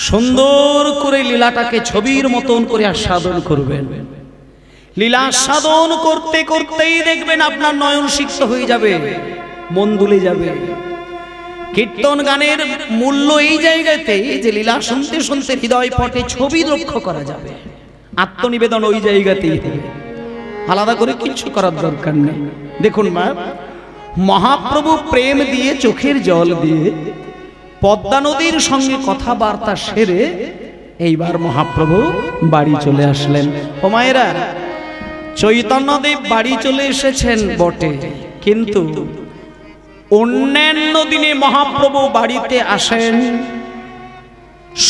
সুন্দর করে লীলাটাকে ছবির মতন করে আস্বাদন করবেন। লীলা আস্বাদন করতে করতেই দেখবেন আপনার নয়ন সিক্ত হয়ে যাবে, মন দুলে যাবে। কীর্তন গানের মূল্য এই জায়গাতে যে লীলা শুনতে শুনতে হৃদয় পটে ছবি লক্ষ্য করা যাবে, আত্মনিবেদন ওই জায়গাতেই হবে, আলাদা করে কিছু করার দরকার নেই। দেখুন মা, মহাপ্রভু প্রেম দিয়ে চোখের জল দিয়ে পদ্মা নদীর সঙ্গে কথাবার্তা সেরে এইবার মহাপ্রভু বাড়ি চলে আসলেন। ও মায়েরা, চৈতন্যদেব বাড়ি চলে এসেছেন বটে, কিন্তু অন্যান্য দিনে মহাপ্রভু বাড়িতে আসেন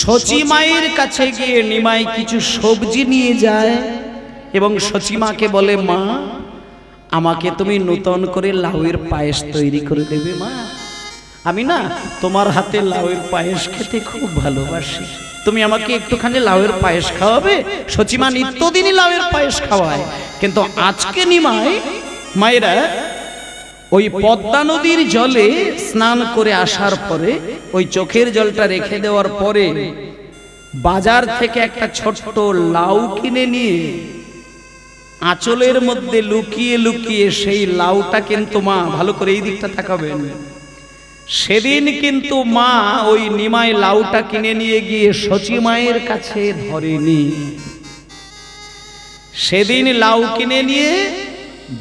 সচিমায়ের কাছে গিয়ে নিমাই কিছু সবজি নিয়ে যায় এবং সচিমাকে বলে, মা আমাকে তুমি নূতন করে লাউয়ের পায়েস তৈরি করে দেবে মা, আমি না তোমার হাতে লাউয়ের পায়েস খেতে খুব ভালোবাসি, তুমি আমাকে একটুখানি লাউয়ের পায়েস খাওয়াবে। সচিমা নিত্যদিনই লাউয়ের পায়েস খাওয়ায়, কিন্তু আজকে নিমাই মায়েরা ওই পদ্মা নদীর জলে স্নান করে আসার পরে ওই চোখের জলটা রেখে দেওয়ার পরে বাজার থেকে একটা ছোট্ট লাউ কিনে নিয়ে আঁচলের মধ্যে লুকিয়ে লুকিয়ে সেই লাউটা কিন্তু মা, ভালো করে এই দিকটা তাকাবেন, সেদিন কিন্তু মা ওই নিমাই লাউটা কিনে নিয়ে গিয়ে সচিমায়ের কাছে ধরেনি। সেদিন লাউ কিনে নিয়ে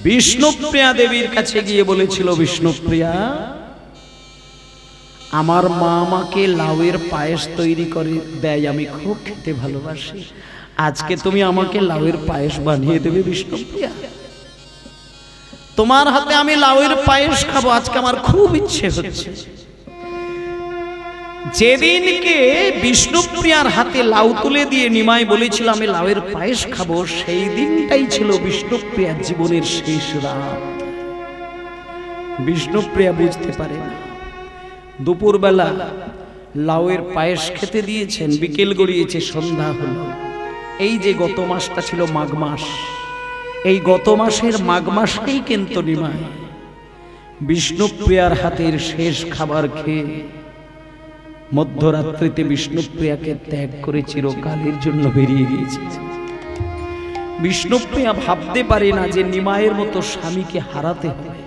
বিষ্ণুপ্রিয়া দেবীর কাছে গিয়ে বলেছিল, বিষ্ণুপ্রিয়া আমার মা আমাকে লাউয়ের পায়েস তৈরি করে দেয়, আমি খুব খেতে ভালোবাসি, আজকে তুমি আমাকে লাউয়ের পায়েস বানিয়ে দেবে বিষ্ণুপ্রিয়া, তোমার হাতে আমি লাউয়ের পায়েস খাবো, আজকে আমার খুব ইচ্ছে হচ্ছে। যেদিনকে বিষ্ণুপ্রিয়ার হাতে লাউ তুলে দিয়ে নিমাই বলেছিল আমি লাউয়ের পায়েস খাবো, সেই দিনটাই ছিল বিষ্ণুপ্রিয়ার জীবনের শেষ রাত। বিষ্ণুপ্রিয়া বুঝতে পারে না, দুপুরবেলা লাউয়ের পায়েস খেতে দিয়েছেন, বিকেল গড়িয়েছে, সন্ধ্যা হলো। এই যে গত মাসটা ছিল মাঘ মাস, এই গত মাসের মাঘ মাসেই কিন্তু নিমাই বিষ্ণুপ্রিয়ার হাতের শেষ খাবার খেয়ে মধ্যরাত্রিতে বিষ্ণুপ্রিয়াকে ত্যাগ করে চিরকালের জন্য বেরিয়ে গিয়েছে। বিষ্ণুপ্রিয়া ভাবতে পারে না যে নিমাইয়ের মতো স্বামীকে হারাতে হবে,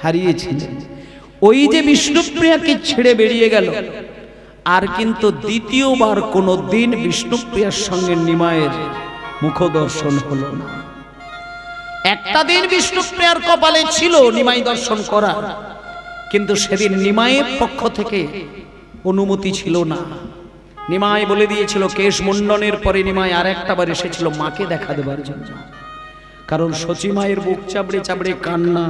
হারিয়েছিলেন। ওই যে বিষ্ণুপ্রিয়াকে ছেড়ে বেরিয়ে গেল, আর কিন্তু দ্বিতীয়বার কোনো দিন বিষ্ণুপ্রিয়ার সঙ্গে নিমাইয়ের মুখ দর্শন হলো না। একটা দিন বিষ্ণুপ্রিয়ার কপালে ছিল নিমাই দর্শন করা, কিন্তু সেদিন নিমাইয়ের পক্ষ থেকে অনুমতি ছিল না। নিমাই বলে দিয়েছিল, কেশ মুন্ডনের পরে নিমাই আর একটা বার এসেছিল মাকে দেখা দেবার জন্য, কারণ সচিমায়ের বুক চাবড়ে চাবড়ে কান্না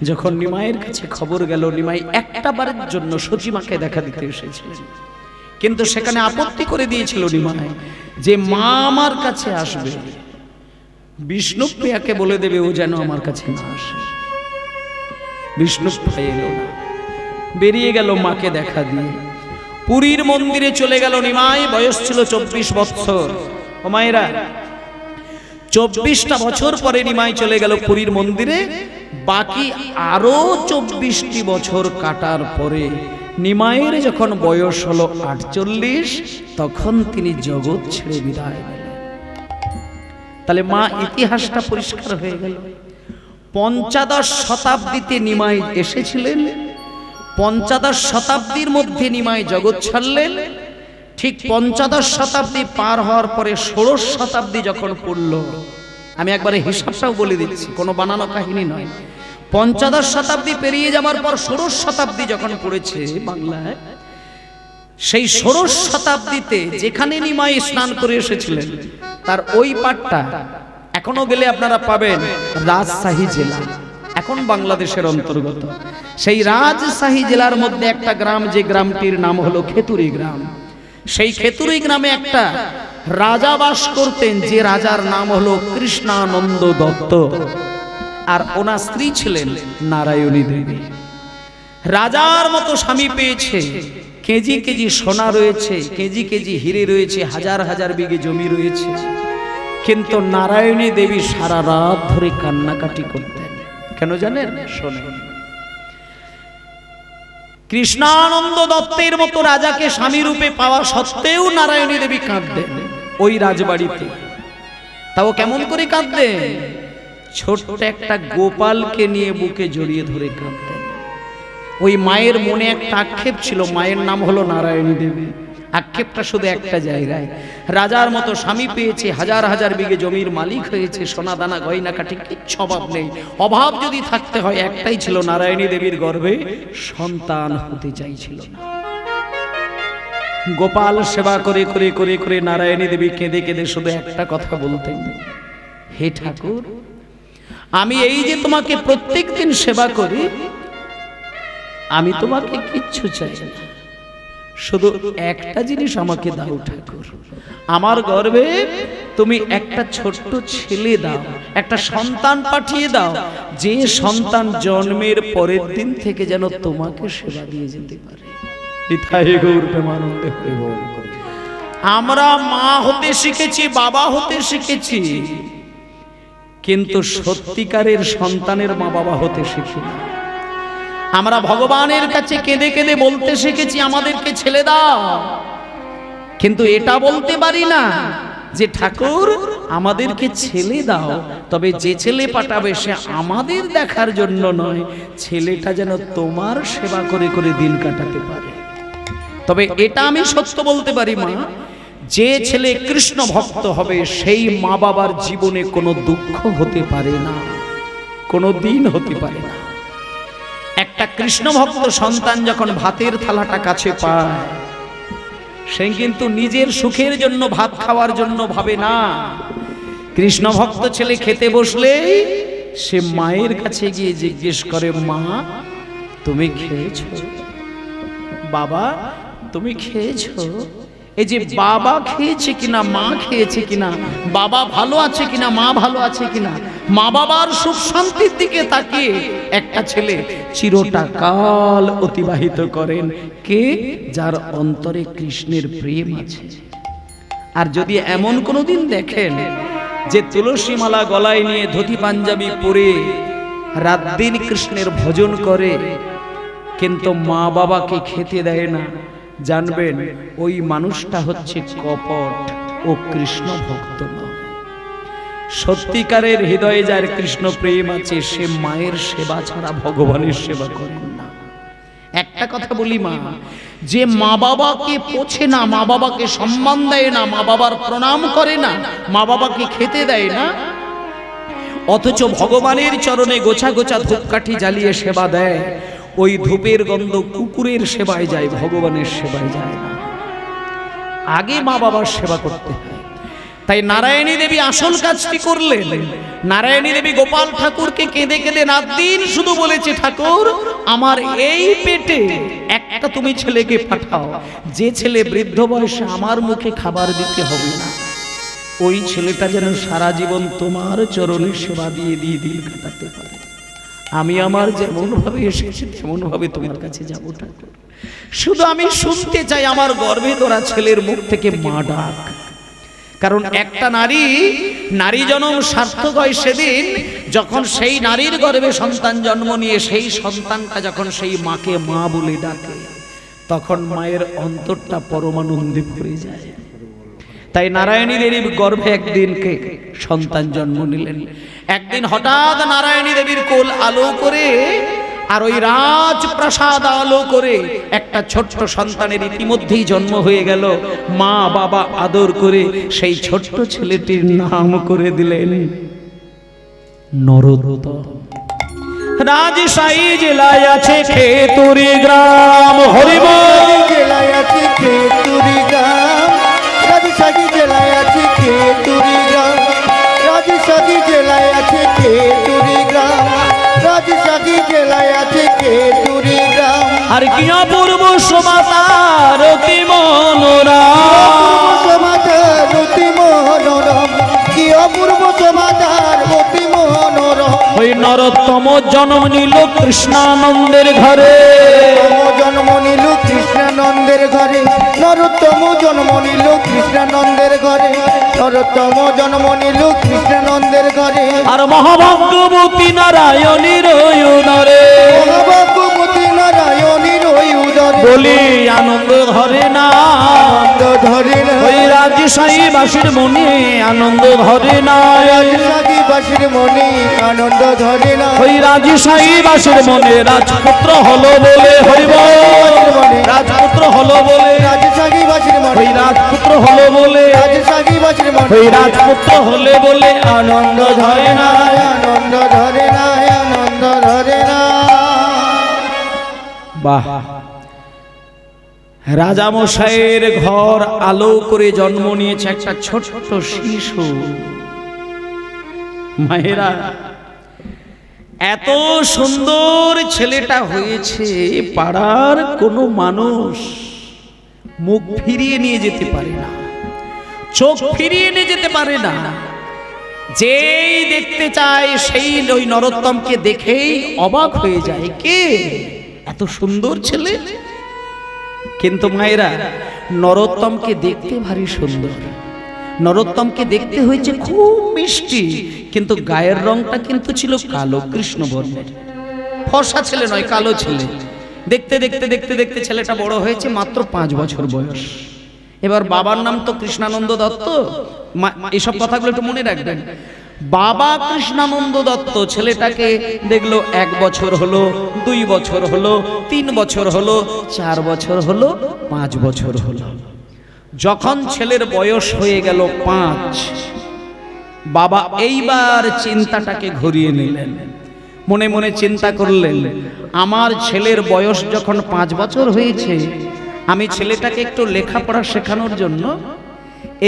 যখন নিমাইয়ের কাছে খবর গেল, নিমাই একটা বারের জন্য সচিমাকে দেখা দিতে এসেছিলেন, কিন্তু সেখানে আপত্তি করে দিয়েছিল নিমাই যে মা আমার কাছে আসবে, বিষ্ণুপ্রিয়াকে বলে দেবে ও যেন আমার কাছে না আসে। বিষ্ণুপ্রিয়া এলো না, বেরিয়ে গেল মাকে দেখা দিয়ে। পুরীর মন্দিরে চলে গেল নিমাই, বয়স ছিল 24 বছর। ও মায়েরা, 24টা বছর পরে নিমাই চলে গেল পুরীর মন্দিরে। বাকি আরো 24টি বছর কাটার পরে নিমাইয়ের যখন বয়স হলো 48, তখন তিনি জগৎ ছেড়ে বিদায় নিলেন। তাহলে মা ইতিহাসটা পরিষ্কার হয়ে গেল। ৫৫ শতাব্দীতে নিমাই এসেছিলেন, ৫৫ শতাব্দীর মধ্যে নিমাই জগৎ ছাড়লেন। ঠিক ৫৫ শতাব্দী পার হওয়ার পরে ১৬ শতাব্দী যখন পড়ল, আমি একবারে হিসাবটাও বলে দিচ্ছি, কোনো বানানো কাহিনী নয়। ৫৫ শতাব্দী পেরিয়ে যাওয়ার পর ১৬ শতাব্দী যখন পড়েছে বাংলায়, সেই ১৬ শতাব্দীতে যেখানে নিমাই স্নান করে এসেছিলেন তার ওই পাটটা এখনো গেলে আপনারা পাবেন রাজশাহী জেলা, এখন বাংলাদেশের অন্তর্গত। সেই রাজশাহী জেলার মধ্যে একটা গ্রাম, যে গ্রামটির নাম হলো খেতুরি গ্রাম। সেই খেতুরি গ্রামে একটা রাজা বাস করতেন, যে রাজার নাম হলো কৃষ্ণানন্দ দত্ত, আর ওনার স্ত্রী ছিলেন নারায়ণী দেবী। রাজার মতো স্বামী পেয়েছে, কেজি কেজি সোনা রয়েছে, কেজি কেজি হিরে রয়েছে, হাজার হাজার বিঘে জমি রয়েছে, কিন্তু নারায়ণী দেবী সারা রাত ধরে কান্নাকাটি করতেন। কেন জানেন? শোনেন। কৃষ্ণানন্দ দত্তের মতো রাজাকে স্বামী রূপে পাওয়া সত্ত্বেও নারায়ণী দেবী কাঁদতেন ওই রাজবাড়িতে। তাও কেমন করে কাঁদতেন? ছোট্ট একটা গোপালকে নিয়ে বুকে জড়িয়ে ধরে কাঁদতেন। ওই মায়ের মনে একটা আক্ষেপ ছিল, মায়ের নাম হলো নারায়ণী দেবী। আক্ষেপটা শুধু একটা জায়গায়, রাজার মতো স্বামী পেয়েছে, হাজার হাজার বিঘে জমির মালিক হয়েছে, সোনা দানা গয়না কাঠি কিচ্ছু অভাব নেই। অভাব যদি থাকতে হয় একটাই ছিল, নারায়ণী দেবীর গর্ভে সন্তান হতে চাইছিল না। গোপাল সেবা করে করে করে করে নারায়ণী দেবী কেঁদে কেঁদে শুধু একটা কথা বলতেন, হে ঠাকুর, আমি এই যে তোমাকে প্রত্যেক দিন সেবা করি, আমি তোমাকে কিচ্ছু চাই না, শুধু একটা জিনিস আমাকে দাও ঠাকুর, আমার গর্ভে তুমি একটা ছোট্ট ছেলে দাও, একটা সন্তান পাঠিয়ে দাও, যে সন্তান জন্মের পরের দিন থেকে যেন তোমাকে সেবা দিয়ে যেতে পারে। আমরা মা হতে শিখেছি, বাবা হতে শিখেছি, কিন্তু সত্যিকারের সন্তানের মা বাবা হতে শিখি না। আমরা ভগবানের কাছে কেঁদে কেঁদে বলতে শিখেছি আমাদেরকে ছেলে দাও, কিন্তু এটা বলতে পারি না যে ঠাকুর আমাদেরকে ছেলে দাও, তবে যে ছেলে পাঠাবে সে আমাদের দেখার জন্য নয়, ছেলেটা যেন তোমার সেবা করে করে দিন কাটাতে পারে। তবে এটা আমি সত্য বলতে পারি মা, যে ছেলে কৃষ্ণ ভক্ত হবে সেই মা বাবার জীবনে কোনো দুঃখ হতে পারে না, কোনো দিন হতে পারে না। একটা কৃষ্ণ ভক্ত সন্তান যখন ভাতের থালাটা কাছে পায়, সে কিন্তু নিজের সুখের জন্য ভাত খাওয়ার জন্য ভাবে না। কৃষ্ণ ভক্ত ছেলে খেতে বসলে সে মায়ের কাছে গিয়ে জিজ্ঞেস করে, মা তুমি খেয়েছো? বাবা তুমি খেয়েছো? এই যে বাবা খেয়েছে কিনা, মা খেয়েছে কিনা, বাবা ভালো আছে কিনা, মা ভালো আছে কিনা, মা বাবার সুখ শান্তির দিকে তাকিয়ে একটা ছেলে চিরটা কাল অতিবাহিত করেন। কে? যার অন্তরে কৃষ্ণের প্রেম আছে। আর যদি এমন কোনো দিন দেখেন যে তুলসী মালা গলায় নিয়ে ধুতি পাঞ্জাবি পরে রাত দিন কৃষ্ণের ভজন করে কিন্তু মা বাবাকে খেতে দেয় না, জানবেন ওই মানুষটা হচ্ছে কপট, ও কৃষ্ণ ভক্ত নয়। সত্যিকারের হৃদয়ে যার কৃষ্ণ প্রেম আছে সে মায়ের সেবা ছাড়া ভগবানের সেবা করেন না। একটা কথা বলি মা, যে মা বাবাকে পোছে না, মা বাবাকে সম্মান দেয় না, মা বাবার প্রণাম করে না, মা বাবাকে খেতে দেয় না, অথচ ভগবানের চরণে গোছা গোছা ধূপকাঠি জ্বালিয়ে সেবা দেয়, ওই ধূপের গন্ধ কুকুরের সেবায় যায়, ভগবানের সেবায় যায় না। আগে মা বাবার সেবা করতে হয়। তাই নারায়ণী দেবী আসল কাজটি করলেন। নারায়ণী দেবী গোপাল ঠাকুরকে কেঁদে কেঁদে রাত দিন শুধু বলেছে, ঠাকুর আমার এই পেটে একটা তুমি ছেলেকে পাঠাও, যে ছেলে বৃদ্ধ বয়সে আমার মুখে খাবার দিতে হবে না, ওই ছেলেটা যেন সারা জীবন তোমার চরণে সেবা দিয়ে দিয়ে দিন কাটাতে পারে। আমি আমার যেমন ভাবে এসেছি তেমন ভাবে তোমার কাছে যাব ঠাকুর, শুধু আমি শুনতে চাই আমার গর্ভে ধরা ছেলের মুখ থেকে মা ডাক। কারণ একটা নারী জন্ম সার্থক হয় সেদিন যখন সেই নারীর গর্ভে সন্তান জন্ম নিয়ে সেই সন্তানটা যখন সেই মাকে মা বলে ডাকে, তখন মায়ের অন্তরটা পরমানন্দে ভরে যায়। তাই নারায়ণী দেবীর গর্ভে একদিনকে সন্তান জন্ম নিলেন। একদিন হঠাৎ নারায়ণী দেবীর কোল আলো করে আর ওই রাজপ্রাসাদ আলো করে একটা ছোট্ট সন্তানের ইতিমধ্যেই জন্ম হয়ে গেল। মা বাবা আদর করে সেই ছোট্ট ছেলেটির নাম করে দিলেন নরোত্তম। রাজশাহী জেলায় আছে খেতুরি গ্রাম, হরিবল জেলায় আছে খেতুরি গ্রাম, রাজশাহী জেলায় আছে খেতুরি গ্রাম, রাজশাহী জেলায় আছে খেতুরি গ্রাম, রাজশাহী জেলায় আছে খেতুরি গ্রাম। আর কি অপূর্ব সমাচার অতি মনোরম, সমাচার অতি মনোরম, কি অপূর্ব সমাচার অতি মনোরম। ওই নরোত্তম জন্ম নিল কৃষ্ণানন্দের ঘরে, জন্ম নিল কৃষ্ণানন্দের ঘরে, নরোত্তম জন্ম নিল কৃষ্ণানন্দের ঘরে, নরোত্তম জন্ম নিল কৃষ্ণানন্দের ঘরে। আর মহাভাগ্যবতী নারায়ণীর উদরে, মহাভাগ্যবতী নারায়ণীর বলি আনন্দ ধরে না, আনন্দ ধরে না, ওই রাজশাহী বাসীর মনে আনন্দ ধরে না, রাজশাহী বাসীর মনে আনন্দ ধরে না, ওই রাজশাহী বাসীর মনে রাজপুত্র হলো বলে হইব, রাজপুত্র হলো বলে, রাজশাহী বাসীর মনে ওই রাজপুত্র হলো বলে, রাজশাহী বাসীর মনে ওই রাজপুত্র হলে বলে আনন্দ ধরে না, আনন্দ ধরে না, আনন্দ ধরে না। বাহ, রাজামশাইয়ের ঘর আলো করে জন্ম নিয়েছে একটা ছোট্ট শিশু। মায়েরা, এত সুন্দর ছেলেটা হয়েছে, পাড়ার কোনো মানুষ মুখ ফিরিয়ে নিয়ে যেতে পারে না, চোখ ফিরিয়ে নিয়ে যেতে পারে না। যেই দেখতে চায় সেই ওই নরোত্তমকে দেখেই অবাক হয়ে যায়, কে এত সুন্দর ছেলে। কিন্তু মায়েরা, নরোত্তমকে দেখতে ভারী সুন্দর, নরোত্তমকে দেখতে হয়েছে খুব মিষ্টি, কিন্তু গায়ের রংটা কিন্তু ছিল কালো, কৃষ্ণ বর্ণের। ফর্সা ছেলে নয়, কালো ছেলে। দেখতে দেখতে দেখতে দেখতে ছেলেটা বড় হয়েছে, মাত্র 5 বছর বয়স। এবার বাবার নাম তো কৃষ্ণানন্দ দত্ত। এসব কথাগুলো একটু মনে রাখবেন। বাবা কৃষ্ণানন্দ দত্ত ছেলেটাকে দেখলো 1 বছর হলো, 2 বছর হলো, 3 বছর হলো, 4 বছর হলো, 5 বছর হলো। যখন ছেলের বয়স হয়ে গেল 5, বাবা এইবার চিন্তাটাকে ঘুরিয়ে নিলেন। মনে মনে চিন্তা করলেন, আমার ছেলের বয়স যখন 5 বছর হয়েছে, আমি ছেলেটাকে একটু লেখাপড়া শেখানোর জন্য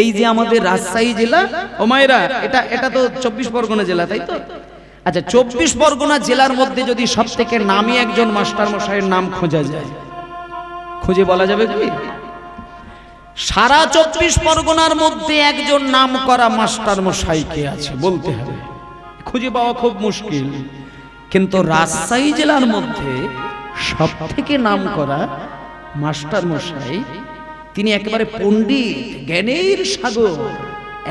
এই যে আমাদের রাজশাহী জেলা, ও মায়েরা, এটা তো 24 পরগনা জেলা, তাই তো? আচ্ছা, 24 পরগনা জেলার মধ্যে যদি সব থেকে নামি একজন মাস্টার মশাইয়ের নাম খোঁজা যায়, খুঁজে বলা যাবে কি? সারা 24 পরগনার মধ্যে একজন নাম করা মাস্টার মশাই কে আছে বলতে হবে, খুঁজে পাওয়া খুব মুশকিল। কিন্তু রাজশাহী জেলার মধ্যে সব থেকে নাম করা মাস্টার মশাই, তিনি একেবারে পণ্ডিত, জ্ঞানের সাগর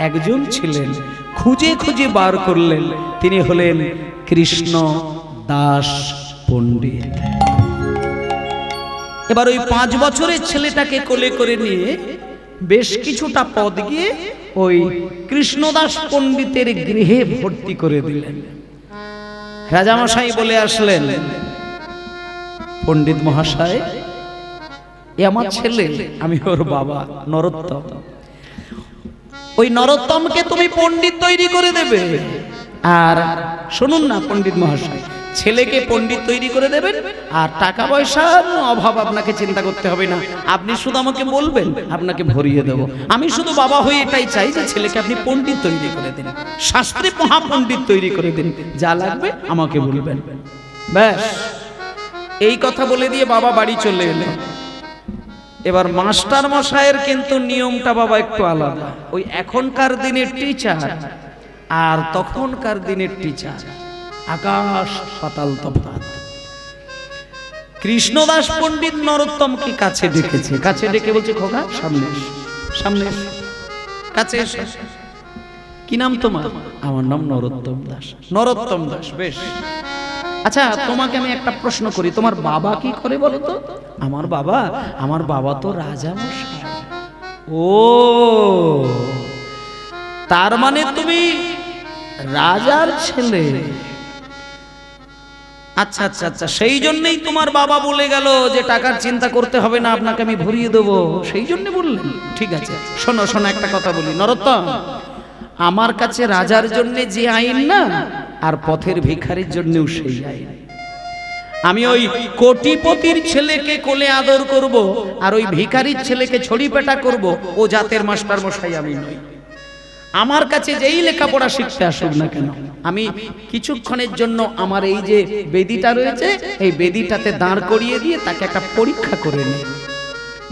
একজন ছিলেন। খুঁজে খুঁজে বার করলেন, তিনি হলেন কৃষ্ণ দাস পণ্ডিত। এবার ওই 5 বছরের ছেলেটাকে কোলে করে নিয়ে বেশ কিছুটা পথ গিয়ে ওই কৃষ্ণদাস পণ্ডিতের গৃহে ভর্তি করে দিলেন। রাজামশাই বলে আসলেন, পণ্ডিত মহাশয়, এ আমার ছেলে, আমি ওর বাবা নরোত্তম। ওই নরোত্তমকে তুমি পণ্ডিত তৈরি করে দেবে। আর শুনুন না পণ্ডিত মহাশয়, ছেলেকে পণ্ডিত তৈরি করে দেবেন, আর টাকা পয়সার অভাব আপনাকে চিন্তা করতে হবে না। আপনি শুধু আমাকে বলবেন, আপনাকে ভরিয়ে দেব। আমি শুধু বাবা হয়ে এটাই চাই যে ছেলেকে আপনি পণ্ডিত তৈরি করে দিন, শাস্ত্রে মহাপণ্ডিত তৈরি করে দিন, যা লাগবে আমাকে বলবেন। ব্যাস, এই কথা বলে দিয়ে বাবা বাড়ি চলে এলেন। এবার মাস্টার মশাইয়ের কিন্তু নিয়মটা বাবা একটু আলাদা। ওই এখনকার দিনের টিচার আর তখনকার দিনের টিচার আকাশ পাতাল তফাৎ। কৃষ্ণদাস পণ্ডিত নরোত্তমকে কাছে ডেকেছে, কাছে ডেকে বলছে, খোকা সামনে সামনে কাছে এসো। কি নাম তোমার? আমার নাম নরোত্তম দাস। নরোত্তম দাস, বেশ। আচ্ছা, তোমাকে আমি একটা প্রশ্ন করি, তোমার বাবা কি করে বলো তো? আমার বাবা তো রাজা মশাই। ও, তার মানে তুমি রাজার ছেলে। আচ্ছা আচ্ছা আচ্ছা, সেই জন্যই তোমার বাবা বলে গেল যে টাকার চিন্তা করতে হবে না, আপনাকে আমি ভরিয়ে দেবো, সেই জন্য বললেন। ঠিক আছে, শোনো শোনো, একটা কথা বলি নরোত্তম, আমার কাছে রাজার জন্য যে আইন না, আর পথের ভিখারির জন্যও সেই আইন। আমি ওই কোটিপতির ছেলেকে কোলে আদর করব, আর ওই ভিখারির ছেলেকে ছড়ি পেটা করব, ও জাতের মাস্টার মশাই আমি নই। আমার কাছে যেই লেখাপড়া শিখতে আসুক না কেন, আমি কিছুক্ষণের জন্য আমার এই যে বেদিটা রয়েছে, এই বেদিটাতে দাঁড় করিয়ে দিয়ে তাকে একটা পরীক্ষা করে নিই।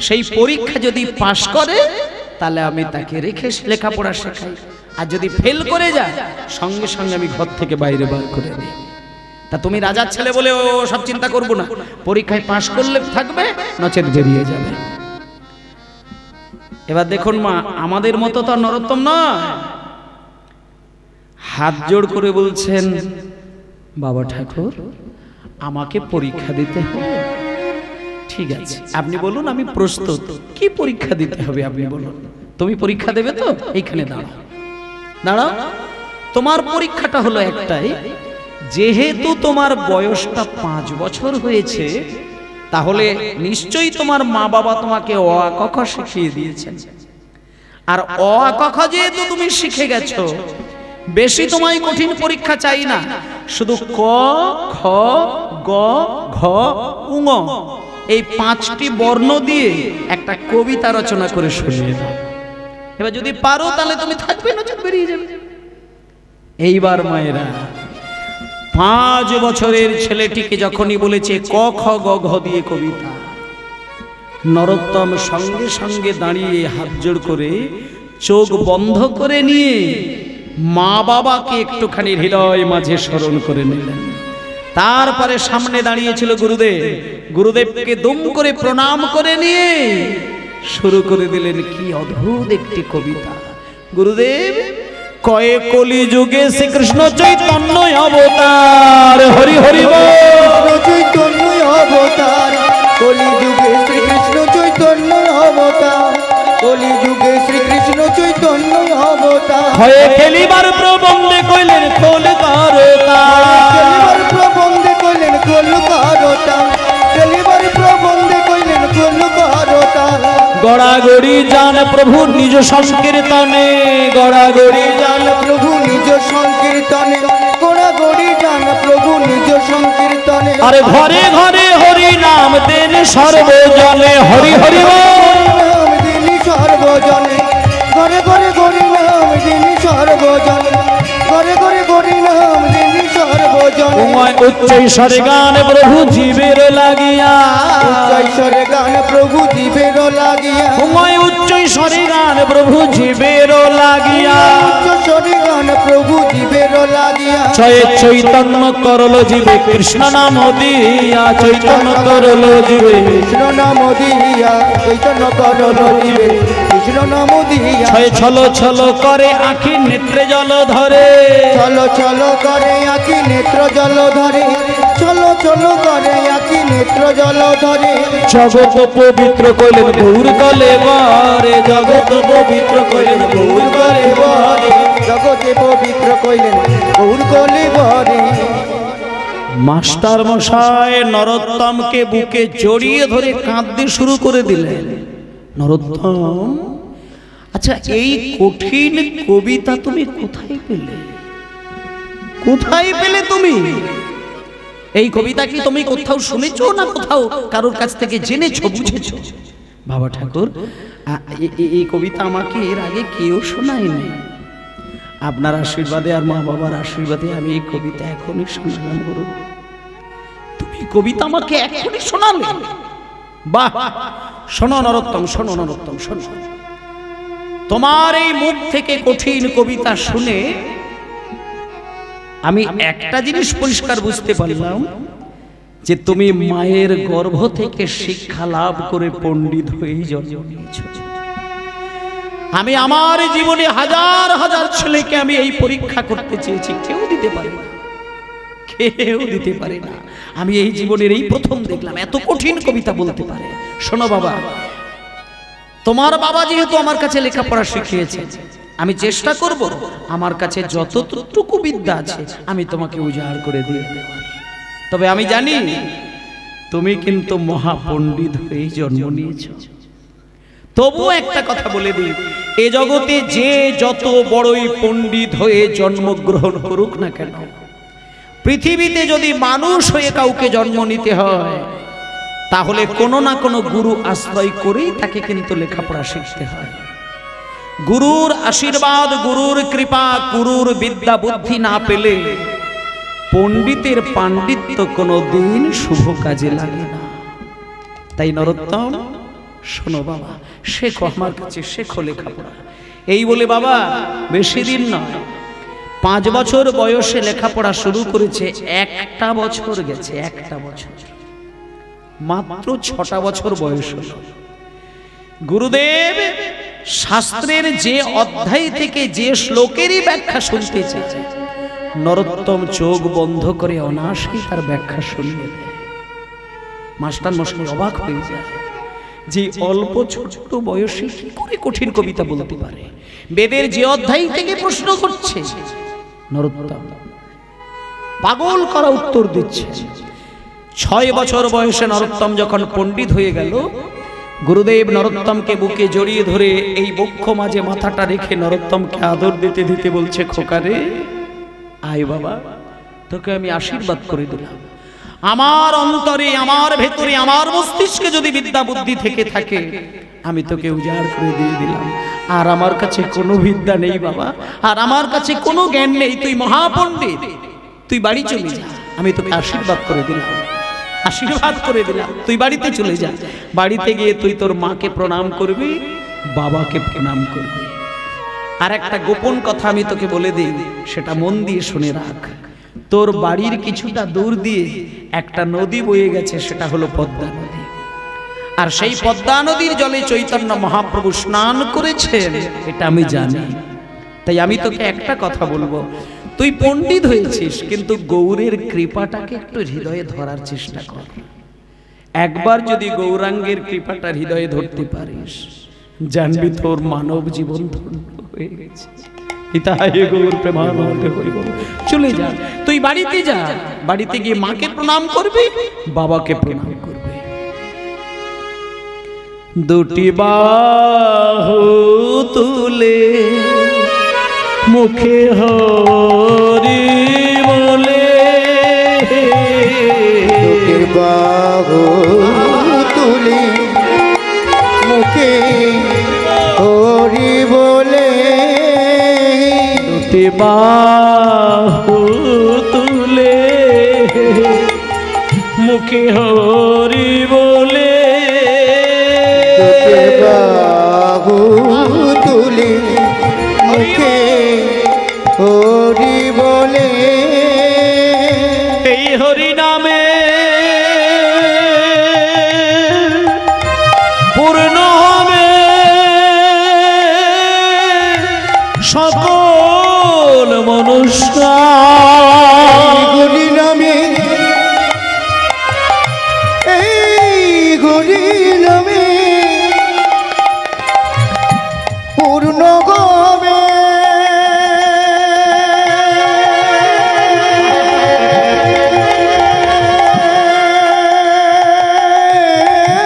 সেই পরীক্ষা যদি পাশ করে, তাহলে আমি তাকে রেখে লেখাপড়া শেখাই, আর যদি ফেল করে যায়, সঙ্গে সঙ্গে আমি ঘর থেকে বাইরে বার করে দিই। তা তুমি রাজার ছেলে বলে ও সব চিন্তা করবো না, পরীক্ষায় পাশ করলে থাকবে, নচেত বেরিয়ে যাবে। এবার দেখুন মা, আমাদের মতো তো নরোত্তম নয়, হাত জোড় করে বলছেন, বাবা ঠাকুর আমাকে পরীক্ষা দিতে হবে। ঠিক আছে, আপনি বলুন, আমি প্রস্তুত। কি পরীক্ষা দিতে হবে আপনি বলুন। তুমি পরীক্ষা দেবে তো? এইখানে দাঁড়াও, দাঁড়াও। তোমার পরীক্ষাটা হলো একটাই, যেহেতু তোমার বয়সটা 5 বছর হয়েছে, তাহলে নিশ্চয়ই তোমার মা বাবা তোমাকে অ আ ক খ শিখিয়ে দিয়েছেন। আর অ আ ক খ যেহেতু তুমি শিখে গেছো, বেশি তোমায় কঠিন পরীক্ষা চাই না, শুধু ক খ গ ঘ ঙ এই 5টি বর্ণ দিয়ে একটা কবিতা রচনা করে শুনিয়ে দাও। এবার যদি পারো তাহলে তুমি থাকবে, না বেরিয়ে যাবে। এইবার মায়েরা, 5 বছরের ছেলেটিকে যখনই বলেছে ক খ গ ঘ দিয়ে কবিতা, নরোত্তম সঙ্গে সঙ্গে দাঁড়িয়ে হাত জোড় করে চোখ বন্ধ করে নিয়ে মা বাবাকে একটুখানি হৃদয় মাঝে স্মরণ করে নিলেন। তারপরে সামনে দাঁড়িয়েছিল গুরুদেব, গুরুদেবকে দুম করে প্রণাম করে নিয়ে শুরু করে দিলেন কি অদ্ভুত একটি কবিতা। গুরুদেব, কয়ে কলি যুগে শ্রীকৃষ্ণ চৈতন্য অবতার, হরি হরি বল। চৈতন্য অবতার, কলি যুগে শ্রীকৃষ্ণ চৈতন্য অবতার, কলি যুগে শ্রীকৃষ্ণ চৈতন্য অবতার। হয়ে খেলিবার প্রবন্ধে কইলেন খোল করতা, খেলিবার প্রবন্ধে কইলেন খোল করতা, খেলিবার প্রবন্ধে কইলেন খোল করতা। গড়াগড়ি জান প্রভু নিজ সংকীর্তনে, গড়াগড়ি জান প্রভু নিজ সংকীর্তনে, গড়াগড়ি জান প্রভু নিজ সংকীর্তনে। আরে ঘরে ঘরে হরি নাম দেন সর্বজনে, হরি হরি বল। নাম দিনি সর্বজনে, ঘরে ঘরে হরি নাম দিনি সর্বজনে, ঘরে ঘরে হরি নাম দিনি সর্বজনে। উচ্চৈশ্বরে গান প্রভু জীবের লাগিয়া, উচ্চৈশ্বরে গান প্রভু জীবের লাগিয়া, উচ্চৈশ্বরে গান প্রভু জীবের লাগিয়া, উচ্চৈশ্বরে গান প্রভু জীবের লাগিয়া। ছয়ে চৈতন্য করল জীবে কৃষ্ণ নাম দিয়া, চৈতন্য করল জীবে কৃষ্ণ নাম দিয়া, চৈতন্য করল জীবে কৃষ্ণ নাম দিয়া। ছয় ছলো ছলো করে আঁখি নেত্রে জল ধরে, চলো চলো করে আঁকি নেত্র জল ধরে, চলো চলো করে আঁকি নেত্র জল ধরে। জগৎ পবিত্র কইলেন গৌর গলে বরে, জগৎ পবিত্র কইলেন গৌর গলে বরে, জগতে পবিত্র কইলেন গৌর গলে বরে। মাস্টার মশাই নরোত্তমকে বুকে জড়িয়ে ধরে কাঁদতে শুরু করে দিলেন। নরোত্তম, আচ্ছা এই কঠিন কবিতা তুমি কোথায় পেলে? কোথায় পেলে তুমি এই কবিতা? কি তুমি কোথাও শুনেছো না কোথাও কারোর কাছ থেকে জেনেছো, বুঝেছো? বাবা ঠাকুর, এই কবিতা আমাকে এর আগে কেউ শোনায়নি। আপনার আশীর্বাদে আর মা বাবার আশীর্বাদে আমি এই কবিতা এখনই শোনালাম। গুরু, তুমি কবিতা আমাকে এখনই শোনালে? বাহ! শোনো নরোত্তম, শোনো নরোত্তম, শোনো। তোমার এই মুখ থেকে কঠিন কবিতা শুনে আমি একটা জিনিস পরিষ্কার বুঝতে পারলাম, যে তুমি মায়ের গর্ভ থেকে শিক্ষা লাভ করে পণ্ডিত হয়েই জন্ম নিয়েছো। আমি আমার জীবনে হাজার হাজার ছেলেকে আমি এই পরীক্ষা করতে চেয়েছি, কেউ দিতে পারে না, কেউ দিতে পারে না। আমি এই জীবনের এই প্রথম দেখলাম এত কঠিন কবিতা বলতে পারে। শোনো বাবা, তোমার বাবা যেহেতু আমার কাছে লেখাপড়া শিখিয়েছে, আমি চেষ্টা করব আমার কাছে যতটুকু বিদ্যা আছে আমি তোমাকে উজাড় করে দিয়ে দেব। তবে আমি জানি তুমি কিন্তু মহাপণ্ডিত হয়েই জন্ম নিয়েছো। তবু একটা কথা বলে দিই, এ জগতে যে যত বড়ই পণ্ডিত হয়ে জন্মগ্রহণ করুক না কেন, পৃথিবীতে যদি মানুষ হয়ে কাউকে জন্ম নিতে হয়, তাহলে কোনো না কোনো গুরু আশ্রয় করেই তাকে কিন্তু লেখাপড়া শিখতে হয়। গুরুর আশীর্বাদ, গুরুর কৃপা, গুরুর বিদ্যা বুদ্ধি না পেলে পণ্ডিতের পাণ্ডিত্য কোনো দিন শুভ কাজে লাগে না। তাই নরোত্তম, শোনো বাবা, শেখো আমার কাছে, শেখো লেখাপড়া। এই বলে বাবা বেশি দিন নয়, 5 বছর বয়সে লেখাপড়া শুরু করেছে, একটা বছর গেছে, একটা বছর, মাত্র 6টা বছর বয়স হল। গুরুদেব শাস্ত্রের যে অধ্যায় থেকে যে শ্লোকেরই ব্যাখ্যা শুনতে চায়, নরোত্তম চোখ বন্ধ করে অনায়াসেই তার ব্যাখ্যা শুনিয়ে দেয়। মাস্টার মশাই অবাক হয়ে যায় যে অল্প ছোট বয়সে কি করে কঠিন কবিতা বলতে পারে। বেদের যে অধ্যায় থেকে প্রশ্ন করছে নরোত্তম পাগল করা উত্তর দিচ্ছে। 6 বছর বয়সে নরোত্তম যখন পণ্ডিত হয়ে গেল, গুরুদেব নরোত্তমকে বুকে জড়িয়ে ধরে এই বক্ষ মাঝে মাথাটা রেখে নরোত্তমকে আদর দিতে দিতে বলছে, খোকারে আয় বাবা, তোকে আমি আশীর্বাদ করে দিলাম। আমার অন্তরে, আমার ভেতরে, আমার মস্তিষ্কে যদি বিদ্যা বুদ্ধি থেকে থাকে আমি তোকে উজাড় করে দিয়ে দিলাম। আর আমার কাছে কোনো বিদ্যা নেই বাবা, আর আমার কাছে কোনো জ্ঞান নেই, তুই মহাপণ্ডিত, তুই বাড়ি চলে যা। আমি তোকে আশীর্বাদ করে দিলাম, আশীর্বাদ করে দিলাম, তুই বাড়িতে চলে যা। বাড়িতে গিয়ে তুই তোর মাকে প্রণাম করবি, বাবাকে প্রণাম করবি। আর একটা গোপন কথা আমি তোকে বলে দিই, সেটা মন দিয়ে শুনে রাখ। তোর বাড়ির কিছুটা দূর দিয়ে একটা নদী বয়ে গেছে, সেটা হলো পদ্মা নদী। আর সেই পদ্মা নদীর জলে চৈতন্য মহাপ্রভু স্নান করেছেন, এটা আমি জানি। তাই আমি তোকে একটা কথা বলবো, তুই পণ্ডিত হয়েছিস, কিন্তু গৌরের কৃপাটাকে একটু হৃদয়ে ধরার চেষ্টা কর। একবার যদি গৌরাঙ্গের কৃপাটা হৃদয়ে ধরতে পারিস, জানবি তোর মানব জীবন ধন্য হয়ে গেছে। চলে যা, তুই বাড়িতে যা, বাড়িতে গিয়ে মাকে প্রণাম করবি, বাবাকে প্রণাম করবি। দুটি বাহু তুলে মুখে হরি বলে, দুটি বাহু তুলে মুখে হরি বলে, দুটি বাহু তুলে মুখে হরি বলে, দুটি বাহু তুলে মুখে হরি বলে, এই হরি নামে পূর্ণ হবে সকল মনুষ্য। হরি নামে, এই হরি নামে পূর্ণ হবে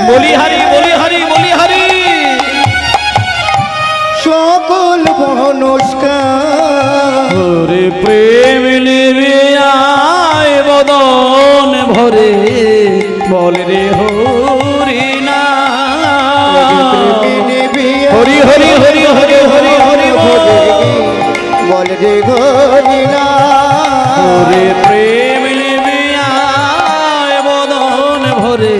বলি হরি, বলি হরি, বলি হরি, সকল মনস্কার। ওরে প্রেম নেবে আয় বদন ভরে, বল রে হরি না, হরি হরি হরি হরি হরি হরি বল রে হরি না, ওরে প্রেম নেবে আয় বদন ভরে,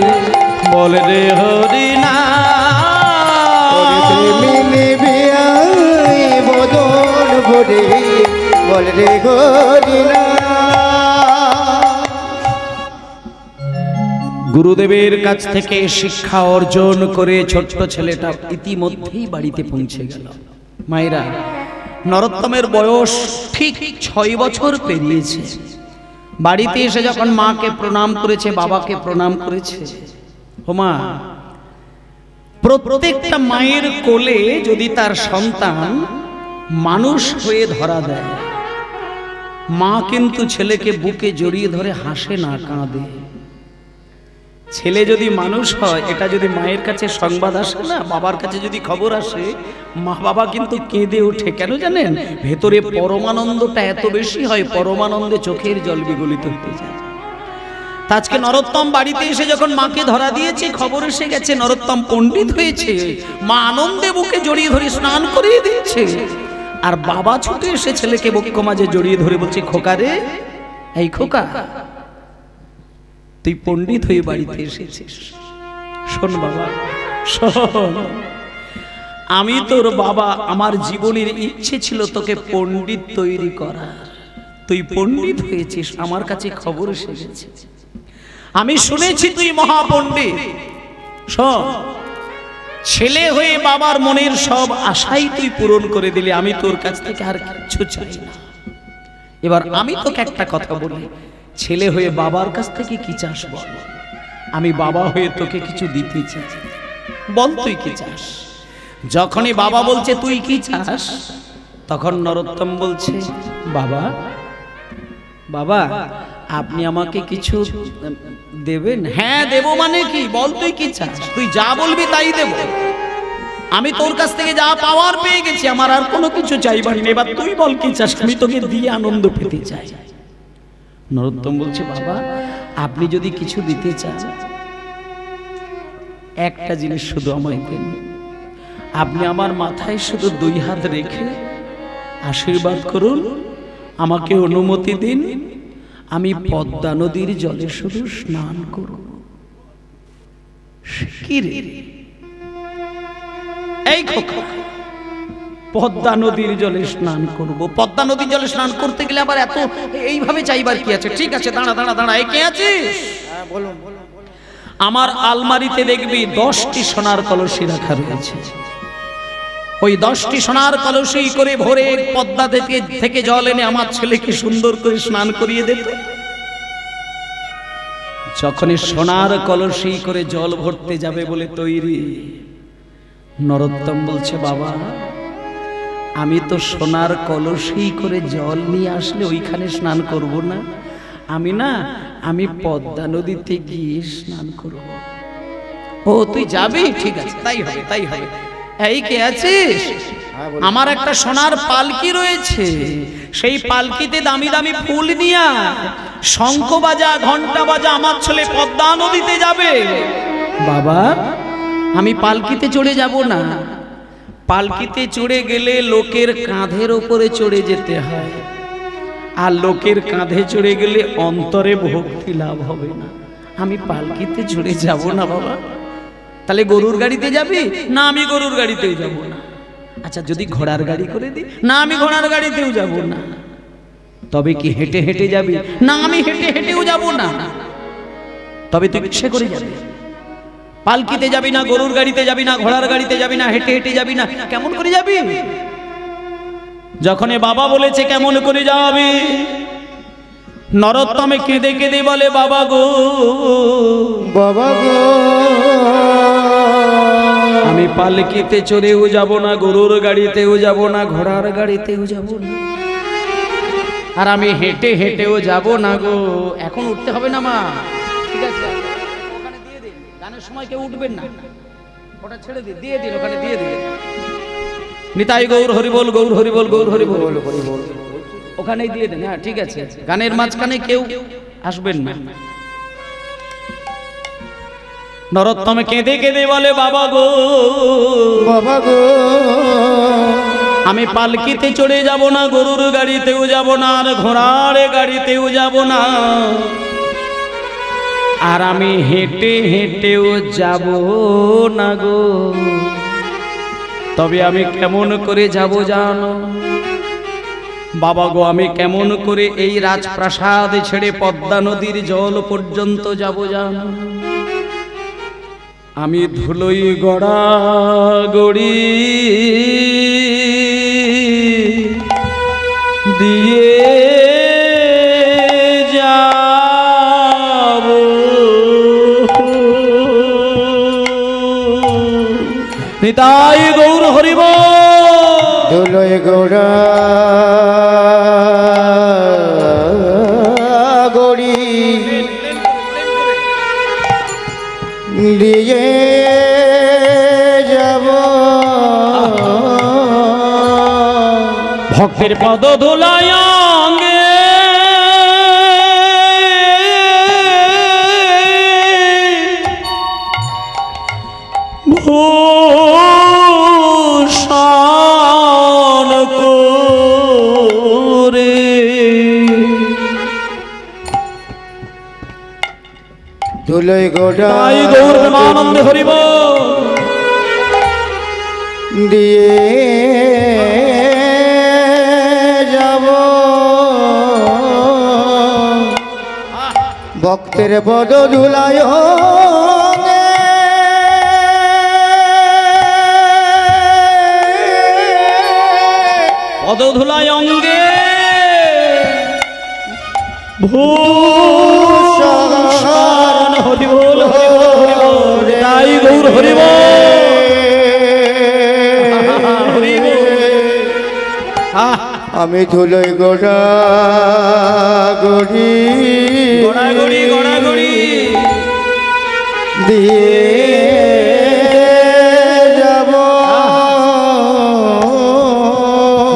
বল রে হরি না, বদন ভরে বল রে হরি না। গুরুদেবের কাছ থেকে শিক্ষা অর্জন করে ছোট্ট ছেলেটা ইতিমধ্যেই বাড়িতে পৌঁছে গেল। মায়েরা, নরোত্তমের বয়স ঠিক 6 বছর পেরিয়েছে। বাড়িতে এসে যখন মাকে প্রণাম করেছে, বাবাকে প্রণাম করেছে, হোমা, প্রত্যেকটা মায়ের কোলে যদি তার সন্তান মানুষ হয়ে ধরা দেয়, মা কিন্তু ছেলেকে বুকে জড়িয়ে ধরে হাসে না, কাঁদে। ছেলে যদি মানুষ হয়, এটা যদি মায়ের কাছে সংবাদ আসে না, বাবার কাছে যদি খবর আসে, মা বাবা কিন্তু কেঁদে ওঠে। কেন জানেন? ভেতরে পরমানন্দটা এত বেশি হয়, পরমানন্দে চোখের জল বিগলিত হতে যায়। আজকে নরোত্তম বাড়িতে এসে যখন মাকে ধরা দিয়েছে, খবর এসে গেছে নরোত্তম পণ্ডিত হয়েছে, মা আনন্দে বুকে জড়িয়ে ধরে স্নান করিয়ে দিচ্ছে। আর বাবা ছুটে এসে ছেলেকে বক্ষ মাঝে জড়িয়ে ধরে বলছে, খোকা রে, এই খোকা, তুই পণ্ডিত হয়ে বাড়িতে এসেছিস। শোন বাবা, শোন, আমি তোর বাবা, আমার জীবনের ইচ্ছে ছিল তোকে পণ্ডিত তৈরি করার। তুই পণ্ডিত হয়েছিস, আমার কাছে খবর এসে গেছে, আমি শুনেছি তুই মহাপণ্ডিত। শোন, ছেলে হয়ে বাবার মনের সব আশাই তুই পূরণ করে দিলি, আমি তোর কাছ থেকে আর কিছু চাই না। এবার আমি তোকে একটা কথা বলি, ছেলে হয়ে বাবার কাছ থেকে কি চাস বল? আমি বাবা হয়ে তোকে কিছু দিতে চাই, বল তুই কি চাস। যখনই বাবা বলছে তুই কি চাস, তখন নরোত্তম বলছে বাবা, বাবা আপনি আমাকে কিছু দেবেন? হ্যাঁ দেব, মানে কি বল তুই কি চাস, তুই যা বলবি তাই দেব। আমি তোর কাছ থেকে যা পাওয়ার পেয়ে গেছি, আমার আর কোনো কিছু চাইবার নেই, এবার তুই বল কি চাস, আমি তোকে দিয়ে আনন্দ পেতে চাই। নরোত্তম বলছে বাবা আপনি যদি কিছু দিতে চান, একটা জিনিস শুধু আমায় দেন, আপনি আমার মাথায় শুধু 2 হাত রেখে আশীর্বাদ করুন, আমাকে অনুমতি দিন, আমি পদ্মা নদীর জলে শুধু স্নান করব। কি রে এই খোকা, পদ্মা নদীর জলে স্নান করব? পদ্মা নদীর জলে স্নান করতে গেলে আবার এত এইভাবে চাইবার কি আছে? ঠিক আছে দাঁড়া দাঁড়া দাঁড়া, এই কে আছিস? বলুন। আমার আলমারিতে দেখবি 10টি সোনার কলসি রাখা রয়েছে, ওই 10টি সোনার কলসি করে ভরে পদ্মা থেকে জল এনে আমার ছেলেকে সুন্দর করে স্নান করিয়ে দেবে। যখনই সোনার কলসি করে জল ভরতে যাবে বলে তৈরি, নরোত্তম বলছে বাবা আমি তো সোনার কলসি করে জল নিয়ে আসলে ওইখানে স্নান করব না, আমি পদ্মা নদীতে গিয়ে স্নান করব। ও তুই যাবি? ঠিক আছে তাই হবে তাই হবে। এই কে আছিস? আমার একটা সোনার পালকি রয়েছে, সেই পালকিতে দামি দামি ফুল নিয়া শঙ্খ বাজা ঘন্টা বাজা, আমার ছেলে পদ্মা নদীতে যাবে। বাবা আমি পালকিতে চড়ে যাব না, পালকিতে চড়ে গেলে লোকের কাঁধের উপরে চড়ে যেতে হয়, আর লোকের কাঁধে চড়ে গেলে অন্তরে ভক্তি লাভ হবে না, আমি পালকিতে চড়ে যাব না বাবা। তাহলে গরুর গাড়িতে যাবি? না আমি গরুর গাড়িতেও যাব না। আচ্ছা যদি ঘোড়ার গাড়ি করে দিই? না আমি ঘোড়ার গাড়িতেও যাব না। তবে কি হেঁটে হেঁটে যাবি? না আমি হেঁটে হেঁটেও যাব না। তবে তুই কিসে করে যাবি? পালকিতে যাবি না, গরুর গাড়িতে যাবি না, ঘোড়ার গাড়িতে যাবি না, হেঁটে হেঁটে যাবি না, কেমন করে যাবি? যখন বাবা বলেছে কেমন করে যাবি, নরোত্তমে কেঁদে কেঁদে বলে বাবা গো, বাবা গো আমি পালকিতে চড়েও যাব না, গরুর গাড়িতেও যাব না, ঘোড়ার গাড়িতেও যাব না, আর আমি হেঁটে হেঁটেও যাব না গো। এখন উঠতে হবে না মা, ঠিক আছে ওখানে দিয়ে দিন, গানের সময় কেউ উঠবেন না, ওটা ছেড়ে দিন, দিয়ে দিন ওখানে দিয়ে দিন। নিতাই গৌর হরিবল, গৌর হরিবল, গৌর হরিবল, ওখানেই দিয়ে দেন। হ্যাঁ ঠিক আছে, গানের মাঝখানে কেউ আসবেন না। নরোত্তম কেঁদে কেঁদে বলে বাবা গো, বাবা গো আমি পালকিতে চড়ে যাব না, গরুর গাড়িতেও যাব না, আর ঘোড়ার গাড়িতেও যাব না, আর আমি হেঁটে হেঁটেও যাব না গো। তবে আমি কেমন করে যাব জানো বাবা গো, আমি কেমন করে এই রাজপ্রাসাদ ছেড়ে পদ্মা নদীর জল পর্যন্ত যাব জানো? আমি ধুলোই গড়া গড়ি দিয়ে যাব, নিতাই গৌর হরিবল। ধুলোয় গোড়া গড়ি দিয়ে যাব, ভক্তের পদ ধুলায় অঙ্গে ভূষণ করে ধুলোয় গোড়া গৌর প্রেমানন্দে হরিবল দিয়ে যাব, ভক্তের পদ ধুলায় পদ ধুলায় অঙ্গে ভূষণ হরি বল হরি বল হরি বল নিতাই গৌর হরি বল হরি বল। আমি ধুলোই গোড়াগড়ি গড়াগড়ি গড়াগড়ি দিয়ে যাব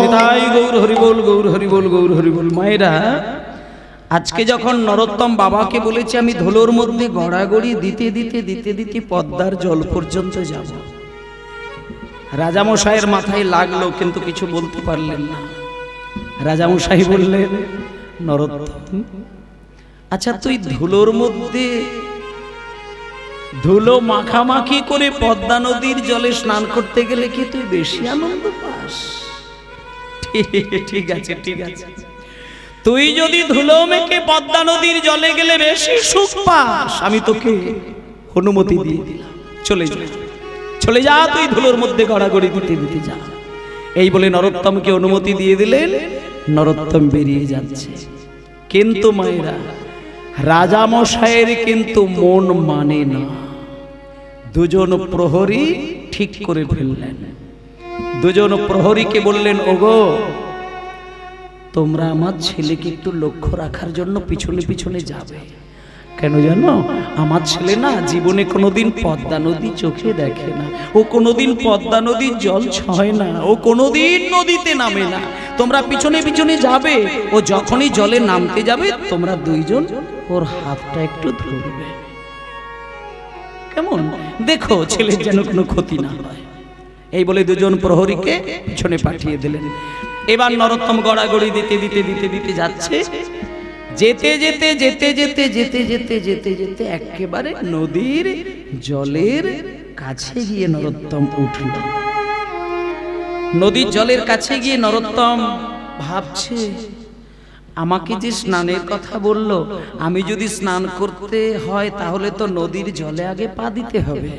নিতাই গৌর হরি বল গৌর হরি বল গৌর হরি বল। মায়েরা, আজকে যখন নরোত্তম বাবাকে বলেছে আমি ধুলোর মধ্যে গড়াগড়ি দিতে দিতে দিতে দিতে পদ্মার জল পর্যন্ত যাব, রাজামশাইয়ের মাথায় লাগলো কিন্তু কিছু বলতে পারলেন না। রাজামশাই বললেন, নরোত্তম, আচ্ছা তুই ধুলোর মধ্যে ধুলো মাখামাখি করে পদ্মা নদীর জলে স্নান করতে গেলে কি তুই বেশি আনন্দ পাস? ঠিক আছে ঠিক আছে, তুই যদি ধুলো মেখে পদ্মা নদীর জলে গেলে বেশি সুখ পাস, আমি তোকে অনুমতি দিয়ে দিলাম, চলে যা চলে যা, তুই ধুলোর মধ্যে গড়াগড়ি দিতে দিতে যা। এই বলে নরোত্তমকে অনুমতি দিয়ে দিলেন। নরোত্তম বেরিয়ে যাচ্ছে। কিন্তু মায়েরা, রাজামশাইয়ের কিন্তু মন মানে না। দুজন প্রহরী ঠিক করে ফেললেন। দুজন প্রহরীকে বললেন, ওগো, তোমরা আমার ছেলেকে একটু লক্ষ্য রাখার জন্য পিছনে পিছনে যাবে। কেন জানো? আমার ছেলে না জীবনে কোনোদিন পদ্মা নদী চোখে দেখে না, ও কোনোদিন পদ্মা নদীর জল ছয় না, ও কোনোদিন নদীতে নামে না। তোমরা পিছনে পিছনে যাবে, ও যখনই জলে নামতে যাবে তোমরা দুইজন ওর হাতটা একটু ধরবে। কেমন? দেখো ছেলের যেন কোনো ক্ষতি না হয়। এই বলে দুজন প্রহরীকে পিছনে পাঠিয়ে দিলেন। এবার নরোত্তম গড়াগড়ি দিতে দিতে দিতে দিতে যাচ্ছে। যেতে যেতে যেতে যেতে যেতে যেতে যেতে যেতে একেবারে নদীর জলের কাছে গিয়ে নরোত্তম উঠল। নদীর জলের কাছে গিয়ে নরোত্তম ভাবছে, আমাকে যে স্নানের কথা বলল, আমি যদি স্নান করতে হয় তাহলে তো নদীর জলে আগে পা দিতে হবে।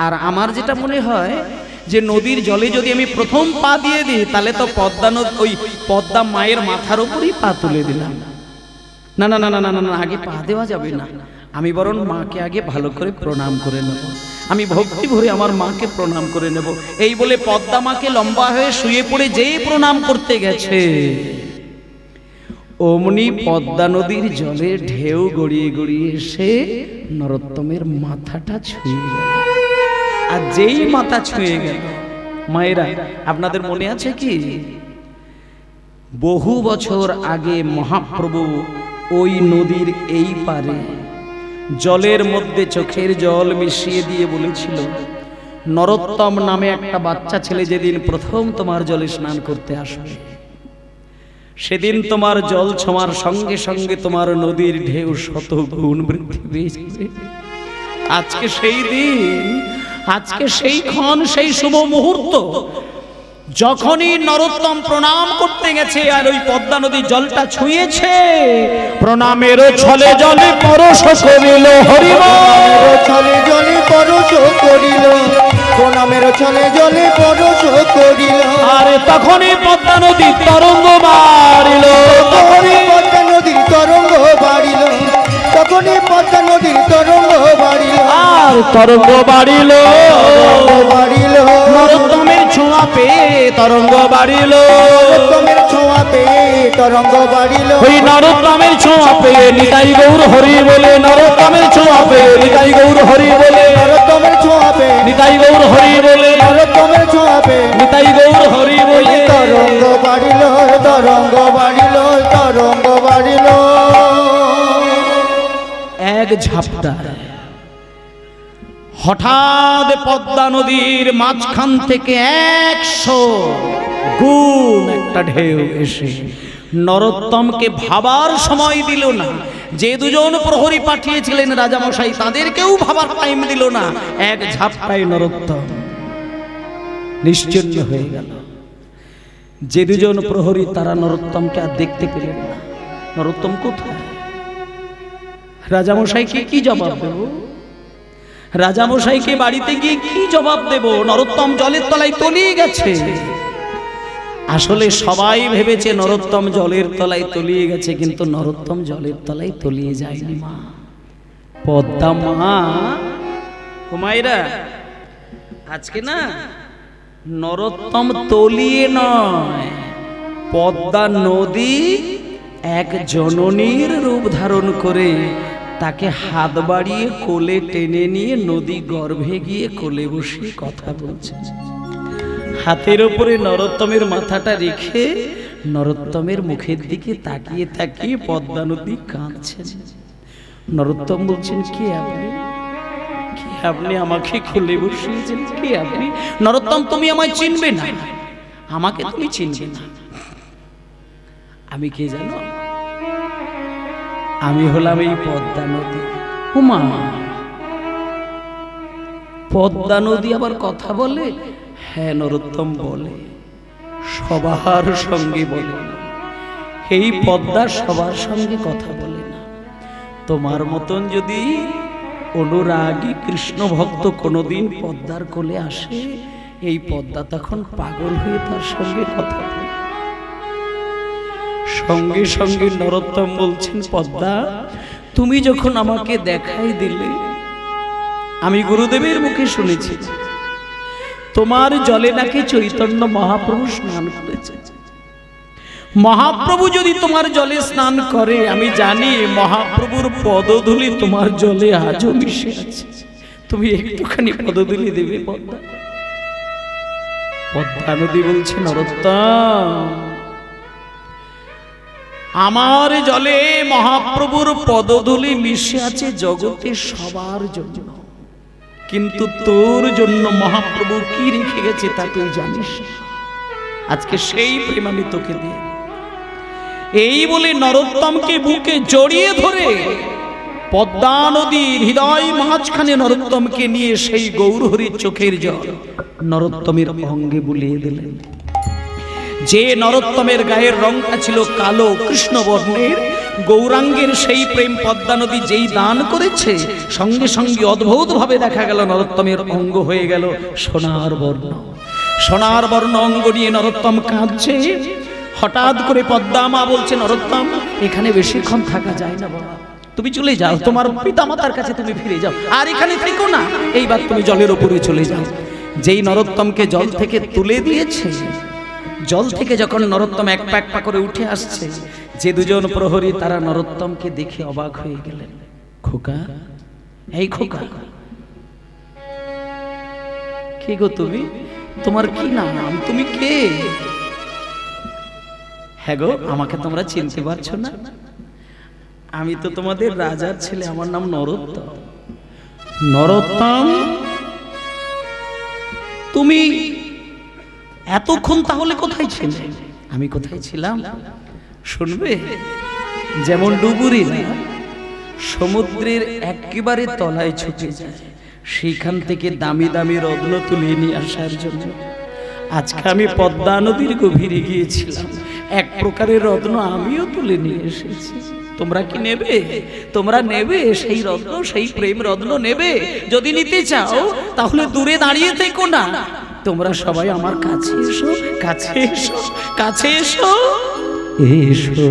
আর আমার যেটা মনে হয় যে নদীর জলে যদি আমি প্রথম পা দিয়ে দিই তাহলে তো পদ্মা ওই পদ্মা মায়ের মাথার উপরই পা তুলে দিলাম। না না না না না না, আগে পা দেওয়া যাবে না। আমি বরং মাকে আগে ভালো করে প্রণাম করে নেব, আমি ভক্তি ভরে আমার মাকে প্রণাম করে নেব। এই বলে পদ্মা মাকে লম্বা হয়ে শুয়ে পড়ে যেই প্রণাম করতে গেছে, অমনি পদ্মা নদীর জলে ঢেউ গড়িয়ে গড়িয়ে এসে নরোত্তমের মাথাটা ছুঁয়ে গেল। আর যেই মাথা ছুঁয়ে গেল, মায়েরা আপনাদের মনে আছে কি, বহু বছর আগে মহাপ্রভু ওই নদীর এই পারে জলের মধ্যে চোখের জল মিশিয়ে দিয়ে বলেছিল, নরোত্তম নামে একটা বাচ্চা ছেলে যেদিন প্রথম তোমার জলে স্নান করতে আসবে, সেদিন তোমার জল ছোঁয়ার সঙ্গে সঙ্গে তোমার নদীর ঢেউ শত গুণ বৃদ্ধি পেয়ে যাবে। আজকে সেই দিন, আজকে সেই ক্ষণ, সেই শুভ মুহূর্ত, যখনই নরোত্তম প্রণাম করতে গেছে আর ওই পদ্মা নদীর জলটা ছুঁয়েছে, প্রণামের ছলে জলে পরশ করিল হরি বল, ছলে জলে পরশ করিল, প্রণামের ছলে জলে পরশ করিল। আরে তখনই পদ্মা নদীর তরঙ্গ বাড়িল, তখনই পদ্মা নদীর তরঙ্গ বাড়িল, তখনই পদ্মা নদীর তরঙ্গ বাড়িল, আর তরঙ্গ বাড়িল বাড়িল, নরোত্তমের ছোঁয়া পেয়ে তরঙ্গ বাড়িল, নরোত্তমের ছোঁয়া পেয়ে তরঙ্গ বাড়িল। ওই নরোত্তমের ছোঁয়া পেয়ে নিতাই গৌর হরি বলে, নরোত্তমের ছোঁয়া পেয়ে নিতাই গৌর হরি বলে, নরোত্তমের ছোঁয়া পেয়ে নিতাই গৌর হরি বলে, নরোত্তমের ছোঁয়া পেয়ে নিতাই গৌর হরি বলে, তরঙ্গ বাড়িল, তরঙ্গ বাড়িল, তরঙ্গ বাড়িল। এক ঝাপটা হঠাৎ পদ্মা নদীর মাঝখান থেকে 100 গুণ একটা ঢেউ এসে নরোত্তমকে ভাবার সময় দিল না। যে দুজন প্রহরী পাঠিয়েছিলেন রাজামশাই, তাদেরকেও ভাবার টাইম দিল না। এক ঝাপটায় নরোত্তম নিশ্চিন্ন হয়ে গেল। যে দুজন প্রহরী, তারা নরোত্তমকে আর দেখতে পেলেন না। নরোত্তম কোথায়? রাজামশাইকে কি জবাব দেব? রাজামশাইকে বাড়িতে গিয়ে কি জবাব দেব? নরোত্তম জলের তলায় তলিয়ে গেছে। আসলে সবাই ভেবেছে নরোত্তম জলের তলায় তলিয়ে গেছে, কিন্তু নরোত্তম জলের তলায় তলিয়ে যায়নি মা। পদ্মা মা, হুমায়রা আজকে না নরোত্তম তলিয়ে নয়, পদ্মা নদী এক জননীর রূপ ধারণ করে তাকে হাত বাড়িয়ে কোলে টেনে নিয়ে নদী গর্ভে গিয়ে কোলে বসে কথা বলছে। হাতের উপরে নরোত্তমের মাথাটা রেখে নরোত্তমের মুখের দিকে তাকিয়ে তাকিয়ে পদ্মা নদী কাঁদছে। নরোত্তম বলছেন, কে আপনি? কে আপনি? আমাকে কোলে বসিয়েছেন, কে আপনি? নরোত্তম, তুমি আমায় চিনবে না, আমাকে তুমি চিনবে না। আমি কে জানো? আমি হলাম এই পদ্মা নদী। উমা, পদ্মা নদী আবার কথা বলে? হ্যাঁ নরোত্তম বলে, সবার সঙ্গে বলে না। এই পদ্মা সবার সঙ্গে কথা বলে না। তোমার মতন যদি অনুরাগী কৃষ্ণ ভক্ত কোনোদিন পদ্মার কোলে আসে, এই পদ্মা তখন পাগল হয়ে তার সঙ্গে কথা বলে। সঙ্গে সঙ্গে নরোত্তম বলছেন, পদ্মা তুমি যখন আমাকে দেখাই দিলে, আমি গুরুদেবের মুখে শুনেছি তোমার জলে নাকি চৈতন্য মহাপ্রভু স্নান করেছে। মহাপ্রভু যদি তোমার জলে স্নান করে, আমি জানি মহাপ্রভুর পদধূলি তোমার জলে আজও মিশে আছে। তুমি একটুখানি পদধূলি দেবে পদ্মা? পদ্মা নদী বলছে, নরোত্তম আমার জলে মহাপ্রভুর পদধূলি মিশে আছে জগতে সবার জন্য, কিন্তু তোর জন্য মহাপ্রভু কি রেখে গেছে তা তুই জানিস। আজকে সেই প্রেম আমি তোকে দিই। এই বলে নরোত্তমকে বুকে জড়িয়ে ধরে পদ্মা নদীর হৃদয় মাঝখানে নরোত্তমকে নিয়ে সেই গৌরহরির চোখের জল নরোত্তমের অঙ্গে বুলিয়ে দিলেন। যে নরোত্তমের গায়ের রংটা ছিল কালো কৃষ্ণ বর্ণের, গৌরাঙ্গের সেই প্রেম পদ্মা নদী যেই দান করেছে, সঙ্গে সঙ্গে অদ্ভুত ভাবে দেখা গেল নরোত্তমের অঙ্গ হয়ে গেল সোনার বর্ণ। সোনার বর্ণ অঙ্গ নিয়ে নরোত্তম কাঁদছে। হঠাৎ করে পদ্মা মা বলছে, নরোত্তম এখানে বেশিক্ষণ থাকা যায় না বাবা, তুমি চলে যাও, তোমার পিতামাতার কাছে তুমি ফিরে যাও, আর এখানে থেকো না, এইবার তুমি জলের উপরে চলে যাও। যেই নরোত্তমকে জল থেকে তুলে দিয়েছে, জল থেকে যখন নরোত্তম এক পা এক পা করে উঠে আসছে, যে দুজন প্রহরী তারা নরোত্তমকে দেখে অবাক হয়ে গেলেন। খোকা, এই খোকা, কে গো তুমি? তোমার কি নাম? তুমি কে? হ্যাঁ গো, আমাকে তোমরা চিনতে পারছো না? আমি তো তোমাদের রাজার ছেলে, আমার নাম নরোত্তম। নরোত্তম, তুমি এতক্ষণ তাহলে কোথায় ছিলে? আমি কোথায় ছিলাম শুনবে? যেমন ডুবুরিরা সমুদ্রের একেবারে তলায় ছুটে যায় সেইখান থেকে দামি দামি রত্ন তুলে নিয়ে আসার জন্য, আজকে আমি পদ্মা নদীর গভীরে গিয়েছিলাম, এক প্রকারের রত্ন আমিও তুলে নিয়ে এসেছি। তোমরা কি নেবে? তোমরা নেবে সেই রত্ন, সেই প্রেম রত্ন নেবে? যদি নিতে চাও তাহলে দূরে দাঁড়িয়ে থেকো না, তোমরা সবাই আমার কাছে এসো, কাছে এসো, কাছে এসো, এসো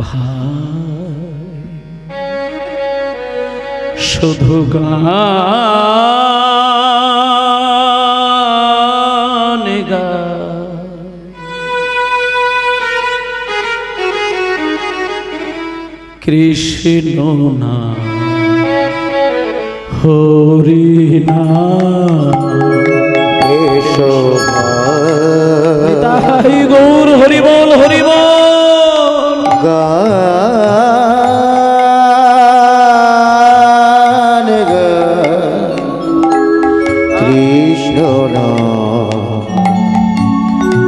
ভাই, শুধু গান গায়, কৃষ্ণ নাম হরি নাম, এসো ভাই, তাই গৌর হরি বল, হরি বল, গান গায়, কৃষ্ণ নাম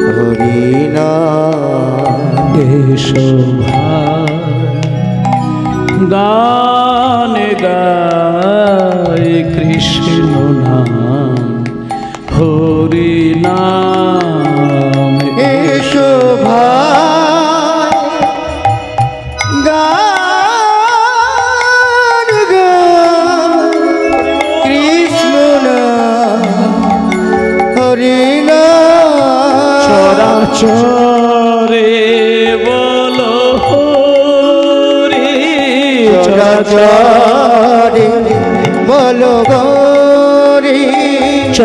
হরি নাম, এসো ভাই, গান গায়, কৃষ্ণ নাম হরি নাম, এসো ভাই, গান গায়, কৃষ্ণ নাম হরি নাম, চরাচরে বলো হরি, চরাচর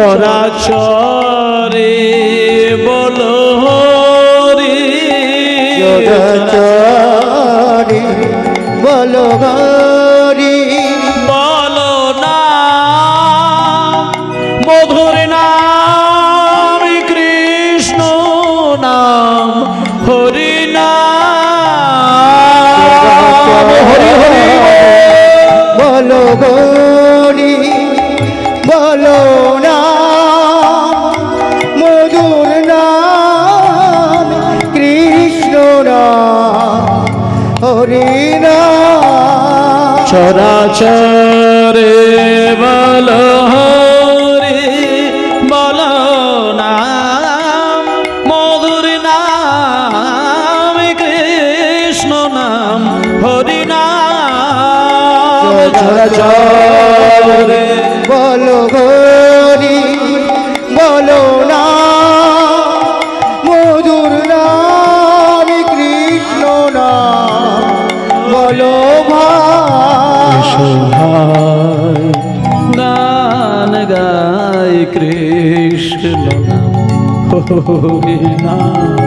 চরাচরে বলো হরি চরাচরে বলো হরি বলো না মধুর নাম কৃষ্ণ নাম হরি নাম হরি হরি বলো হরি বলো না মধুর নাম কৃষ্ণ নাম হরি নাম চরাচরে বলো হরি বলো নাম মধুর নাম কৃষ্ণ নাম হরি নাম চরাচরে বলো হরি বলো না মধুর নাম কৃষ্ণ নাম বলো ভাই গান গাই কৃষ্ণ নাম হরি নাম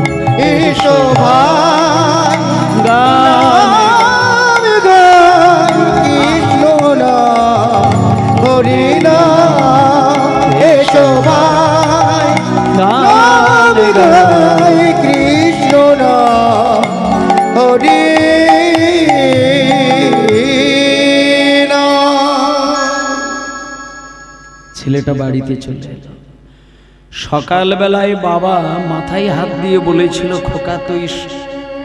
এসো ভাই গান নাম গাই কৃষ্ণ নাম হরি নাম এসো ভাই নাম গাই কৃষ্ণ নাম হরি ছেলেটা বাড়িতে চলে এলো। সকালবেলায় বাবা মাথায় হাত দিয়ে বলেছিল, খোকা তুই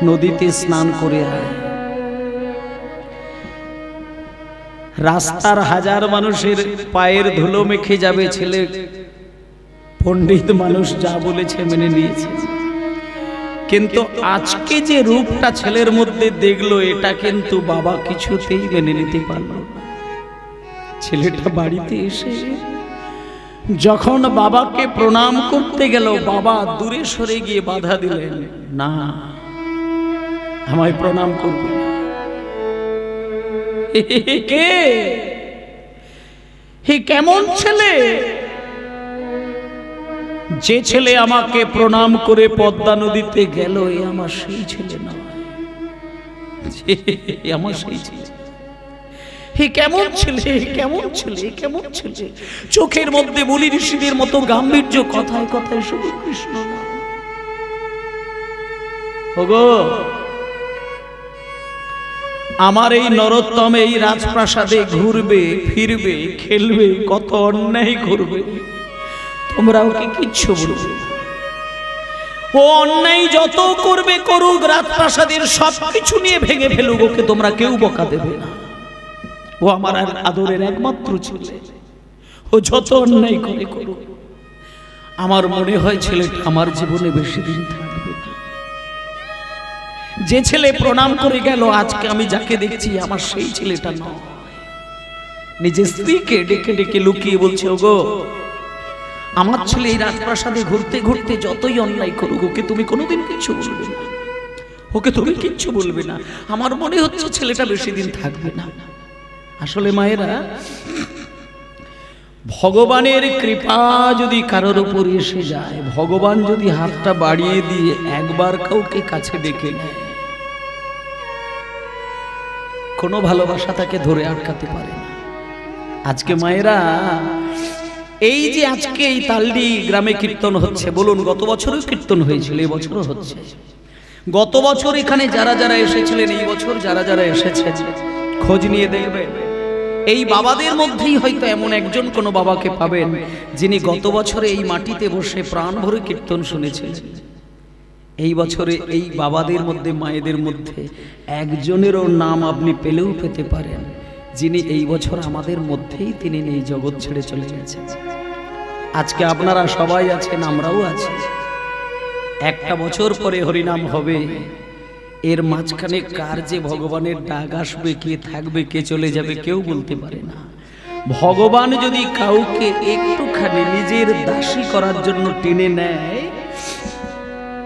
নদীতে স্নান করে আয়। রাস্তার হাজার মানুষের পায়ের ধুলো মেখে যাবে, ছেলে পণ্ডিত মানুষ যা বলেছে মেনে নিয়েছে। কিন্তু আজকে যে রূপটা ছেলের মধ্যে দেখলো, এটা কিন্তু বাবা কিছুতেই মেনে নিতে পারল না। ছেলেটা বাড়িতে এসে যখন বাবাকে প্রণাম করতে গেল, বাবা দূরে সরে গিয়ে বাধা দিলেন, না আমায় প্রণাম করবে না। কে হে কেমন ছেলে? যে ছেলে আমাকে প্রণাম করে পদ্মা নদীতে গেল, এ আমার সেই ছেলে নয়, আমার সেই ছেলে। হে কেমন ছেলে, কেমন ছেলে, কেমন ছেলে? চোখের মধ্যে বলি ঋষিদের মতো গাম্ভীর্য, কথায় কথায় শুধু কৃষ্ণ নাম। ওগো, আমার এই নরোত্তম এই রাজপ্রাসাদে ঘুরবে ফিরবে খেলবে, কত অন্যায় করবে, তোমরা ওকে কিচ্ছু বলবে না। ও অন্যায় যত করবে করুক, রাজপ্রাসাদের সবকিছু নিয়ে ভেঙে ফেলুক, ওকে তোমরা কেউ বকা দেবে না। ও আমার আদরের একমাত্র ছেলে, ও যত অন্যায় করে করুক। আমার মনে হয় ছেলেটা আমার জীবনে বেশি দিন থাকবে না। যে ছেলে প্রণাম করে গেল, আজকে আমি যাকে দেখছি আমার সেই ছেলেটা নয়। নিজের স্ত্রীকে ডেকে ডেকে লুকিয়ে বলছে, ওগো আমার ছেলে এই রাজপ্রাসাদে ঘুরতে ঘুরতে যতই অন্যায় করুক, ওকে তুমি কোনোদিন কিছু বলবে না, ওকে তুমি কিচ্ছু বলবে না। আমার মনে হচ্ছে ছেলেটা বেশি দিন থাকবে না। আসলে মায়েরা, ভগবানের কৃপা যদি কারোর উপর এসে যায়, ভগবান যদি হাতটা বাড়িয়ে দিয়ে একবার কাউকে কাছে ডেকে নেয়, কোনো ভালোবাসা তাকে ধরে আটকাতে পারে না। আজকে মায়েরা, এই যে আজকে এই তালডি গ্রামে কীর্তন হচ্ছে, বলুন গত বছরও কীর্তন হয়েছিল, এই বছরও হচ্ছে। গত বছর এখানে যারা যারা এসেছিলেন, এই বছর যারা যারা এসেছেন, খোঁজ নিয়ে দেখবেন এই বাবাদের মধ্যেই হয়তো এমন একজন কোনো বাবাকে পাবেন যিনি গত বছরে এই মাটিতে বসে প্রাণ ভরে কীর্তন শুনেছিলেন। এই বছরে এই বাবাদের মধ্যে, মায়েদের মধ্যে একজনেরও নাম আপনি পেলেও পেতে পারেন, যিনি এই বছর আমাদের মধ্যেই তিনি এই জগৎ ছেড়ে চলে গেছেন। আজকে আপনারা সবাই আছেন, আমরাও আছি। একটা বছর পরে হরিনাম হবে, এর মাঝখানে কার যে ভগবানের ডাক আসবে, কে থাকবে কে চলে যাবে কেউ বলতে পারে না। ভগবান যদি কাউকে একটুখানি নিজের দাসী করার জন্য টেনে নেয়,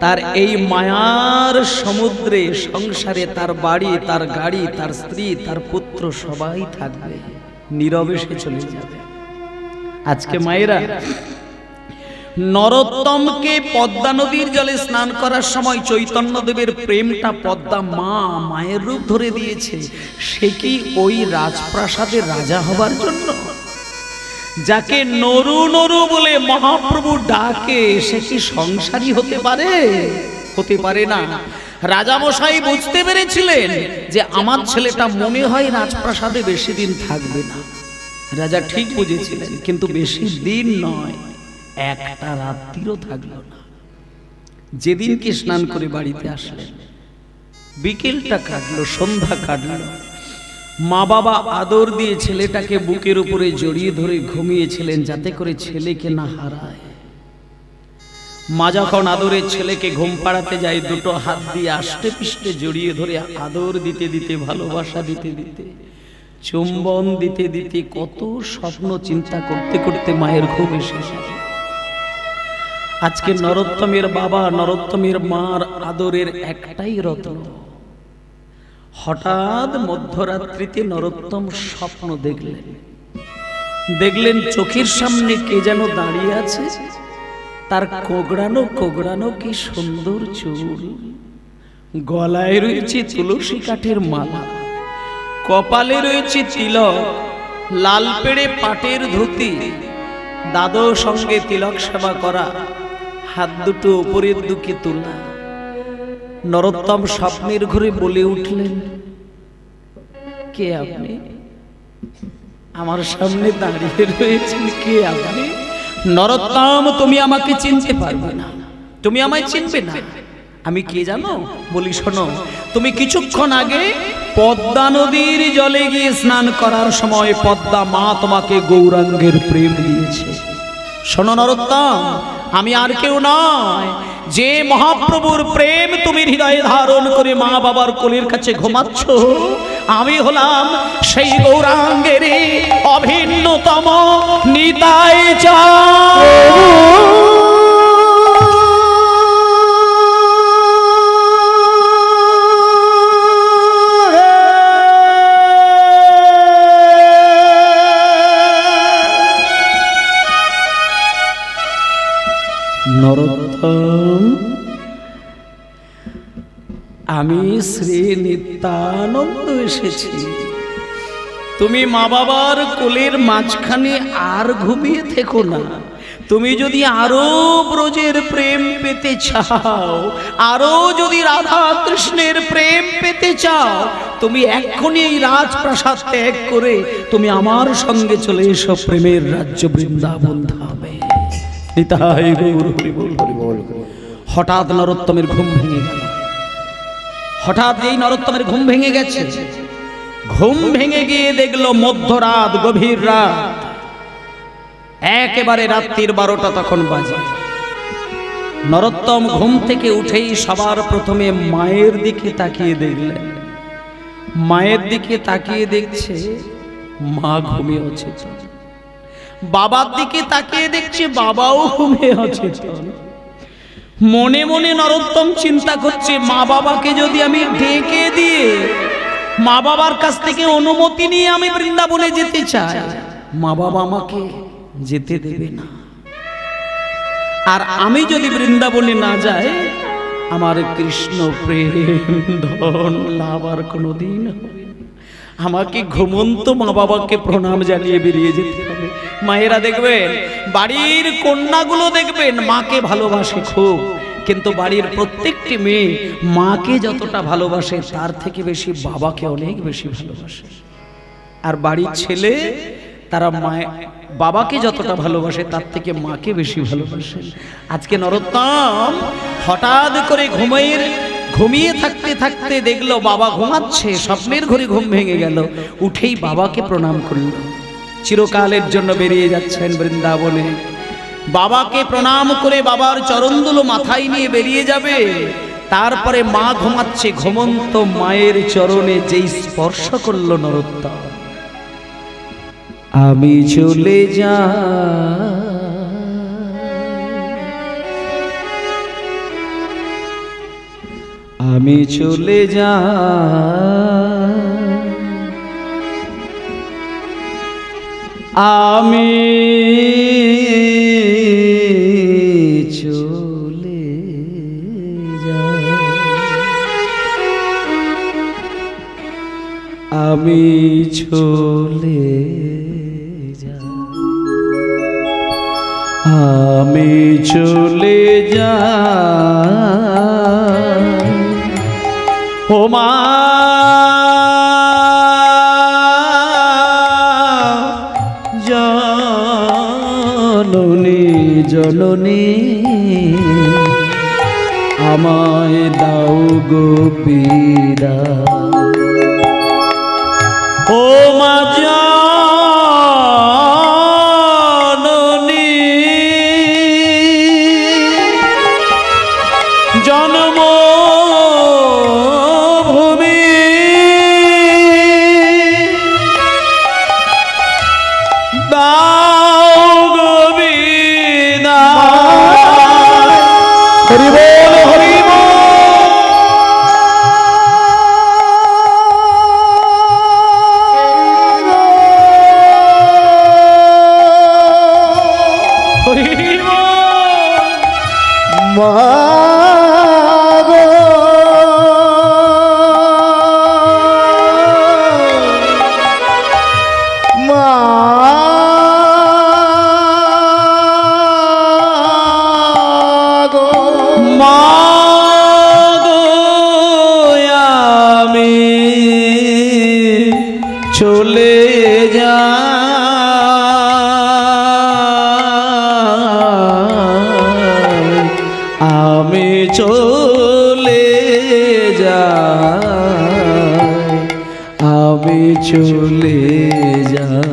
তার এই মায়ার সমুদ্রে সংসারে তার বাড়ি, তার গাড়ি, তার স্ত্রী, তার পুত্র সবাই থাকবে, নীরবে সে চলে যাবে। আজকে মায়েরা, নরোত্তমকে পদ্মা নদীর জলে স্নান করার সময় চৈতন্যদেবের প্রেমটা পদ্মা মায়ের রূপ ধরে দিয়েছে। সে কি ওই রাজপ্রাসাদের রাজা হবার জন্য? যাকে নরু নরু বলে মহাপ্রভু ডাকে, সে কি সংসারী হতে পারে? হতে পারে না। রাজামশাই বুঝতে পেরেছিলেন যে আমার ছেলেটা মনে হয় রাজপ্রাসাদে বেশি দিন থাকবে না। রাজা ঠিক বুঝেছিলেন, কিন্তু বেশি দিন নয়, একটা রাত্রিও থাকলো না। যেদিন কি স্নান করে বাড়িতে আসলেন, বিকেলটা কাটলো, সন্ধ্যা কাটলো। মা বাবা আদর দিয়ে ছেলেটাকে বুকের উপরে জড়িয়ে ধরে ঘুমিয়েছিলেন, যাতে করে ছেলেকে না হারায়। মা যখন আদরের ছেলেকে ঘুম পাড়াতে যায়, দুটো হাত দিয়ে আষ্টে পিষ্টে জড়িয়ে ধরে আদর দিতে দিতে, ভালোবাসা দিতে দিতে, চুম্বন দিতে দিতে, কত স্বপ্ন চিন্তা করতে করতে মায়ের ঘুম এসে যায়। আজকে নরোত্তমের বাবা, নরোত্তমের মার আদরের একটাই রত্ন। হঠাৎ মধ্যরাত্রিতে নরোত্তম স্বপ্ন দেখলেন চোখের সামনে কে যেন দাঁড়িয়ে আছে। তার কোগড়ানো কোগড়ানো কি সুন্দর চুল, গলায় রয়েছে তুলসী কাঠের মালা, কপালে রয়েছে তিলক, লাল পেড়ে পাটের ধুতি, দাদর সঙ্গে তিলক সেবা করা, হাত দুটো উপরের দিকে তোলা। নরোত্তম স্বপ্নের ঘরে বলে উঠলেন, কে আপনি? আমার সামনে দাঁড়িয়ে রয়েছেন, কে আপনি? নরোত্তম, তুমি আমাকে চিনতে পারবে না, তুমি আমায় চিনবে না। আমি কে জানো? বলি শোনো, তুমি কিছুক্ষণ আগে পদ্মা নদীর জলে গিয়ে স্নান করার সময় পদ্মা মা তোমাকে গৌরাঙ্গের প্রেম দিয়েছে। শোনো নরোত্তম, আমি আর কেউ নয়, যে মহাপ্রভুর প্রেম তুমি হৃদয়ে ধারণ করে মা বাবার কোলের কাছে ঘুমাচ্ছ, আমি হলাম সেই গৌরাঙ্গের অভিন্নতম নিতাই চাঁদ। নরোত্তম, আমি শ্রী নিত্যানন্দ এসেছি। তুমি মা বাবার কোলের মাঝখানে আর ঘুমিয়ে থেকো না। তুমি যদি আরো ব্রজের প্রেম পেতে চাও, আরো যদি রাধা কৃষ্ণের প্রেম পেতে চাও, তুমি এক্ষুনি এই রাজপ্রাসাদ ত্যাগ করে তুমি আমার সঙ্গে চলে এসো প্রেমের রাজ্য বৃন্দাবন ধামে। হঠাৎ নরোত্তমের ঘুম ভেঙে গেল। হঠাৎ এই নরোত্তমের ঘুম ভেঙে গেছে। ঘুম ভেঙে গিয়ে দেখলো মধ্যরাত, গভীর রাত, একেবারে রাত্রির 12টা তখন বাজে। নরোত্তম ঘুম থেকে উঠেই সবার প্রথমে মায়ের দিকে তাকিয়ে দেখলেন। মায়ের দিকে তাকিয়ে দেখছে মা ঘুমিয়ে অচেতন। বাবার দিকে তাকিয়ে দেখছে বাবাও ঘুমিয়ে অচেতন। মনে মনে নরোত্তম চিন্তা করছে, মা বাবাকে যদি আমি ডেকে দিয়ে মা বাবার কাছ থেকে অনুমতি নিয়ে আমি বৃন্দাবনে যেতে চাই, মা বাবা আমাকে যেতে দেবে না। আর আমি যদি বৃন্দাবনে না যাই, আমার কৃষ্ণ প্রেম ধন লাভ আর কোনোদিন হবে না। আমাকে ঘুমন্ত মা বাবাকে প্রণাম জানিয়ে বেরিয়ে যেতে হবে। মায়েরা দেখবেন, বাড়ির কন্যাগুলো দেখবেন মাকে ভালোবাসে খুব, কিন্তু বাড়ির প্রত্যেকটি মেয়ে মাকে যতটা ভালোবাসে তার থেকে বেশি বাবাকে অনেক বেশি ভালোবাসে। আর বাড়ির ছেলে তারা বাবাকে যতটা ভালোবাসে তার থেকে মাকে বেশি ভালোবাসে। আজকে নরোত্তম হঠাৎ করে ঘুমিয়ে থাকতে থাকতে দেখলো বাবা ঘুমাচ্ছে। স্বপ্নের ঘরে ঘুম ভেঙে গেল। উঠেই বাবাকে প্রণাম করল। চিরকালের জন্য বেরিয়ে যাচ্ছেন বৃন্দাবনে। বাবাকে প্রণাম করে বাবার চরণধুলো মাথায় নিয়ে বেরিয়ে যাবে। তারপরে মা ঘুমাচ্ছে, ঘুমন্ত মায়ের চরণে যেই স্পর্শ করলো নরোত্তম, আমি চলে যাই, আমি চলে যাই, আমি চলে যাই, আমি চলে যাই, আমি চলে যাই ও মা জননী জননী, আমায় দাও গো পীড়া ও মা জননী, জন্মভূমি দাও গো বিনা। হরি বল হরি বল। চলে যাই, আমি চলে যাই, আমি চলে যাই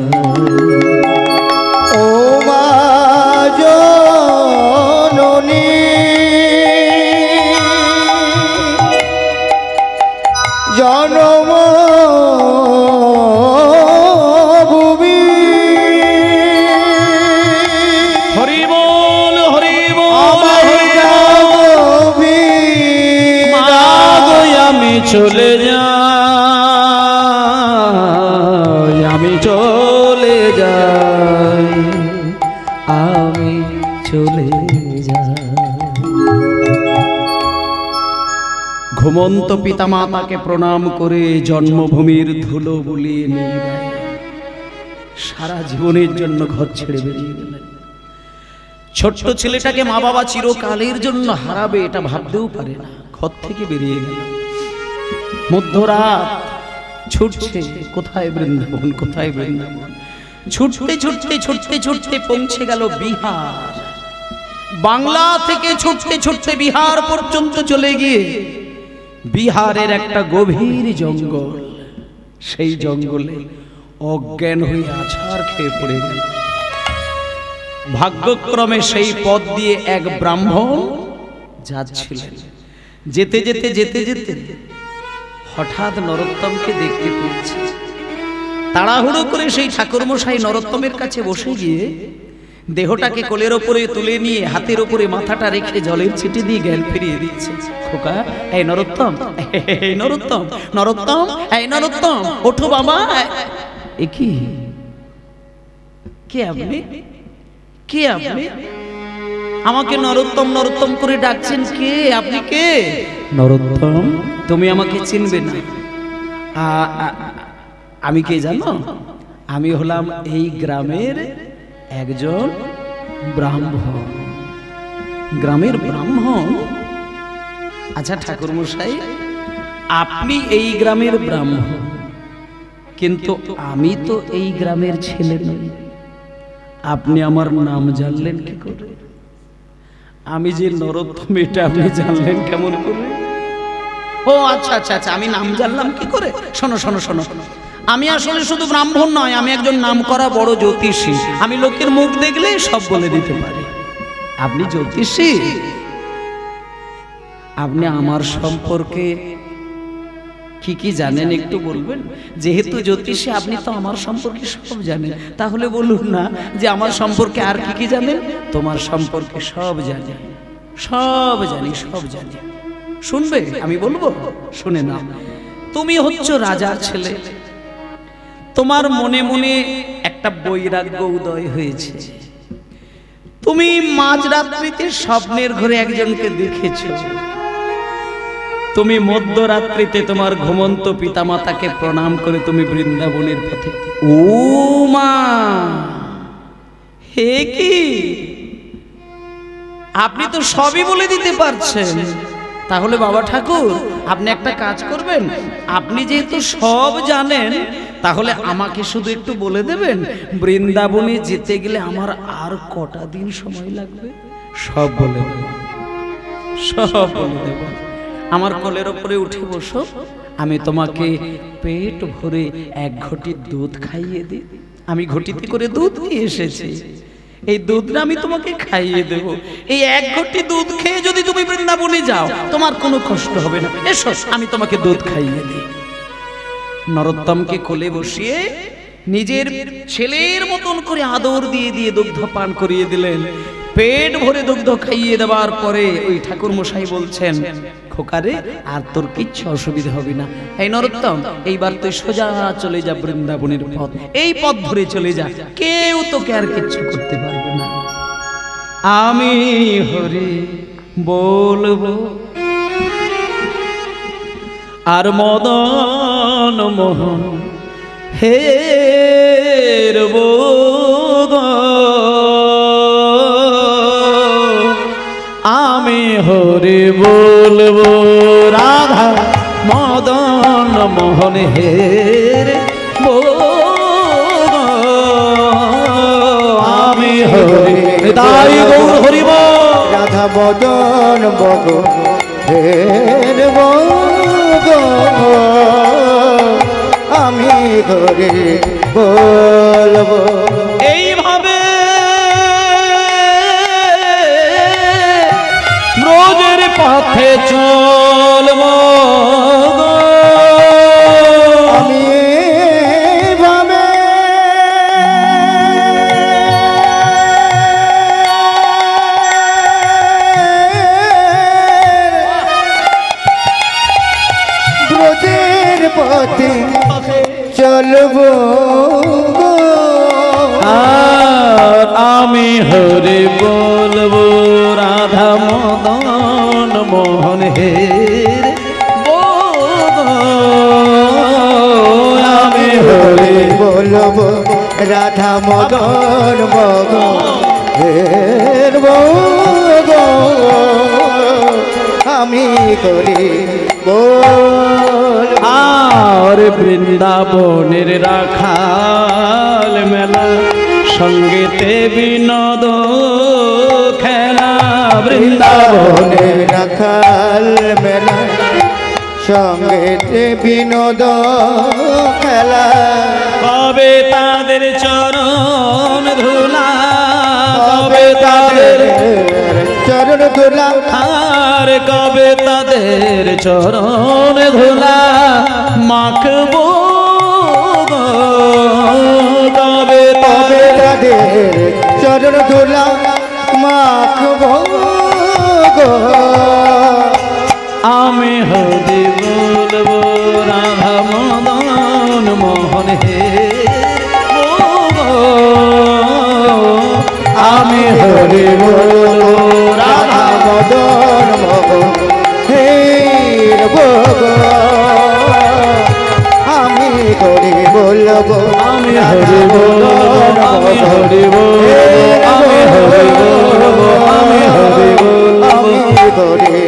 ও মা জননী, জন্মভূমি। হরি বল হরি বল। আমি চলে যাই, আমি চলে যাই, আমি চলে যাই। ঘুমন্ত পিতামাতাকে প্রণাম করে জন্মভূমির ধুলো বুলিয়ে নিয়ে গেলেন, সারা জীবনের জন্য ঘর ছেড়ে বেরিয়ে গেলেন। ছোট্ট ছেলেটাকে মা বাবা চিরকালের জন্য হারাবে এটা ভাবতেও পারে না, ঘর থেকে বেরিয়ে গেল। মধ্যরাত ছুটছে, কোথায় বৃন্দাবন, কোথায় বৃন্দাবন। ছুটতে ছুটতে ছুটতে ছুটতে পৌঁছে গেল বিহার। বাংলা থেকে ছুটতে ছুটতে বিহার পর্যন্ত চলে গিয়ে বিহারের একটা গভীর জঙ্গল, সেই জঙ্গলে অজ্ঞান হয়ে আছাড় খেয়ে পড়ে গেল। ভাগ্যক্রমে সেই পথ দিয়ে এক ব্রাহ্মণ যাচ্ছিলেন। যেতে যেতে যেতে যেতে হঠাৎ নরোত্তমকে দেখতে পেয়েছে। তাড়াহুড়ো করে সেই ঠাকুরমশাই নরোত্তমের কাছে বসে গিয়ে দেহটাকে কোলের ওপরে তুলে নিয়ে হাতের ওপরে মাথাটা রেখে জলের ছিটে দিয়ে জ্ঞান ফিরিয়ে দিচ্ছে। খোকা, এই নরোত্তম, এই নরোত্তম, নরোত্তম, এই নরোত্তম, ওঠো বাবা। এ কি, কে আপনি? কে আপনি? আমাকে নরোত্তম নরোত্তম করে ডাকছেন, কে আপনি? কে? নরোত্তম, তুমি আমাকে চিনবে না। আমি কে জানো? আমি হলাম এই গ্রামের একজন ব্রাহ্মণ। গ্রামের ব্রাহ্মণ? আচ্ছা ঠাকুরমশাই, আপনি এই গ্রামের ব্রাহ্মণ, কিন্তু আমি তো এই গ্রামের ছেলে নই। আপনি আমার নাম জানলেন কি করে? আমি যে নরোত্তম এটা আপনি জানলেন কেমন করে? ও আচ্ছা আচ্ছা আচ্ছা, আমি নাম জানলাম কি করে? শোনো শোনো শোনো, আমি আসলে শুধু ব্রাহ্মণ নয়, আমি একজন নামকরা বড় জ্যোতিষী। আমি লোকের মুখ দেখলে সব বলে দিতে পারি। আপনি জ্যোতিষী? আপনি আমার সম্পর্কে কি কি জানেন একটু বলবেন? যেহেতু জ্যোতিষী, আপনি তো আমার সম্পর্কে সব জানেন, তাহলে বলুন না যে আমার সম্পর্কে আর কি কি জানেন? তোমার সম্পর্কে সব জানি, সব জানি, সব জানি। শুনবে? আমি বলবো, শুনে নাও। তুমি হচ্ছ রাজার ছেলে, তোমার মনে মনে একটা বৈরাগ্য উদয় হয়েছে। তুমি মাঝরাত্রিতে স্বপ্নের ঘরে একজনকে দেখেছ, তুমি মধ্যরাত্রিতে তোমার ঘুমন্ত পিতামাতাকে প্রণাম করে তুমি বৃন্দাবনের পথে। ও মা, হে কি আপনি তো সবই বলে দিতে পারছেন। তাহলে বাবা ঠাকুর আপনি একটা কাজ করবেন, আপনি যেহেতু সব জানেন তাহলে আমাকে শুধু একটু বলে দেবেন বৃন্দাবনে যেতে গেলে আমার আর কটা দিন সময় লাগবে? সব বলে দেব, সব বলে দেব। আমার কোলের ওপরে উঠে বসো, আমি তোমাকে পেট ভরে এক ঘটি দুধ খাইয়ে দিই। আমি ঘটিতে করে দুধ নিয়ে এসেছি, এই দুধটা আমি তোমাকে খাইয়ে দেব। এই এক ঘটি দুধ খেয়ে যদি তুমি বৃন্দাবনে যাও তোমার কোনো কষ্ট হবে না। এসো আমি তোমাকে দুধ খাইয়ে দিই। নরোত্তমকে কোলে বসিয়ে নিজের ছেলের মতন করে আদর দিয়ে দিয়ে দুগ্ধ পান করিয়ে দিলেন। পেট ভরে দুগ্ধ খাইয়ে দেওয়ার পরে ওই ঠাকুর মশাই বলছেন, খোকারে আর তোর কিচ্ছু অসুবিধা হবে না। এই নরোত্তম, এইবার তুই সোজা চলে যা বৃন্দাবনের পথ, এই পথ ধরে চলে যা, কেউ তোকে আর কিচ্ছু করতে পারবে না। আমি হরি বলবো আর মদন মোহন হেরব গো, আমি হরি বলবো রাধা মদন মোহন হেরব গো, আমি হরি তাই গৌর হরিব রাধা মদন বগো হেরব গো, আমি হরি বলবো। এইভাবে ব্রজের পথে চলবো আমি এইভাবে ব্রজের পথে চলবো গো, আর আমি হরি বলবো রাধা মদন মোহন হের আমি হরি বলবো রাধা মদন বগো হেরব গো, আমি করি বল। আর বৃন্দাবনের রাখাল মেলা সঙ্গীতে বিনোদ খেলা, বৃন্দাবনের রাখাল মেলা সঙ্গেতে বিনোদ খেলা, কবে তাদের চরণ ধুলা, কবে তাদের চরণ ধুলা, আর কবে তাদের চরণ ধুলা মাখবো গো, কবে তবে তাদের চরণ ধুলা মাখবো গো, আমি হরি বলবো রাধা মদন মোহন হেরব গো, আমি হরি বলবো রাধা মদন মোহন হেরব গো, আমি করি বলবো আমি হরি বলবো, আমি হরি বলবো, আমি হরি বলবো, আমি হরি বলবো, আমি করি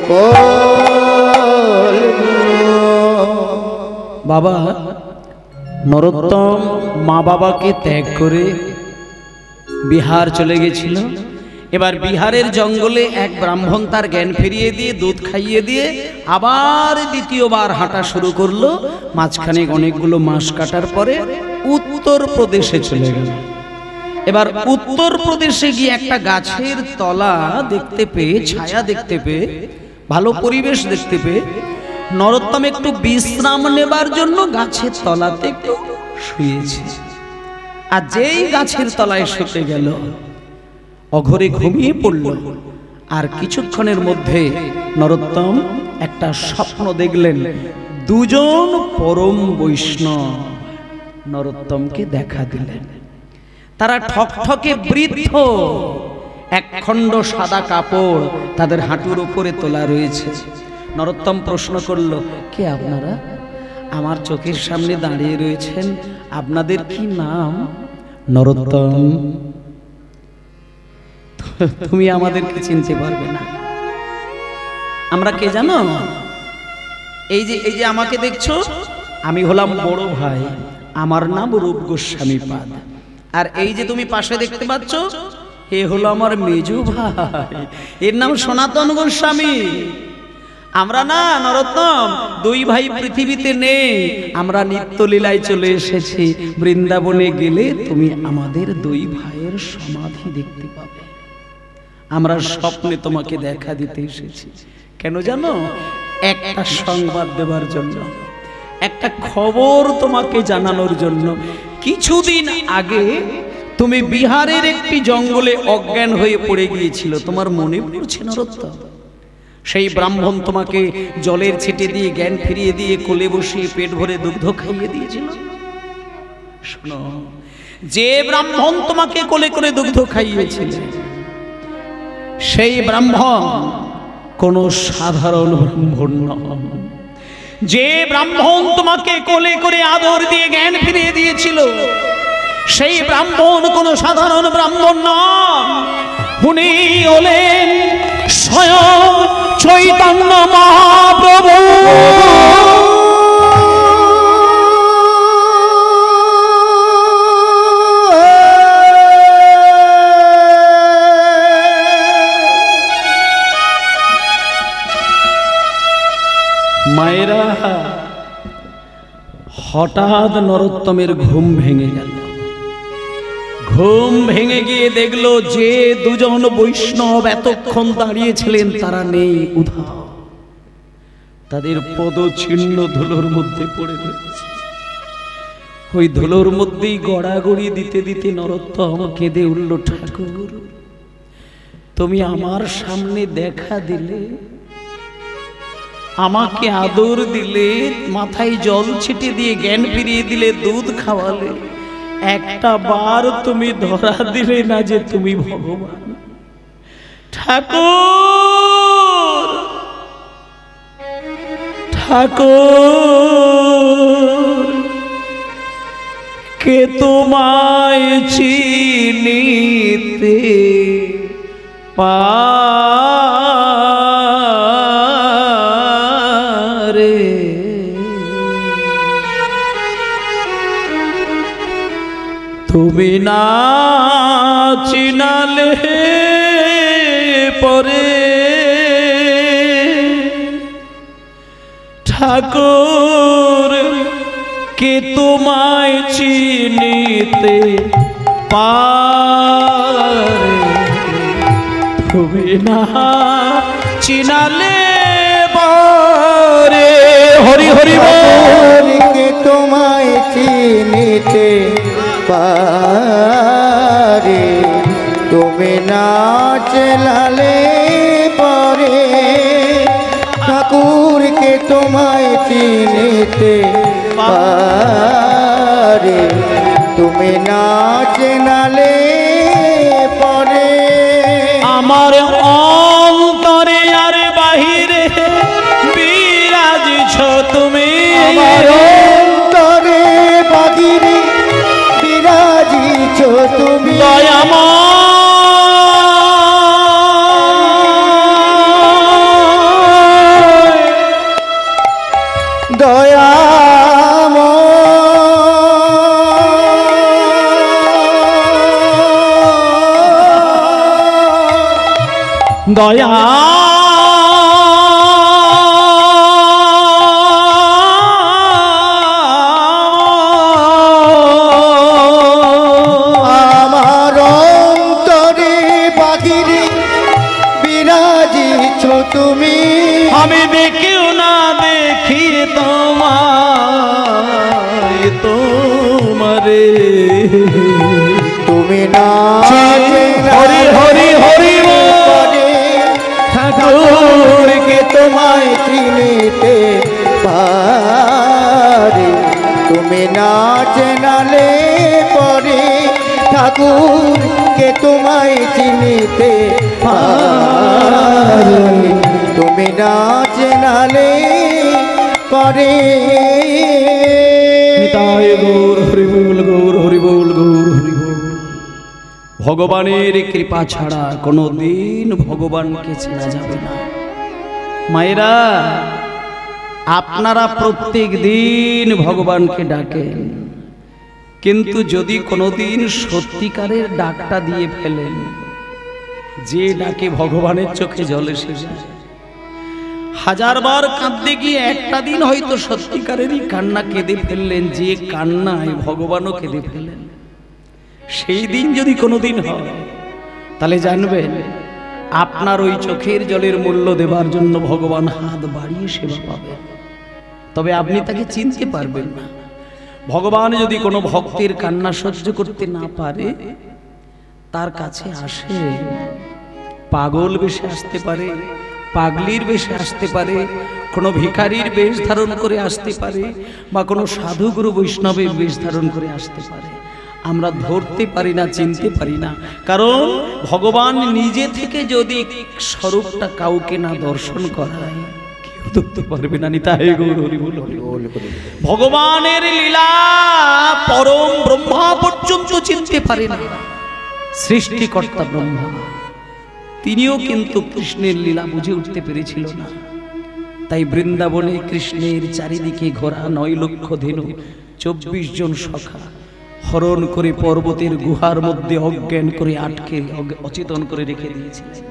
বলবো। বাবা নরোত্তম মা বাবাকে ত্যাগ করে বিহার চলে গেছিল। এবার বিহারের জঙ্গলে এক ব্রাহ্মণ তার জ্ঞান ফিরিয়ে দিয়ে দুধ খাইয়ে দিয়ে আবার দ্বিতীয়বার হাঁটা শুরু করলো। মাঝখানে অনেকগুলো মাস কাটার পরে উত্তর প্রদেশে চলে গেল। এবার উত্তর প্রদেশে গিয়ে একটা গাছের তলা দেখতে পেয়ে, ছায়া দেখতে পেয়ে, ভালো পরিবেশ দেখতে পেয়ে নরোত্তম একটু বিশ্রাম নেবার জন্য গাছের তলাতে একটু শুয়েছে। আর যেই গাছের তলায় শুতে গেল অঘরে ঘুমিয়ে পড়ল। আর কিছুক্ষণের মধ্যে নরোত্তম একটা স্বপ্ন দেখলেন। দুজন পরম বৈষ্ণব নরোত্তমকে দেখা দিলেন। তারা ঠকঠকে বৃদ্ধ একখণ্ড সাদা কাপড় তাদের হাঁটুর উপরে তোলা রয়েছে। নরোত্তম প্রশ্ন করল, কে আপনারা? আমার চোখের সামনে দাঁড়িয়ে রয়েছেন, আপনাদের কি নাম? নরোত্তম, তুমি আমাদেরকে চিনতে পারবে না। আমরা কে জানো? এই যে আমাকে দেখছো, আমি হলাম বড় ভাই, আমার নাম রূপ গোস্বামী পাদ। আর এই যে তুমি পাশে দেখতে পাচ্ছ, এ হলো আমার মেজু ভাই, এর নাম সনাতন গোস্বামী। আমরা না নরোত্তম, দুই ভাই পৃথিবীতে নেই, আমরা নিত্যলীলায় চলে এসেছি। বৃন্দাবনে গেলে তুমি আমাদের দুই ভাইয়ের সমাধি দেখতে পাবে। আমরা স্বপ্নে তোমাকে দেখা দিতে এসেছি। কেন জানো? একটা সংবাদ দেওয়ার জন্য, একটা খবর তোমাকে জানানোর জন্য। কিছুদিন আগে তুমি বিহারের একটি জঙ্গলে অজ্ঞান হয়ে পড়ে গিয়েছিল, তোমার মনে পড়ছে নরোত্তম? সেই ব্রাহ্মণ তোমাকে জলের ছিটে দিয়ে জ্ঞান ফিরিয়ে দিয়ে কোলে বসিয়ে পেট ভরে দুগ্ধ খাইয়ে দিয়েছিল। শোনো, যে ব্রাহ্মণ তোমাকে কোলে করে দুগ্ধ খাইয়েছিল, সেই ব্রাহ্মণ কোনো সাধারণ ব্রাহ্মণ নয়। যে ব্রাহ্মণ তোমাকে কোলে করে আদর দিয়ে জ্ঞান ফিরিয়ে দিয়েছিল, সেই ব্রাহ্মণ কোনো সাধারণ ব্রাহ্মণ নয়। উনি হলেন স্বয়ং চৈতন্য মহাপ্রভু। মায়েরা, হঠাৎ নরোত্তমের ঘুম ভেঙে গেল। ঘুম ভেঙে গিয়ে দেখলো যে দুজন বৈষ্ণব এতক্ষণ দাঁড়িয়েছিলেন তারা নেই, উধাও। তাদের পদচিহ্ন ধুলোর মধ্যে পড়ে রয়েছে। ওই ধুলোর মধ্যেই গড়াগড়ি দিতে দিতে নরোত্তম কেঁদে উঠল, ঠাকুর তুমি আমার সামনে দেখা দিলে, আমাকে আদর দিলে, মাথায় জল ছিটে দিয়ে জ্ঞান ফিরিয়ে দিলে, দুধ খাওয়ালে, একটা বার তুমি ধরা দিলে না যে তুমি ভগবান। ঠাকুর, ঠাকুর, কে তোমায় চিনিতে পারে, তুমি না চিনালে পরে, ঠাকুর কে তোমায় চিনিতে পারে, তুমি না চিনালে পরে। হরি হরি বল। কে তোমায় চিনিতে পারে, তুমি না চেলালে পরে, ঠাকুরকে তোমায় চিনিতে পারে, তুমি না চেনালে পরে। আমার অন্তরে আর বাহিরে বিরাজিছ তুমি, আমার অন্তরে বাহিরে বিরাজিছ তুমি, দয়াময় দয়াময় দয়া আমার অন্তরে বাহিরে বিরাজিছ তুমি, আমি দেখিও না দেখি তোমায়, তোমারে তুমি না হরি হরি হরি ঠাকুরকে তোমায় চিনিতে পারে, তুমি না চেনালে পরে, ঠাকুরকে তোমায় নাই চিনিতে পারি, তুমি না চেনালে করে। নিতাই গৌর হরিবোল, গৌর হরিবোল, গৌর হরিবোল। ভগবানের কৃপা ছাড়া কোনোদিন ভগবানকে চেনা যাবে না। মায়েরা, আপনারা প্রত্যেক দিন ভগবানকে ডাকেন, কিন্তু যদি কোনোদিন সত্যিকারের ডাকটা দিয়ে ফেলেন, যে ডাকে ভগবানের চোখে জল এসে যায়, হাজারবার কাঁদতে গিয়ে একটা দিন হয়তো সত্যিকারেরই কান্না কেঁদে ফেললেন, যে কান্নায় ভগবানও কেঁদে ফেলেন, সেই দিন যদি কোনোদিন হয়, তাহলে জানবেন আপনার ওই চোখের জলের মূল্য দেবার জন্য ভগবান হাত বাড়িয়ে সেবা পাবেন। তবে আপনি তাকে চিনতে পারবেন না। ভগবান যদি কোনো ভক্তের কান্না সহ্য করতে না পারে, তার কাছে আসে, পাগল বেশে আসতে পারে, পাগলির বেশে আসতে পারে, কোনো ভিখারির বেশ ধারণ করে আসতে পারে, বা কোনো সাধু গুরু বৈষ্ণবের বেশ ধারণ করে আসতে পারে। আমরা ধরতে পারি না, চিনতে পারি না, কারণ ভগবান নিজে থেকে যদি স্বরূপটা কাউকে না দর্শন করায়, কেউ ধরতে পারবে না। নিতাই গৌর হরিবোল, হরিবোল। ভগবানের লীলা পরম ব্রহ্মা পর্যন্ত চিনতে পারে না। সৃষ্টিকর্তা ব্রহ্মা, তিনিও কিন্তু কৃষ্ণের লীলা বুঝে উঠতে পেরেছিল না। তাই বৃন্দাবনে কৃষ্ণের চারিদিকে ঘোরা 9 লক্ষ ধেনু, 24 জন সখা হরণ করে পর্বতের গুহার মধ্যে অজ্ঞান করে আটকে অচেতন করে রেখে দিয়েছিলেন।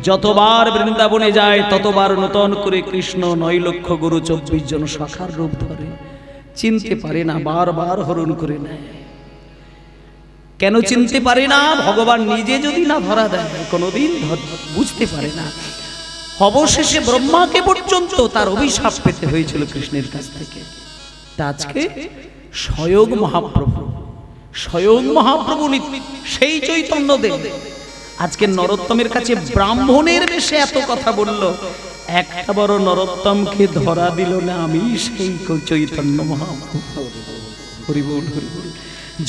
যতবার বৃন্দাবনে যায় ততবার নূতন করে কৃষ্ণ 9 লক্ষ গুরু 24 জন সখার রূপ ধরে, চিনতে পারে না, বারবার হরণ করে নেয়। কেন চিনতে পারে না? ভগবান নিজে যদি না ধরা দেয়, কোনোদিন বুঝতে পারে না। অবশেষে ব্রহ্মাকে পর্যন্ত তার অভিশাপ পেতে হয়েছিল কৃষ্ণের কাছ থেকে। তা আজকে স্বয়ং মহাপ্রভু সেই চৈতন্যদেব আজকে নরোত্তমের কাছে ব্রাহ্মণের বেশে এত কথা বলল, একটা বড় নরোত্তমকে ধরা দিল না। আমি সেই চৈতন্য মহাপ্রভু। হরিবোল, হরিবোল।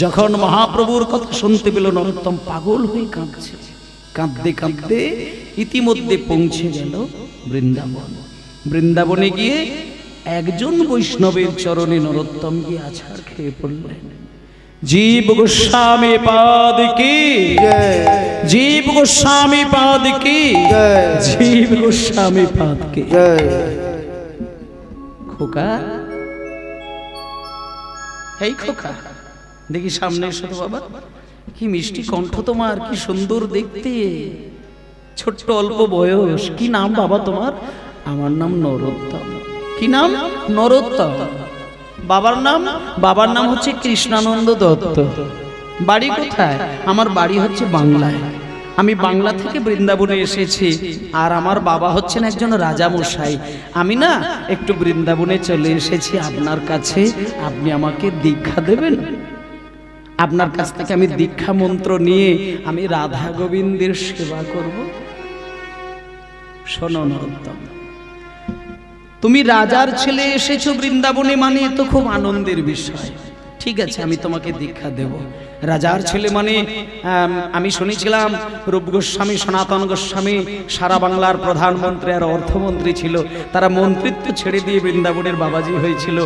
যখন মহাপ্রভুর কথা শুনতে পেল, নরোত্তম পাগল হয়ে কাঁদছে। কাঁদতে কাঁদতে ইতিমধ্যে পৌঁছে গেল বৃন্দাবন। বৃন্দাবনে গিয়ে একজন বৈষ্ণবের চরণে নরোত্তম গিয়ে আছাড় খেয়ে পড়লেন। জীব গোস্বামী পাদ কি জয়, জীব গোস্বামী পাদ কি জয়, জীব গোস্বামী পাদ কি জয়। খোকা, এই খোকা, দেখি সামনে এসো তো বাবা। কি মিষ্টি কণ্ঠ তোমার, কি সুন্দর দেখতে, ছোট্ট অল্প বয়স। কি নাম বাবা তোমার? আমার নাম নরোত্তম। কি নাম? নরোত্তম। বাবার নাম? বাবার নাম হচ্ছে কৃষ্ণানন্দ দত্ত। বাড়ি কোথায়? আমার বাড়ি হচ্ছে বাংলায়। আমি বাংলা থেকে বৃন্দাবনে এসেছি, আর আমার বাবা হচ্ছেন একজন রাজা মশাই। আমি না একটু বৃন্দাবনে চলে এসেছি আপনার কাছে, আপনি আমাকে দীক্ষা দেবেন? আপনার কাছ থেকে আমি দীক্ষা মন্ত্র নিয়ে আমি রাধা গোবিন্দের সেবা করব। শোনো নরোত্তম, তুমি রাজার ছেলে এসেছো বৃন্দাবনে, মানে তো খুব আনন্দের বিষয়। ঠিক আছে, আমি তোমাকে দীক্ষা দেব। রাজার ছেলে মানে আমি শুনেছিলাম রূপ গোস্বামী, সনাতন গোস্বামী সারা বাংলার প্রধানমন্ত্রী আর অর্থমন্ত্রী ছিল। তারা মন্ত্রিত্ব ছেড়ে দিয়ে বৃন্দাবনের বাবাজি হয়েছিল।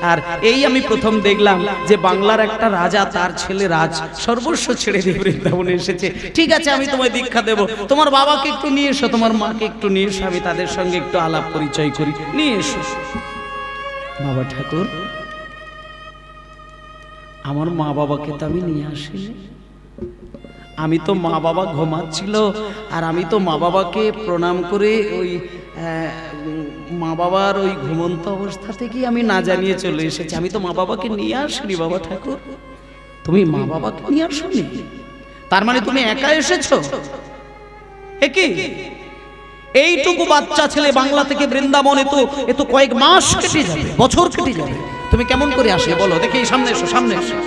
আর এই আমি প্রথম দেখলাম যে বাংলার একটা রাজা তার ছেলে রাজ সর্বস্ব ছেড়ে দিয়ে বৃন্দাবনে এসেছে। ঠিক আছে, আমি তোমায় দীক্ষা দেব। তোমার বাবাকে একটু নিয়ে এসো, তোমার মাকে একটু নিয়ে এসো, আমি তাদের সঙ্গে একটু আলাপ পরিচয় করি। নিয়ে এসো। বাবা ঠাকুর, আমার মা বাবাকে তো আমি নিয়ে আসিনি। আমি তো মা বাবা ঘুমাচ্ছিল, আর আমি তো মা বাবাকে প্রণাম করে ওই মা বাবার ওই ঘুমন্ত অবস্থা থেকেই আমি না জানিয়ে চলে এসেছি। আমি তো মা বাবাকে নিয়ে আসিনি। বাবা ঠাকুর, তুমি মা বাবাকে নিয়ে আসোনি? তার মানে তুমি একা এসেছো? একে এইটুকু বাচ্চা ছেলে বাংলা থেকে বৃন্দাবনে এ তো কয়েক মাস কেটে যাবে, বছর কেটে যাবে। তুমি কেমন করে আসলে বলো দেখি? সামনে এসো, সামনে এসো।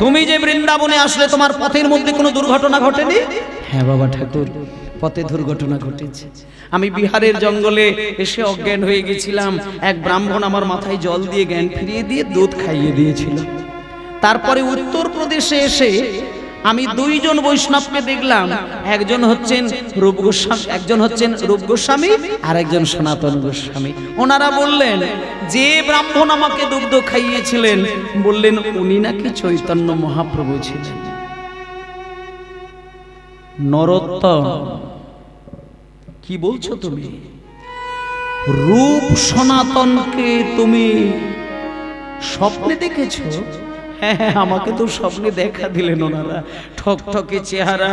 তুমি যে বৃন্দাবনে আসলে তোমার পথের মধ্যে কোনো দুর্ঘটনা ঘটেনি? হ্যাঁ বাবা ঠাকুর, পথে দুর্ঘটনা ঘটেছে। আমি বিহারের জঙ্গলে এসে অজ্ঞান হয়ে গেছিলাম। এক ব্রাহ্মণ আমার মাথায় জল দিয়ে জ্ঞান ফিরিয়ে দিয়ে দুধ খাইয়ে দিয়েছিল। তারপরে উত্তর প্রদেশে এসে আমি দুইজন বৈষ্ণবকে দেখলাম, একজন হচ্ছেন রূপ গোস্বামী, একজন হচ্ছেন রূপ গোস্বামী আর একজন সনাতন গোস্বামী। ওনারা বললেন যে ব্রাহ্মণ আমাকে দুগ্ধ খাইয়েছিলেন, বললেন উনি নাকি চৈতন্য মহাপ্রভু ছিলেন। নরোত্তম, কি বলছো তুমি? রূপ সনাতনকে তুমি স্বপ্নে দেখেছো? হ্যাঁ হ্যাঁ, আমাকে তো স্বপ্নে দেখা দিলেন ওনারা। ঠকঠকে চেহারা,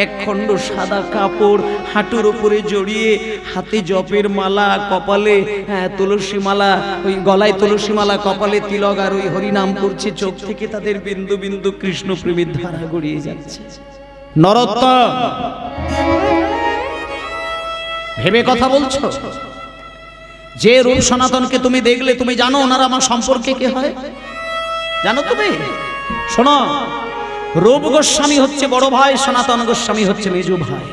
এক খণ্ড সাদা কাপড় হাঁটুর উপরে জড়িয়ে, হাতে জপের মালা, কপালে তুলসী মালা, ওই গলায় তুলসী মালা, কপালে তিলক, আর ওই হরিনাম করছে। চোখ থেকে তাদের বিন্দু বিন্দু কৃষ্ণ প্রেমের ধারা গড়িয়ে যাচ্ছে। নরোত্তম, ভেবে কথা বলছো? যে রূপ সনাতনকে তুমি দেখলে, তুমি জানো ওনারা আমার সম্পর্কে কে হয়? জানো তুমি? শোনো, রূপ গোস্বামী হচ্ছে বড় ভাই, সনাতন গোস্বামী হচ্ছে মেজো ভাই।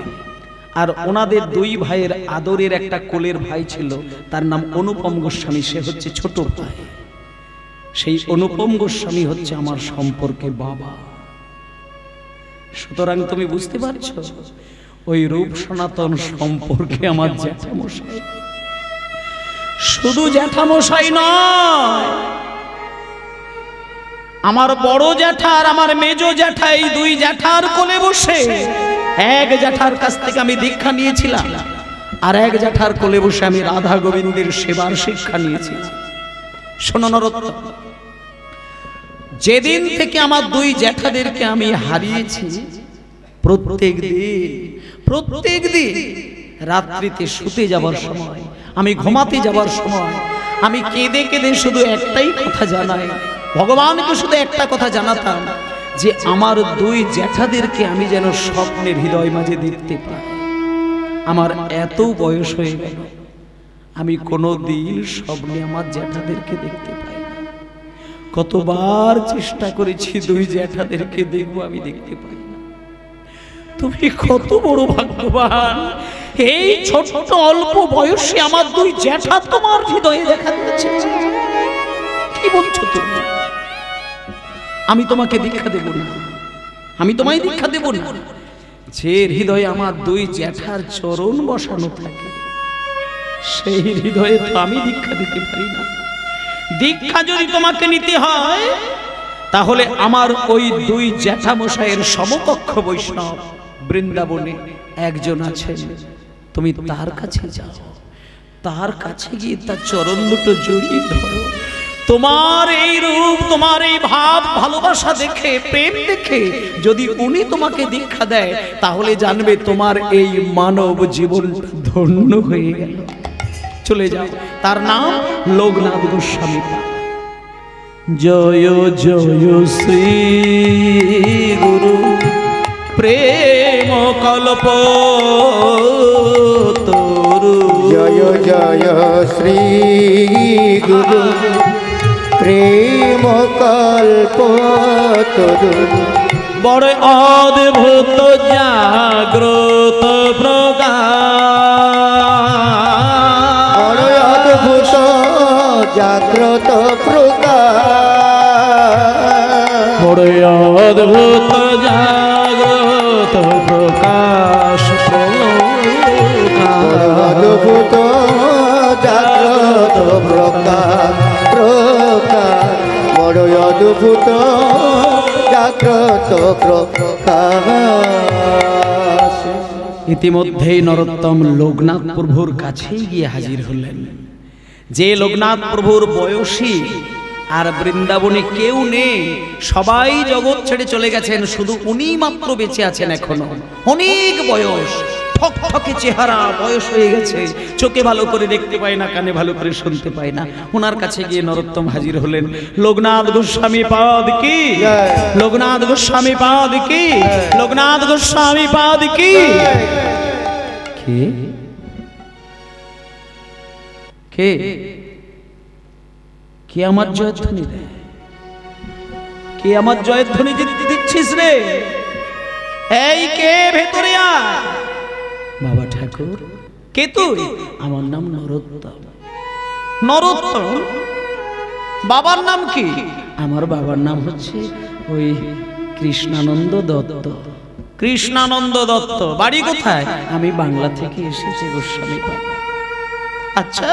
আর ওনাদের দুই ভাইয়ের আদরের একটা কোলের ভাই ছিল, তার নাম অনুপম গোস্বামী, সে হচ্ছে ছোট ভাই। সেই অনুপম গোস্বামী হচ্ছে আমার সম্পর্কে বাবা। সুতরাং তুমি বুঝতে পারছো, ওই রূপ সনাতন সম্পর্কে আমার জ্যাঠামশাই। শুধু জ্যাঠামশাই নয়, আমার বড় জ্যাঠা আর আমার মেজো জ্যাঠা, এই দুই জ্যাঠার কোলে বসে, এক জ্যাঠার কাছ থেকে আমি দীক্ষা নিয়েছিলাম, আর এক জ্যাঠার কোলে বসে আমি রাধা গোবিন্দের সেবার শিক্ষা নিয়েছি। শোনো নরোত্তম, যেদিন থেকে আমার দুই জ্যাঠাদেরকে আমি হারিয়েছি, প্রত্যেক দিন রাত্রিতে শুতে যাবার সময়, আমি ঘুমাতে যাবার সময়, আমি কেঁদে কেঁদে শুধু একটাই কথা জানাই, ভগবানকে শুধু একটা কথা জানাতাম, যে আমার দুই জ্যাঠাদেরকে আমি যেন স্বপ্নের হৃদয় মাঝে দেখতে পাই। আমার এত বয়স হয়ে গেল, আমি কোনোদিন স্বপ্নে আমার জ্যাঠাদেরকে দেখতে পাই না। কতবার চেষ্টা করেছি দুই জ্যাঠাদেরকে দেখবো, আমি দেখতে পাই না। তুমি কত বড় ভাগ্যবান, এই ছোট অল্প বয়সে আমার দুই জ্যাঠা তোমার হৃদয়ে দেখা দিয়েছে। কি বলছো তুমি? আমি তোমাকে দীক্ষা দেব না, আমি তোমায় দীক্ষা দেব না। যে হৃদয়ে আমার দুই জ্যাঠার চরণ বসানো থাকে, সেই হৃদয়ে তো আমি দীক্ষা দিতে পারি না। দীক্ষা যদি তোমাকে নিতে হয়, তাহলে আমার ওই দুই জ্যাঠামশাইয়ের সমকক্ষ বৈষ্ণব বৃন্দাবনে একজন আছেন, তুমি তার কাছে যাও, তার কাছে গিয়ে তার চরণ দুটো জড়িয়ে ধরো। তোমার এই রূপ, তোমার এই ভাব, ভালোবাসা দেখে, প্রেম দেখে যদি উনি তোমাকে দীক্ষা দেয়, তাহলে জানবে তোমার এই মানব জীবন ধন্য হয়ে গেল। চলে যাও। তার নাম লোকনাথ গোস্বামী। জয় জয় শ্রী গুরু প্রেম কল্প তরু। জয় জয় শ্রী গুরু প্রেম কল্প তরু। বড় অদ্ভুত জাগ্রত প্রকাশ, বড় অদ্ভুত জাগ্রত প্রকাশ, বড় অদ্ভুত জাগ্রত প্রকাশ, অদ্ভুত জাগ্রত প্রকাশ প্রকাশ, বড় অদ্ভুত জাগ্রত প্রকাশ। ইতিমধ্যেই নরোত্তম লোকনাথ প্রভুর কাছেই গিয়ে হাজির হলেন। যে লোকনাথ প্রভুর বয়সী আর বৃন্দাবনে কেউ নেই, সবাই জগৎ ছেড়ে চলে গেছেন, শুধু উনি মাত্র বেঁচে আছেন এখনো। অনেক বয়স, ঠকঠকে চেহারা, বয়স হয়ে গেছে, চোখে ভালো করে দেখতে পায় না, কানে ভালো করে শুনতে পায় না। ওনার কাছে গিয়ে নরোত্তম হাজির হলেন। লোকনাথ গোস্বামী পাদ কি, লোকনাথ গোস্বামী পাদ কি, লোকনাথ গোস্বামী পাদ কি। কে কে কে আমার জয়ধ্বনি দেয়? কে আমার জয়ধ্বনি দিচ্ছিস রে? এই কে ভেতরে আয়। বাবা ঠাকুর, কে তুই? আমার নাম নরোত্তম। নরোত্তম? বাবার নাম কি? আমার বাবার নাম হচ্ছে ওই কৃষ্ণানন্দ দত্ত। কৃষ্ণানন্দ দত্ত বাড়ি কোথায়? আমি বাংলা থেকে এসেছি গোস্বামী পাদ। আচ্ছা,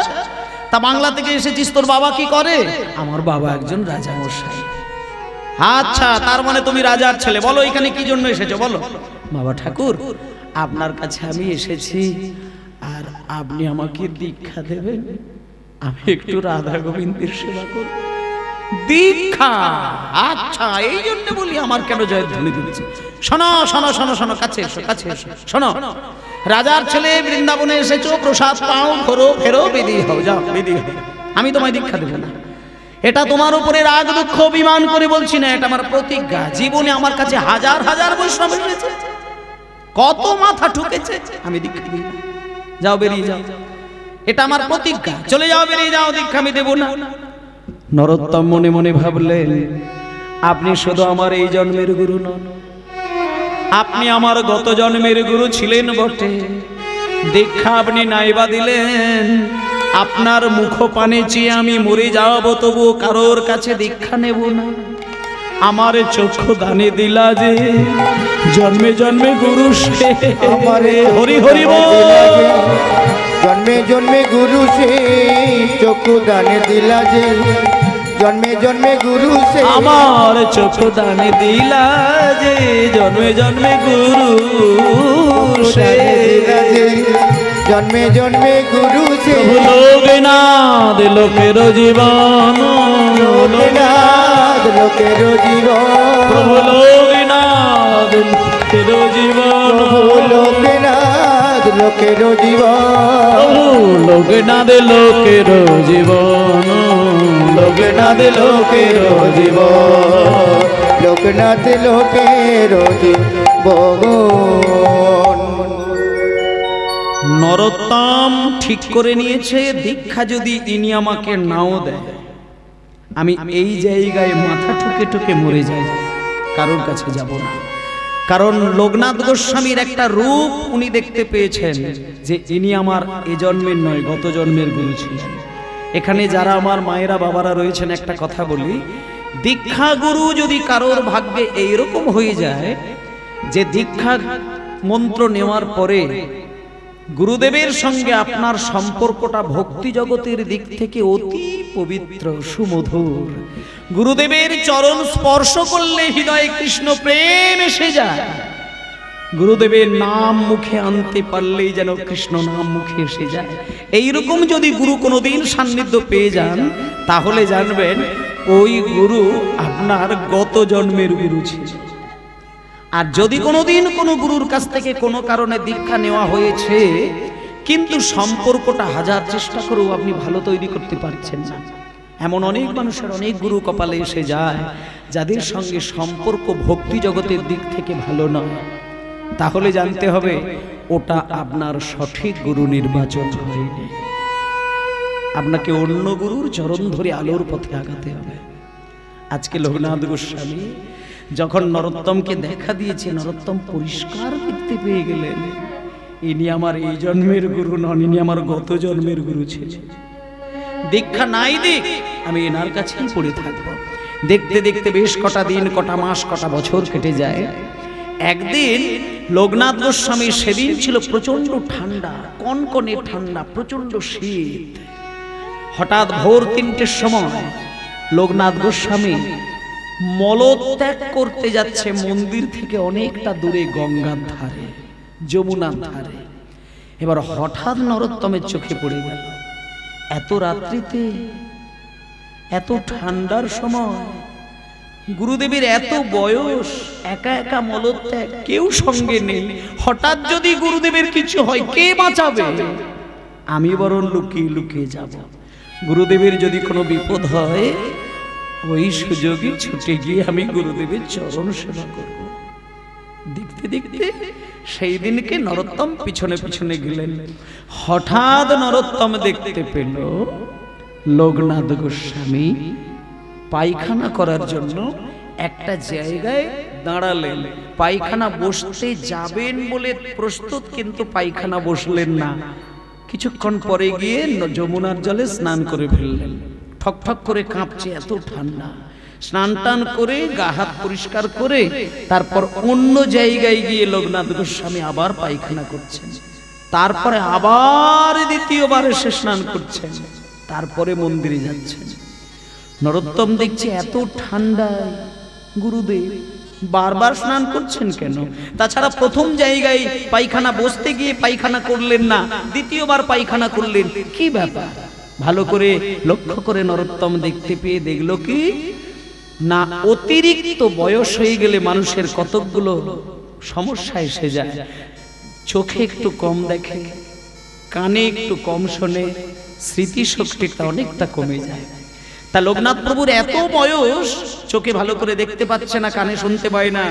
তা বাংলা থেকে এসেছিস, তোর বাবা কি করে? আমার বাবা একজন রাজা মশাই। আচ্ছা, তার মানে তুমি রাজার ছেলে। বলো এখানে কি জন্য এসেছো বলো। বাবা ঠাকুর, আপনার কাছে আমি এসেছি, আর আপনি আমাকে দীক্ষা দেবেন, আমি একটু রাধা গোবিন্দের সেবা করব। দীক্ষা? আচ্ছা, এই জন্য বলি আমার কেন জয়ধ্বনি দিচ্ছে। শোনো শোনো শোনো শোনো, কাছে এসো কাছে এসো। শোনো, রাজার ছেলে, বৃন্দাবনে এসেছো, প্রসাদ পাও, ঘোরো ফেরো, বেদি হও, যাও বেদি হও। আমি তোমায় দীক্ষা দেব না। এটা তোমার উপরে রাগ দুঃখ অভিমান করে বলছি না, এটা আমার প্রতিজ্ঞা। জীবনে আমার কাছে হাজার হাজার বৈষ্ণব এসেছে, কত মাথা ঠুকেছে, আমি দীক্ষা দিই না। যাও বেরিয়ে যাও, এটা আমার প্রতিজ্ঞা। চলে যাও, বেরিয়ে যাও, দীক্ষা আমি দেব না। নরোত্তম মনে মনে ভাবলেন, আপনি শুধু আমার এই জন্মের গুরু নন, আপনি আমার গত জন্মের গুরু ছিলেন বটে। দীক্ষা আপনি নাইবা দিলেন, আপনার মুখ পানে চেয়ে আমি মরে যাব, তবু কারোর কাছে দীক্ষা নেব না। আমার চক্ষু দানে দিলা যে, জন্মে জন্মে গুরু সে। হরি হরি বল। জন্মে জন্মে গুরু সে, চক্ষু দানে দিলা যে, জন্মে জন্মে গুরু সে। আমার চক্ষু দানে দিলা যে, জন্মে জন্মে গুরু সে। জন্মে জন্মে গুরু সে। লোকনাথ লোকের জীবন, লোকনাথ লোকের জীবন, প্রভু লোকনাথ লোকের জীবন, লোকনাথ লোকের জীবন, লোকনাথ লোকের জীবন, লোকনাথ লোকের জীবন, লোকনাথ লোকের জীবন। নরোত্তম ঠিক করে নিয়েছে, দীক্ষা যদি ইনি আমাকে নাও দেয়, আমি এই জায়গায় মাথা ঠুকে ঠুকে মরে যাই, কারোর কাছে যাব না। কারণ লোকনাথ গোস্বামীর একটা রূপ উনি দেখতে পেয়েছেন, যে ইনি আমার এ জন্মের নয়, গত জন্মের গুরু ছিলেন। এখানে যারা আমার মায়েরা বাবারা রয়েছেন, একটা কথা বলি, দীক্ষা গুরু যদি কারোর ভাগ্যে এইরকম হয়ে যায় যে দীক্ষা মন্ত্র নেওয়ার পরে গুরুদেবের সঙ্গে আপনার সম্পর্কটা ভক্তি জগতের দিক থেকে অতি পবিত্র সুমধুর, গুরুদেবের চরণ স্পর্শ করলে হৃদয়ে কৃষ্ণ প্রেম এসে যায়, গুরুদেবের নাম মুখে আনতে পারলেই যেন কৃষ্ণ নাম মুখে এসে যায়, এইরকম যদি গুরু কোনোদিন সান্নিধ্য পেয়ে যান, তাহলে জানবেন ওই গুরু আপনার গত জন্মের গুরু ছিল। আর যদি কোনোদিন কোনো গুরুর কাছ থেকে কোনো কারণে দীক্ষা নেওয়া হয়েছে, কিন্তু সম্পর্কটা হাজার চেষ্টা করেও আপনি ভালো তৈরি করতে পারছেন না, এমন অনেক মানুষের অনেক গুরু কপালে এসে যায় যাদের সঙ্গে সম্পর্ক ভক্তি জগতের দিক থেকে ভালো নয়, তাহলে জানতে হবে ওটা আপনার সঠিক গুরু নির্বাচন হয়নি। আপনাকে অন্য গুরুর চরণ ধরে আলোর পথে আগাতে হবে। আজকে লোকনাথ গোস্বামী যখন নরোত্তমকে দেখা দিয়েছে, নরোত্তম পরিষ্কার দেখতে পেয়ে গেলেন ইনি আমার এই জন্মের গুরু নন, ইনি আমার গত জন্মের গুরু ছিল। দীক্ষা নাই দিক, আমি এনার কাছেই পড়ে থাকব। দেখতে দেখতে বেশ কটা দিন, কটা মাস, কটা বছর কেটে যায়। একদিন লোকনাথ গোস্বামী, সেদিন ছিল প্রচন্ড ঠান্ডা, কনকনে ঠান্ডা, প্রচন্ড শীত। হঠাৎ ভোর 3টের সময় লোকনাথ গোস্বামী মলত্যাগ করতে যাচ্ছে মন্দির থেকে অনেকটা দূরে, গঙ্গার ধারে, যমুনার ধারে। এবার হঠাৎ নরোত্তমের চোখে পড়ে গেল, এত রাত্রিতে, এত ঠান্ডার সময়, গুরুদেবের এত বয়স, একা একা মলত্যাগ, কেউ সঙ্গে নেই, হঠাৎ যদি গুরুদেবের কিছু হয় কে বাঁচাবে? আমি বরং লুকিয়ে লুকিয়ে যাব, গুরুদেবের যদি কোনো বিপদ হয় ওই সুযোগে ছুটে গিয়ে আমি গুরুদেবের চরণ সেবা করব। দেখতে দেখতে সেই দিনকে নরোত্তম পিছনে পিছনে গেলেন। হঠাৎ নরোত্তম দেখতে পেল লোকনাথ গোস্বামী পায়খানা করার জন্য একটা জায়গায় দাঁড়ালেন। পায়খানা বসতে যাবেন বলে প্রস্তুত, কিন্তু পায়খানা বসলেন না। কিছুক্ষণ পরে গিয়ে যমুনার জলে স্নান করে ফেললেন। ঠক ঠক করে কাঁপছে, এত ঠান্ডা। স্নান টান করে গা হাত পরিষ্কার করে তারপর অন্য জায়গায় গিয়ে লোকনাথ গোস্বামী আবার পায়খানা করছেন, তারপরে আবার দ্বিতীয়বার এসে স্নান করছেন, তারপরে মন্দিরে যাচ্ছেন। নরোত্তম দেখছে এত ঠান্ডায় গুরুদেব বারবার স্নান করছেন কেন? তাছাড়া প্রথম জায়গায় পায়খানা বসতে গিয়ে পায়খানা করলেন না, দ্বিতীয়বার পায়খানা করলেন, কি ব্যাপার? ভালো করে লক্ষ্য করে নরোত্তম দেখতে পেয়ে দেখলো কি না, অতিরিক্ত বয়স হয়ে গেলে মানুষের কতকগুলো সমস্যা এসে যায়। চোখে একটু কম দেখে, কানে একটু কম শোনে, স্মৃতিশক্তিটা অনেকটা কমে যায়। তা লোকনাথ প্রভুর এত বয়স, চোখে ভালো করে দেখতে পাচ্ছে না, কানে শুনতে পায় না,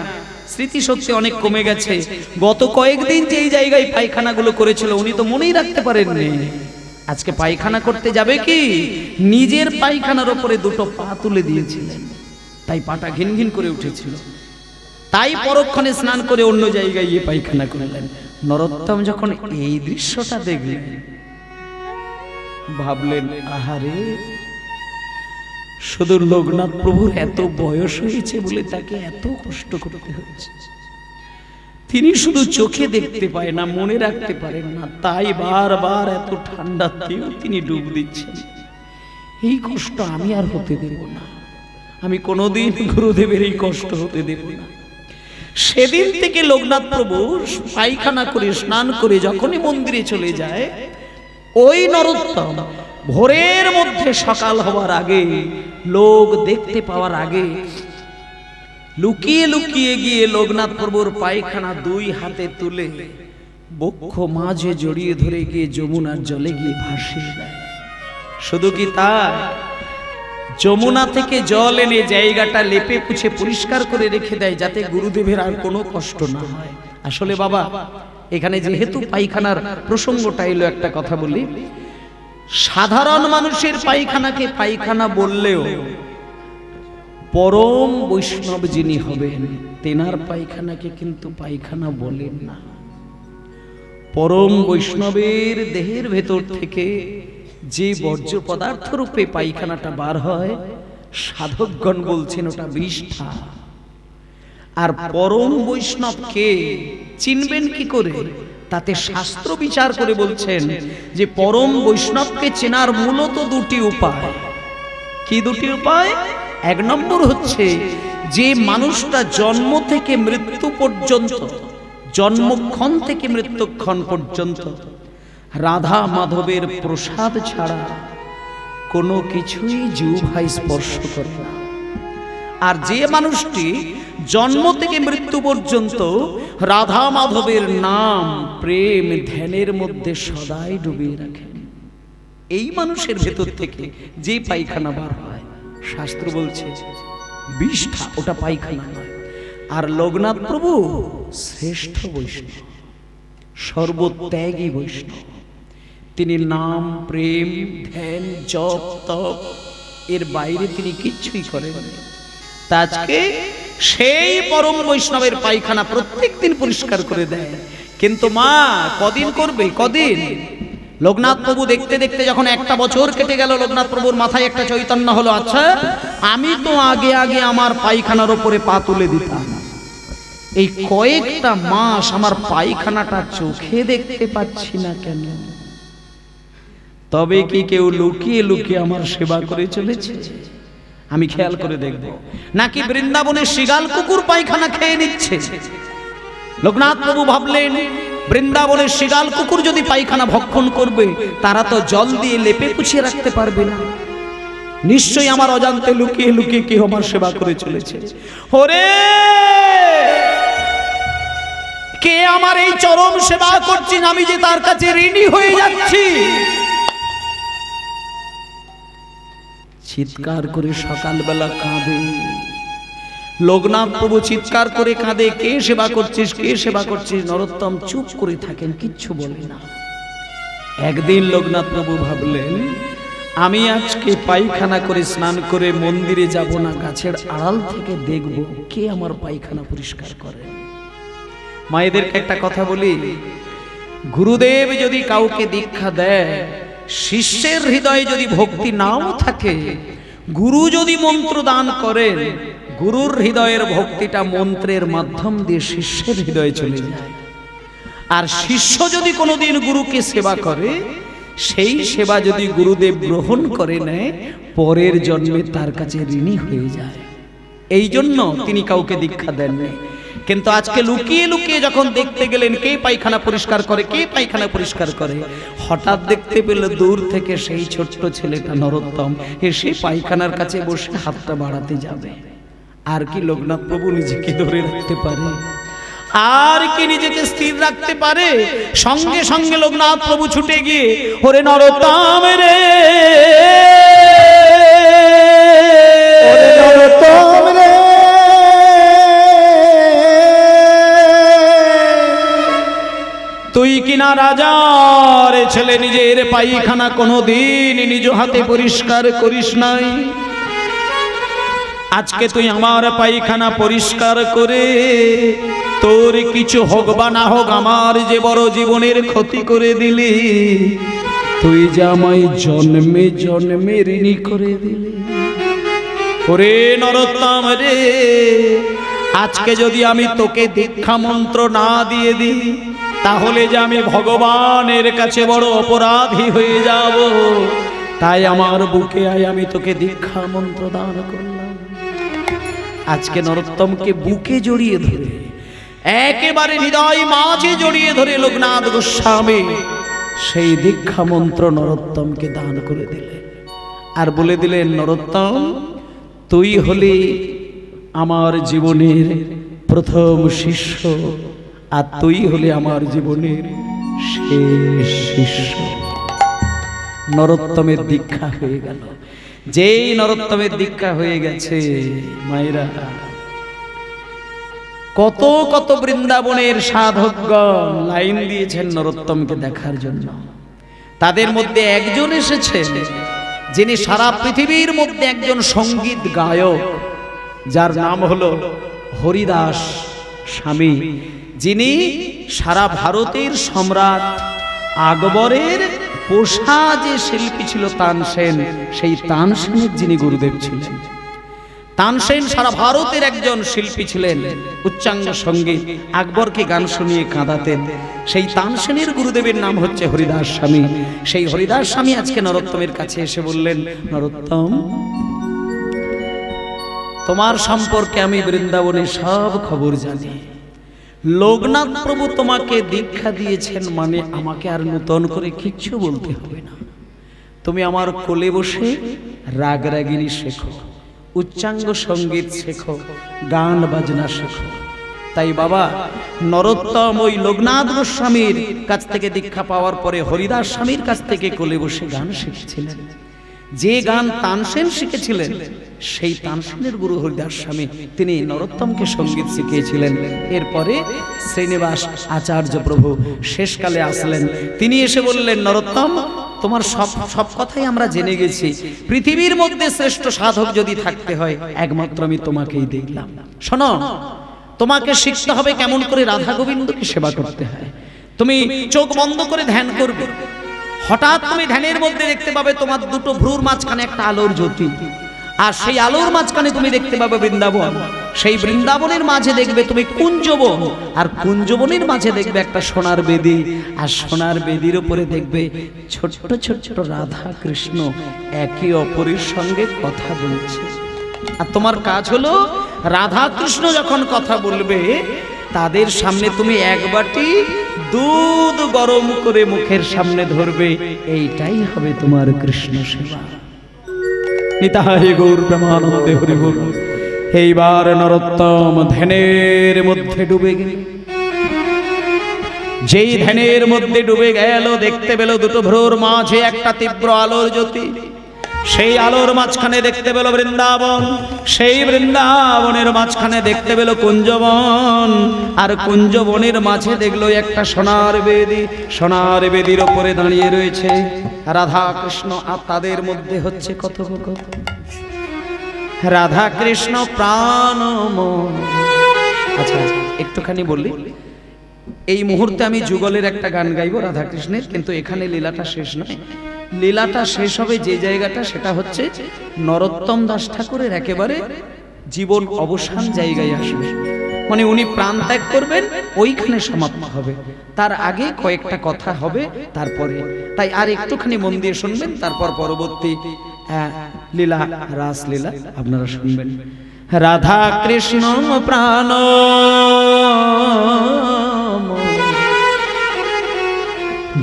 স্মৃতিশক্তি অনেক কমে গেছে। গত কয়েকদিন যে জায়গায় পায়খানাগুলো করেছিল উনি তো মনেই রাখতে পারেননি। আজকে পায়খানা করতে যাবে কি নিজের পায়খানার উপরে দুটো পা তুলে দিয়েছিলেন, তাই পাটা ঘিন ঘিন করে উঠেছিল, তাই পরক্ষণে স্নান করে অন্য জায়গায় গিয়ে পায়খানা করলেন। নরোত্তম যখন এই দৃশ্যটা দেখলেন ভাবলেন, আহারে, শুধু লোকনাথ প্রভুর এত বয়স হয়েছে বলে তাকে এত কষ্ট করতে হচ্ছে। তিনি শুধু চোখে দেখতে পায় না, মনে রাখতে পারেন না, তাই বারবার এত ঠান্ডাতেও তিনি ডুব দিচ্ছেন। এই কষ্ট আমি আর হতে দেব না, আমি কোনোদিন গুরুদেবের এই কষ্ট হতে দেব না। সেদিন থেকে লোকনাথ প্রভু পায়খানা করে স্নান করে যখনই মন্দিরে চলে যায়, ওই নরোত্তম ভোরের মধ্যে সকাল হওয়ার আগে, লোক দেখতে পাওয়ার আগে লুকিয়ে লুকিয়ে গিয়ে লোকনাথ প্রভুর পায়খানা দুই হাতে তুলে বক্ষ মাঝে জড়িয়ে ধরে গিয়ে যমুনার জলে গিয়ে ভাসিয়ে দেয়। শুধু কি তাই, যমুনা থেকে জল এনে জায়গাটা লেপে পুছে পরিষ্কার করে রেখে দেয় যাতে গুরুদেবের আর কোনো কষ্ট না হয়। আসলে বাবা, এখানে যেহেতু পায়খানার প্রসঙ্গটা এলো, একটা কথা বলি, সাধারণ মানুষের পায়খানাকে পায়খানা বললেও পরম বৈষ্ণব যিনি হবেন তেনার পায়খানাকে কিন্তু পায়খানা বলেন না। পরম বৈষ্ণবের দেহের ভেতর থেকে যে বর্জ্য পদার্থ রূপে পায়খানাটা বার হয়, সাধকগণ বলছেন ওটা বিষ্ঠা। আর পরম বৈষ্ণবকে চিনবেন কি করে? তাতে শাস্ত্র বিচার করে বলছেন যে পরম বৈষ্ণবকে চেনার মূলত দুটি উপায়। কি দুটি উপায়? এক নম্বর হচ্ছে যে মানুষটা জন্ম থেকে মৃত্যু পর্যন্ত, জন্মক্ষণ থেকে মৃত্যুক্ষণ পর্যন্ত রাধা মাধবের প্রসাদ ছাড়া কোনো কিছুই জিহ্বায় স্পর্শ করে না। আর যে মানুষটি জন্ম থেকে মৃত্যু পর্যন্ত রাধা মাধবের নাম প্রেম ধ্যানের মধ্যে সদাই ডুবিয়ে রাখেন, এই মানুষের ভেতর থেকে যে পায়খানা বার হয়, শাস্ত্র বলছে বিষ্ঠা, ওটা পায়খানা নয়। আর লোকনাথ প্রভু শ্রেষ্ঠ বৈষ্ণব, সর্বত্যাগী বৈষ্ণব। তিনি নাম প্রেম ধ্যান জপ তপ এর বাইরে তিনি কিচ্ছুই করেন না। আজকে সেই পরম বৈষ্ণবের পায়খানা প্রত্যেক দিন পরিষ্কার করে দেয়। কিন্তু মা কদিন করবে, কদিন? লোকনাথ প্রভু দেখতে দেখতে যখন একটা বছর কেটে গেল, লোকনাথ প্রভুর মাথায় একটা চৈতন্য হলো, আচ্ছা আমি তো আগে আগে আমার পায়খানার উপরে পা তুলে দিতাম, এই কয়েকটা মাস আমার পায়খানাটা চোখে দেখতে পাচ্ছি না কেন? তবে কি কেউ লুকিয়ে লুকিয়ে আমার সেবা করে চলেছে? আমি খেয়াল করে দেখব। নাকি বৃন্দাবনের শিগাল কুকুর পায়খানা খেয়ে নিচ্ছে? লোকনাথ প্রভু ভাবলেন, বৃন্দাবনের শিগাল কুকুর যদি পায়খানা ভক্ষণ করবে, তারা তো জল দিয়ে লেপে পুছিয়ে রাখতে পারবে না, নিশ্চয়ই আমার অজান্তে লুকিয়ে লুকিয়ে কেউ আমার সেবা করে চলেছে। ওরে, কে আমার এই চরম সেবা করছেন, আমি যে তার কাছে ঋণী হয়ে যাচ্ছি। চিৎকার করে সকালবেলা কাঁদে লোকনাথ প্রভু, চিৎকার করে কাঁদে, কে সেবা করছিস, কে সেবা করছিস? নরোত্তম চুপ করে থাকেন, কিচ্ছু বলে না। একদিন লোকনাথ প্রভু ভাবলেন, আমি আজকে পায়খানা করে স্নান করে মন্দিরে যাব না, গাছের আড়াল থেকে দেখব কে আমার পায়খানা পরিষ্কার করে। মায়েদেরকে একটা কথা বলি, গুরুদেব যদি কাউকে দীক্ষা দেয়, শিষ্যের হৃদয়ে যদি ভক্তি নাও থাকে, গুরু যদি মন্ত্র দান করেন, গুরুর হৃদয়ের ভক্তিটা মন্ত্রের মাধ্যম দিয়ে শিষ্যের হৃদয়ে চলে যায়। আর শিষ্য যদি কোনোদিন গুরুকে সেবা করে, সেই সেবা যদি গুরুদেব গ্রহণ করে নেয়, পরের জন্মে তার কাছে ঋণী হয়ে যায়। এই জন্য তিনি কাউকে দীক্ষা দেননি। কিন্তু আজকে লুকিয়ে লুকিয়ে যখন দেখতে গেলেন কে পায়খানা পরিষ্কার করে, কে পায়খানা পরিষ্কার করে, হঠাৎ দেখতে পেল দূর থেকে সেই ছোট্ট ছেলেটা নরোত্তম এসে পায়খানার কাছে বসে হাতটা বাড়াতে যাবে। আর কি লোকনাথ প্রভু নিজেকে ধরে রাখতে পারে? আর কি নিজেকে স্থির রাখতে পারে? সঙ্গে সঙ্গে লোকনাথ প্রভু ছুটে গিয়ে, ওরে নরোত্তম রে, নরোত্তম রে, তুই কিনা রাজার ছেলে, নিজের পায়খানা কোনোদিন নিজ হাতে পরিষ্কার করিস নাই। আজকে তুই আমার পায়খানা পরিষ্কার করে তোর কিছু হোক বা না হোক আমার যে বড় জীবনের ক্ষতি করে দিলি, তুই যে আমায় জন্মে জন্মে ঋণী করে দিলি। ওরে নরোত্তম রে, আজকে যদি আমি তোকে দীক্ষা মন্ত্র না দিয়ে দিই, তাহলে যে আমি ভগবানের কাছে বড় অপরাধী হয়ে যাব। তাই আমার বুকে আয়, আমি তোকে দীক্ষা মন্ত্র দান করলাম। আজকে নরোত্তমকে বুকে জড়িয়ে ধরে, একেবারে হৃদয় মাঝে জড়িয়ে ধরে লোকনাথ গোস্বামী সেই দীক্ষা মন্ত্র নরোত্তমকে দান করে দিলেন। আর বলে দিলেন, নরোত্তম তুই হলি আমার জীবনের প্রথম শিষ্য, আর তুই হলি আমার জীবনের শেষ শিষ্য। নরোত্তমের দীক্ষা হয়ে গেল। যেই নরোত্তমের দীক্ষা হয়ে গেছে, মায়েরা, কত কত বৃন্দাবনের সাধকগণ লাইন দিয়েছেন নরোত্তমকে দেখার জন্য। তাদের মধ্যে একজন এসেছেন যিনি সারা পৃথিবীর মধ্যে একজন সঙ্গীত গায়ক, যার নাম হলো হরিদাস স্বামী, যিনি সারা ভারতের সম্রাট আকবরের পোষা যে শিল্পী ছিল তানসেন, সেই তানসেনের যিনি গুরুদেব ছিলেন। তানসেন সারা ভারতের একজন শিল্পী ছিলেন, উচ্চাঙ্গ সঙ্গীত, আকবরকে গান শুনিয়ে কাঁদাতেন। সেই তানসেনের গুরুদেবের নাম হচ্ছে হরিদাস স্বামী। সেই হরিদাস স্বামী আজকে নরোত্তমের কাছে এসে বললেন, নরোত্তম, তোমার সম্পর্কে আমি বৃন্দাবনে সব খবর জানি। লোকনাথ প্রভু তোমাকে দীক্ষা দিয়েছেন, মানে আমাকে আর নূতন করে কিচ্ছু বলতে হবে না। তুমি আমার কোলে বসে রাগ রাগিনী শেখো, উচ্চাঙ্গ সঙ্গীত শেখো, গান বাজনা শেখো। তাই বাবা নরোত্তম ওই লোকনাথ গোস্বামীর কাছ থেকে দীক্ষা পাওয়ার পরে হরিদাস স্বামীর কাছ থেকে কোলে বসে গান শিখেছিলেন। যে গান তানসেন শিখেছিলেন, সেই তানসেনের গুরু হরিদাস স্বামী, তিনি নরোত্তমকে সঙ্গীত শিখিয়েছিলেন। এরপরে শ্রীনিবাস আচার্য প্রভু শেষকালে আসলেন। তিনি এসে বললেন, নরোত্তম, তোমার সব কথাই আমরা জেনে গেছি। পৃথিবীর মধ্যে শ্রেষ্ঠ সাধক যদি থাকতে হয়, একমাত্র আমি তোমাকেই দেখলাম। শোনো, তোমাকে শিখতে হবে কেমন করে রাধা গোবিন্দকে সেবা করতে হয়। তুমি চোখ বন্ধ করে ধ্যান করবে। হঠাৎ তুমি ধ্যানের মধ্যে দেখতে পাবে তোমার দুটো ভ্রুর মাঝখানে একটা আলোর জ্যোতি, আর সেই আলোর মাঝখানে তুমি দেখতে পাবে বৃন্দাবন। সেই বৃন্দাবনের মাঝে দেখবে তুমি কুঞ্জবন, আর কুঞ্জবনের মাঝে দেখবে একটা সোনার বেদি, আর সোনার বেদির উপরে দেখবে ছোট্ট ছোট্ট রাধা কৃষ্ণ একে অপরের সঙ্গে কথা বলছে। আর তোমার কাজ হলো, রাধা কৃষ্ণ যখন কথা বলবে, তাদের সামনে তুমি এক বাটি দুধ গরম করে মুখের সামনে ধরবে। এইটাই হবে তোমার কৃষ্ণ সেবা। নিতাই গৌর প্রেমানন্দে হরি বল। এইবার নরোত্তম ধ্যানের মধ্যে ডুবে গেল। যেই ধ্যানের মধ্যে ডুবে গেল, দেখতে পেল দুটো ভ্রুর মাঝে একটা তীব্র আলোর জ্যোতি। সেই আলোর মাঝখানে দেখতে পেল বৃন্দাবন, সেই বৃন্দাবনের মাঝখানে দেখতে পেল কুঞ্জবন, আর কুঞ্জবনের মাঝে দেখলো একটা সোনার বেদি। সোনার বেদির ওপরে দাঁড়িয়ে রয়েছে রাধা কৃষ্ণ, আর তাদের মধ্যে হচ্ছে কথোপকথন। রাধা কৃষ্ণ প্রাণময়। আচ্ছা, একটুখানি বললি, এই মুহূর্তে আমি যুগলের একটা গান গাইবো রাধা কৃষ্ণের, কিন্তু এখানে লীলাটা শেষ নয়। লীলাটা শেষ হবে যে জায়গাটা, সেটা হচ্ছে নরোত্তম দাস ঠাকুরের একেবারে জীবন অবসান জায়গায় আসবে, মানে উনি প্রাণ ত্যাগ করবেন, ওইখানে সমাপ্ত হবে। তার আগে কয়েকটা কথা হবে তারপরে, তাই আর একটুখানি মন দিয়ে শুনবেন, তারপর পরবর্তী লীলা, রাসলীলা আপনারা শুনবেন। রাধা কৃষ্ণ প্রাণ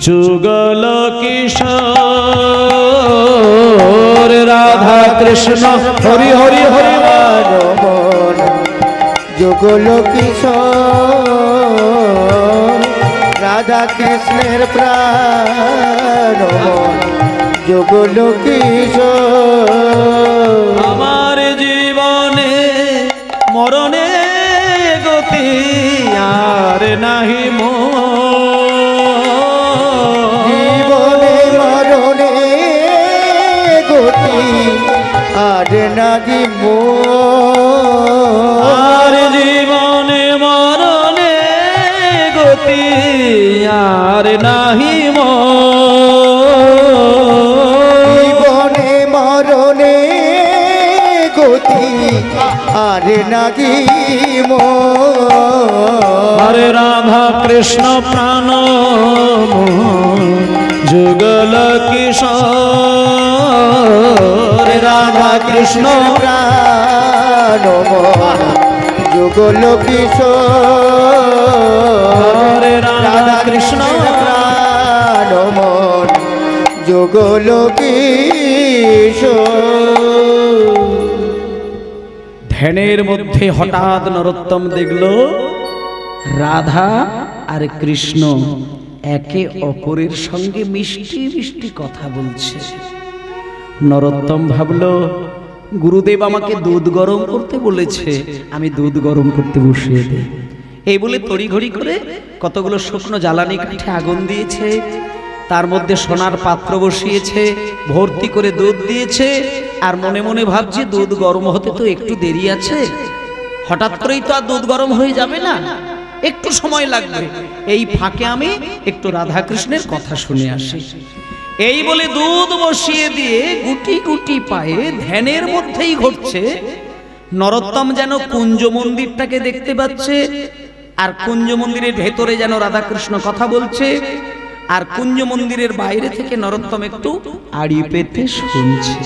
যুগল কিশোর, রাধা কৃষ্ণ হরি হরি হরি মন যুগল কিশোর, রাধা কৃষ্ণের প্রাণ মন যুগল কিশোর। আমার জীবনে মরণে গতি আর নাহি জীবনে মরণে গতি আর নাহি আর জীবনে মরণে গতি আর নাহি জীবনে মরণে গতি আর নাহি হরে রাধা কৃষ্ণ প্রাণ যুগল কিশোর, রাধা কৃষ্ণ প্রাণ যুগল কিশোর, রাধা কৃষ্ণ প্রাণ মন যুগল কিশোর। ধ্যানের মধ্যে হঠাৎ নরোত্তম দেখল রাধা আর কৃষ্ণ একে অপরের সঙ্গে মিষ্টি মিষ্টি কথা বলছে। নরোত্তম ভাবল, গুরুদেব আমাকে দুধ গরম করতে বলেছে, আমি দুধ গরম করতে বসিয়ে দিই। এই বলে তড়িঘড়ি করে কতগুলো শুকনো জ্বালানি কাঠে আগুন দিয়েছে, তার মধ্যে সোনার পাত্র বসিয়েছে, ভর্তি করে দুধ দিয়েছে, আর মনে মনে ভাবছে দুধ গরম হতে তো একটু দেরি আছে, হঠাৎ করেই তো আর দুধ গরম হয়ে যাবে না, একটু সময় লাগবে, এই ফাঁকে আমি একটু রাধা কৃষ্ণের কথা শুনে আসি। এই বলে দুধ বসিয়ে দিয়ে গুটি গুটি পায়ে ধ্যানের মধ্যেই ঘটছে। নরোত্তম যেন কুঞ্জ মন্দিরটাকে দেখতে পাচ্ছে, আর কুঞ্জ মন্দিরের ভেতরে যেন রাধা কৃষ্ণ কথা বলছে, আর কুঞ্জ মন্দিরের বাইরে থেকে নরোত্তম একটু আড়ি পেতে শুনছে।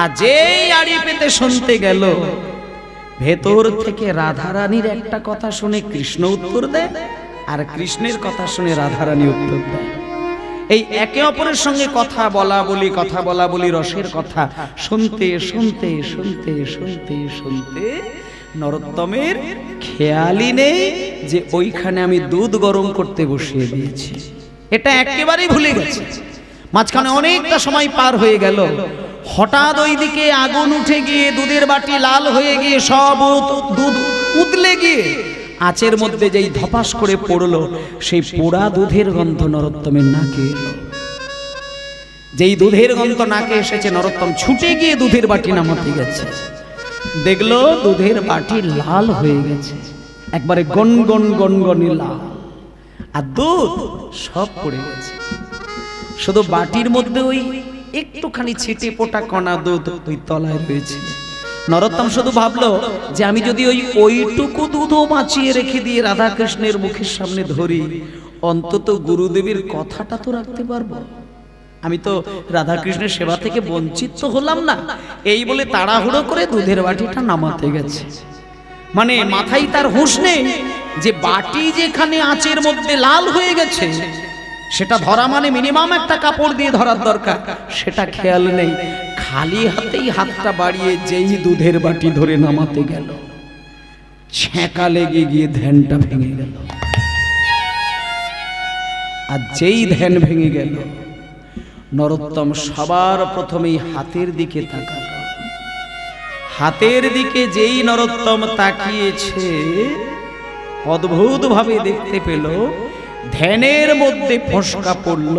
আর যেই আড়ি পেতে শুনতে গেল, ভেতর থেকে রাধারানীর একটা কথা শুনে কৃষ্ণ উত্তর দেয়, আর কৃষ্ণের কথা শুনে রাধারানী উত্তর দেয়। এই একে অপরের সঙ্গে কথা বলা বলি রসের কথা শুনতে শুনতে শুনতে শুনতে শুনতে নরোত্তমের খেয়ালই নেই যে ওইখানে আমি দুধ গরম করতে বসিয়ে দিয়েছি, এটা একেবারেই ভুলে গেছে। মাঝখানে অনেকটা সময় পার হয়ে গেল, হঠাৎ ওইদিকে আগুন উঠে গিয়ে দুধের বাটি লাল হয়ে গিয়ে সব দুধ উতলে গিয়ে আঁচের মধ্যে যেই ধপাস করে পড়লো, সেই পোড়া দুধের গন্ধ নরোত্তমের নাকে এলো। যেই দুধের গন্ধ নাকে এসেছে, নরোত্তম ছুটে গিয়ে দুধের বাটি নামাতে গেছে, দেখলো দুধের বাটি লাল হয়ে গেছে, একবারে গনগন গনগনি লাল, আর দুধ সব পড়ে গেছে। শুধু বাটির মধ্যে ওই একটুখানি ছিটে পোটা কণা দুধ ওই তলায় রয়েছে। নরোত্তম শুধু ভাবলো যে আমি যদি ওইটুকু দুধও বাঁচিয়ে রেখে দিয়ে রাধা কৃষ্ণের মুখের সামনে ধরি, অন্তত গুরুদেবের কথাটা তো রাখতে পারবো, আমি তো রাধা কৃষ্ণের সেবা থেকে বঞ্চিত তো হলাম না। এই বলে তাড়াহুড়ো করে দুধের বাটিটা নামাতে গেছে। মানে মাথায় তার হুঁশ নেই যে বাটি যেখানে আঁচের মধ্যে লাল হয়ে গেছে, সেটা ধরা মানে মিনিমাম একটা কাপড় দিয়ে ধরার দরকার, সেটা খেয়াল নেই। খালি হাতেই হাতটা বাড়িয়ে যেই দুধের বাটি ধরে নামাতে গেল, ছ্যাঁকা লেগে গিয়ে ধ্যানটা ভেঙে গেল। আর যেই ধ্যান ভেঙে গেল, নরোত্তম সবার প্রথমেই হাতের দিকে তাকাল। হাতের দিকে যেই নরোত্তম তাকিয়েছে, অদ্ভুত ভাবে দেখতে পেল ধ্যানের মধ্যে ফসকা পড়ল।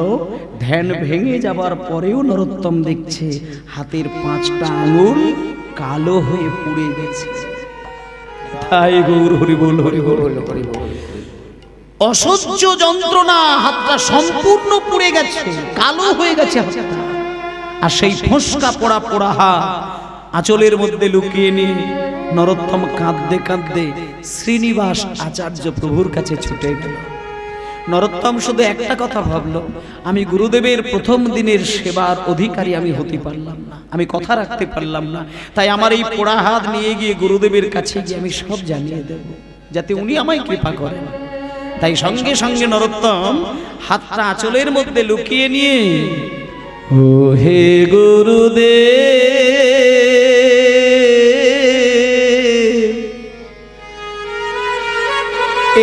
ধ্যান ভেঙে যাবার পরেও নরোত্তম দেখছে হাতের 5টা আঙুল কালো হয়ে পুড়ে গেছে। তাই গৌর হরি বল হরি বল হরি বল। অসহ্য যন্ত্রণা, হাতটা সম্পূর্ণ পুড়ে গেছে, কালো হয়ে গেছে হাতটা। আর সেই ফোঁসকা পোড়া পোড়া হাত আঁচলের মধ্যে লুকিয়ে নিয়ে নরোত্তম কাঁদতে কাঁদতে শ্রীনিবাস আচার্য প্রভুর কাছে ছুটে গেল। নরোত্তম শুধু একটা কথা ভাবলো, আমি গুরুদেবের প্রথম দিনের সেবার অধিকারী আমি হতে পারলাম না, আমি কথা রাখতে পারলাম না, তাই আমার এই পোড়া হাত নিয়ে গিয়ে গুরুদেবের কাছে গিয়ে আমি সব জানিয়ে দেব, যাতে উনি আমায় কৃপা করেন। তাই সঙ্গে সঙ্গে নরোত্তম হাতটা আঁচলের মধ্যে লুকিয়ে নিয়ে, ও হে গুরুদেব,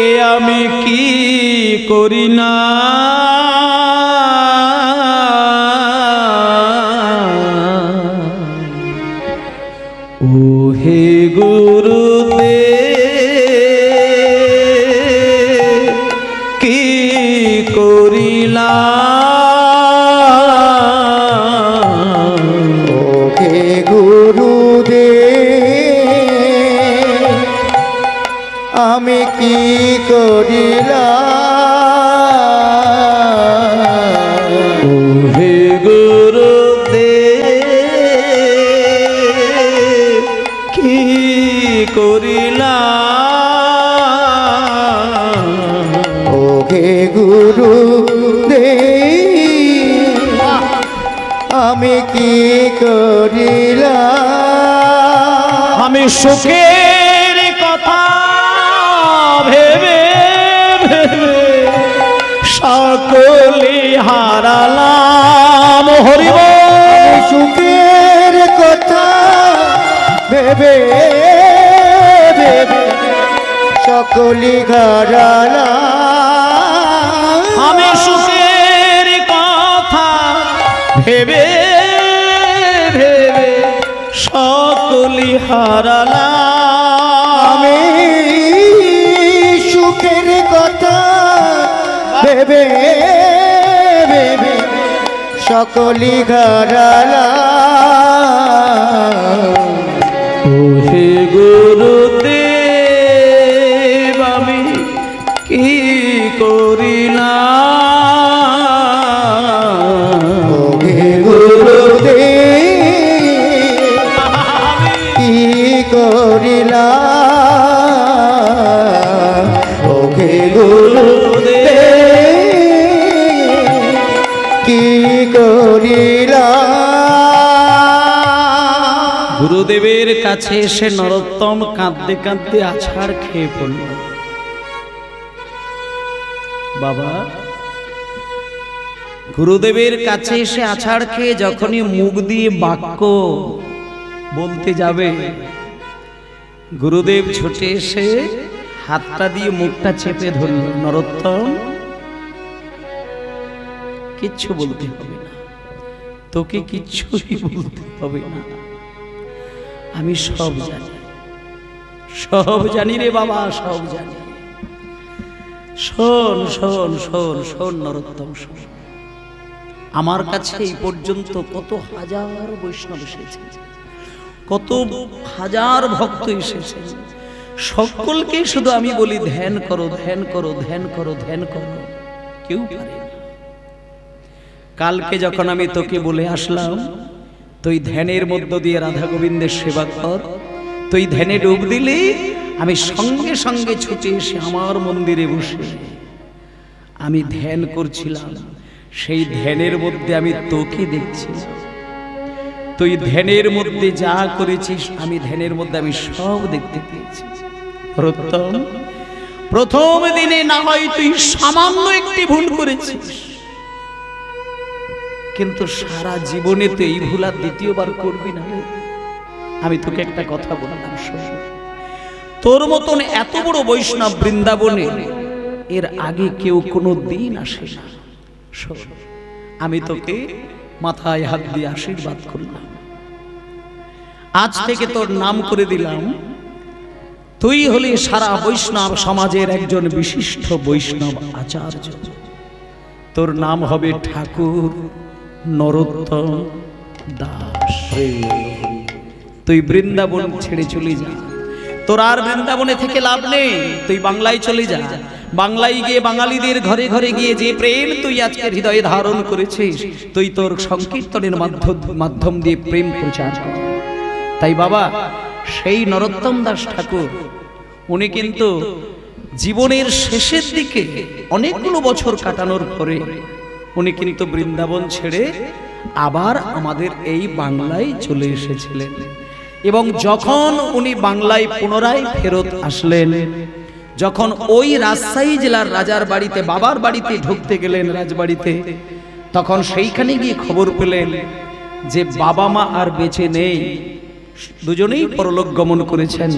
এ আমি কি করি না, ও হে গুরুদেব, কি করিলাম, ও হে গুরুদেব, আমি কি করিলাম, ও হে গুরুদেব, কি করিলাম, ও হে গুরুদেব, আমি কি করিলাম, আমি সুখের কথা ভেবে ভেবে সকলে হারালাম, হরিব আমি সুখের কথা ভেবে ভেবে সকলি হারালাম, আমি সুখের কথা ভেবে ভেবে সকলে হারালাম, আমি সুখের কথা ভেবে ভেবে সকলি হারালাম, ও হে গুরুদেব, আমি কি করিলাম, ও হে গুরুদেব, কি করিলাম, ও হে গুরুদেব, কি করিলাম। গুরুদেবের কাছে এসে নরোত্তম কাঁদতে কাঁদতে আছাড় খেয়ে পড়ল। বাবা, গুরুদেবের কাছে এসে আছাড় খেয়ে যখনই মুখ দিয়ে বাক্য বলতে যাবে, গুরুদেব ছুটে এসে হাতটা দিয়ে মুখটা চেপে ধরল। নরোত্তম, কিচ্ছু বলতে হবে না, তোকে কিচ্ছুই বলতে হবে না, আমি সব জানি, সব জানি রে বাবা, সব জানি। শোন শোন শোন শোন নরোত্তম, শোন, আমার কাছে এই পর্যন্ত কত হাজার বৈষ্ণব এসেছে, কত হাজার ভক্ত এসেছে, সকলকে শুধু আমি বলি ধ্যান করো, ধ্যান করো, ধ্যান করো, ধ্যান করো, কেউ পারে না। কালকে যখন আমি তোকে বলে আসলাম তুই ধ্যানের মধ্য দিয়ে রাধা গোবিন্দের সেবা কর, তুই ধ্যানে ডুব দিলি, আমি সঙ্গে সঙ্গে ছুটে এসে আমার মন্দিরে বসে আমি ধ্যান করছিলাম, সেই ধ্যানের মধ্যে আমি তোকে দেখছি, তুই ধ্যানের মধ্যে যা করেছিস আমি ধ্যানের মধ্যে আমি সব দেখতে পেয়েছি। নরোত্তম, প্রথম দিনে না হয় তুই সামান্য একটি ভুল করেছিস, কিন্তু সারা জীবনে তো এই ভুল আর দ্বিতীয়বার করবি না। আমি তোকে একটা কথা বললাম, তোর মতন এত বড় বৈষ্ণব বৃন্দাবনে এর আগে কেউ কোনো দিন আসে না। আমি তোকে মাথায় হাত দিয়ে আশীর্বাদ করলাম, আজ থেকে তোর নাম করে দিলাম, তুই হলি সারা বৈষ্ণব সমাজের একজন বিশিষ্ট বৈষ্ণব আচার্য। তোর নাম হবে ঠাকুর নরোত্তম দাস। তুই বৃন্দাবন ছেড়ে চলে যা, তোর আর বৃন্দাবনে থেকে লাভ নেই, তুই বাংলায় চলে যা। বাংলায় গিয়ে বাঙালিদের ঘরে ঘরে গিয়ে যে প্রেম তুই আজকে হৃদয়ে ধারণ করেছিস, তুই তোর সংকীর্তনের মাধ্যম দিয়ে প্রেম প্রচার কর। তাই বাবা, সেই নরোত্তম দাস ঠাকুর উনি কিন্তু জীবনের শেষের দিকে অনেকগুলো বছর কাটানোর পরে উনি কিন্তু বৃন্দাবন ছেড়ে আবার আমাদের এই বাংলায় চলে এসেছিলেন। এবং যখন উনি বাংলায় পুনরায় ফেরত আসলেন, যখন ওই রাজশাহী জেলার রাজার বাড়িতে, বাবার বাড়িতে ঢুকতে গেলেন রাজবাড়িতে, তখন সেইখানে গিয়ে খবর পেলেন যে বাবা মা আর বেঁচে নেই, দুজনেই পরলোক গমন করেছেন।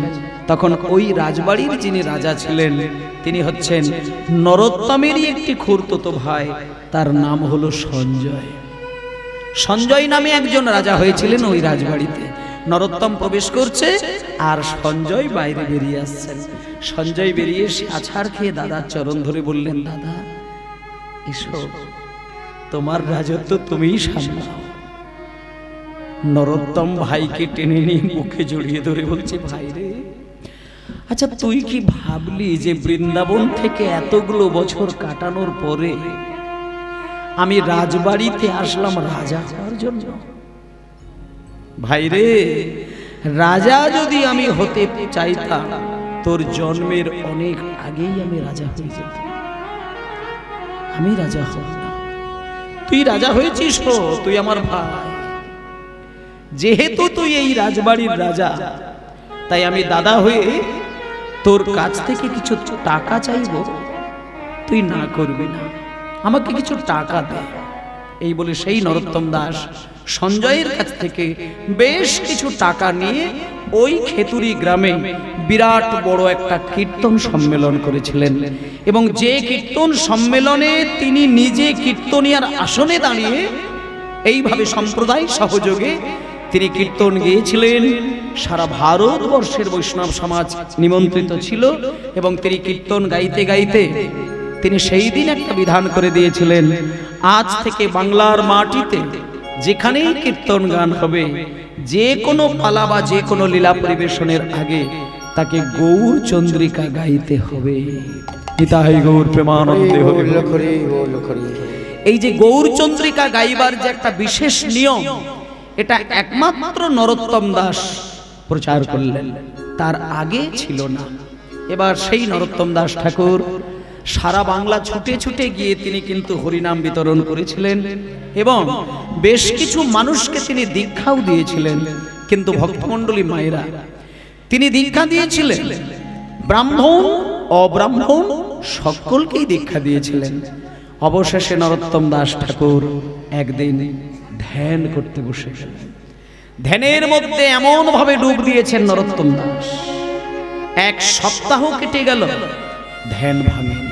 তখন ওই রাজবাড়ির যিনি রাজা ছিলেন তিনি হচ্ছেন নরোত্তমেরই একটি খুড়তুতো ভাই, তার নাম হলো সঞ্জয়। সঞ্জয় নামে একজন রাজা হয়েছিলেন ওই রাজবাড়িতে। নরোত্তম প্রবেশ করছে আর সঞ্জয় বাইরে বেরিয়ে আসছেন। সঞ্জয় বেরিয়ে এসে আছাড় খেয়ে দাদার চরণ ধরে বললেন, দাদা এসো, তোমার রাজত্ব তুমিই সামলাও। নরোত্তম ভাইকে টেনে নিয়ে মুখে জড়িয়ে ধরে বলছে, ভাই রে, আচ্ছা তুই কি ভাবলি যে বৃন্দাবন থেকে এতগুলো বছর কাটানোর পরে আমি রাজবাড়িতে আসলাম রাজা হওয়ার জন্য? ভাই রে, রাজা যদি আমি হতে চাইতাম তোর জন্মের অনেক আগেই আমি রাজা হয়ে যেতাম। আমি রাজা হব না, তুই রাজা হয়েছিস, তুই আমার ভাই। যেহেতু তুই এই রাজবাড়ির রাজা, তাই আমি দাদা হয়ে তোর কাছ থেকে কিছু টাকা চাইব, তুই না করবি না, আমাকে কিছু টাকা দে। এই বলে সেই নরোত্তম দাস সঞ্জয়ের কাছ থেকে বেশ কিছু টাকা নিয়ে ওই খেতুরি গ্রামে বিরাট বড় একটা কীর্তন সম্মেলন করেছিলেন। এবং যে কীর্তন সম্মেলনে তিনি নিজে কীর্তনিয়ার আসনে দাঁড়িয়ে এইভাবে সম্প্রদায় সহযোগে তিনি কীর্তন গেয়েছিলেন। সারা ভারতবর্ষের বৈষ্ণব সমাজ নিমন্ত্রিত ছিল এবং তিনি কীর্তন গাইতে গাইতে তিনি সেই দিন একটা বিধান করে দিয়েছিলেন, আজ থেকে বাংলার মাটিতে যেখানেই কীর্তন গান হবে, যে কোনো পালা বা যে কোনো লীলা পরিবেশনের আগে তাকে গৌর চন্দ্রিকা গাইতে হবে। নিতাই গৌর প্রেমানন্দে হরি হরি। এই যে গৌর চন্দ্রিকা গাইবার যে একটা বিশেষ নিয়ম, এটা একমাত্র নরোত্তম দাস প্রচার করলেন, তার আগে ছিল না। এবার সেই নরোত্তম দাস ঠাকুর সারা বাংলা ছুটে ছুটে গিয়ে তিনি কিন্তু হরিনাম বিতরণ করেছিলেন এবং বেশ কিছু মানুষকে তিনি দীক্ষাও দিয়েছিলেন। কিন্তু ভক্তমণ্ডলী মায়েরা, তিনি দীক্ষা দিয়েছিলেন ব্রাহ্মণ অব্রাহ্মণ সকলকেই দীক্ষা দিয়েছিলেন। অবশেষে নরোত্তম দাস ঠাকুর একদিন ধ্যান করতে বসে গেলেন। ধ্যানের মধ্যে এমন ভাবে ডুব দিয়েছেন নরোত্তম দাস, এক সপ্তাহ কেটে গেল, ধ্যান ভাঙেনি।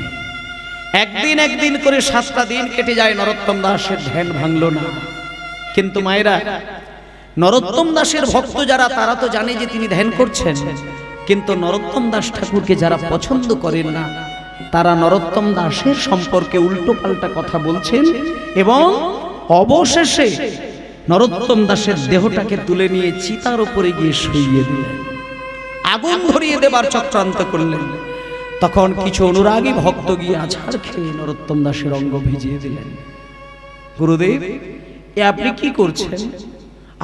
একদিন করে 7টা দিন কেটে যায়, নরোত্তম দাসের ধ্যান ভাঙলো না। কিন্তু মায়েরা, নরোত্তম দাসের ভক্ত যারা, তারা তো জানে যে তিনি ধ্যান করছেন, কিন্তু নরোত্তম দাস ঠাকুরকে যারা পছন্দ করেন না, তারা নরোত্তম দাসের সম্পর্কে উল্টো পাল্টা কথা বলছেন এবং অবশেষে নরোত্তম দাসের দেহটাকে তুলে নিয়ে চিতার উপরে গিয়ে শুইয়ে দিলেন, আগুন ধরিয়ে দেবার চক্রান্ত করলেন। তখন কিছু অনুরাগী ভক্ত গিয়ে আছাড় খেয়ে নরোত্তম দাসের অঙ্গ ভিজিয়ে দিলেন। গুরুদেব, এ আপনি কি করছেন?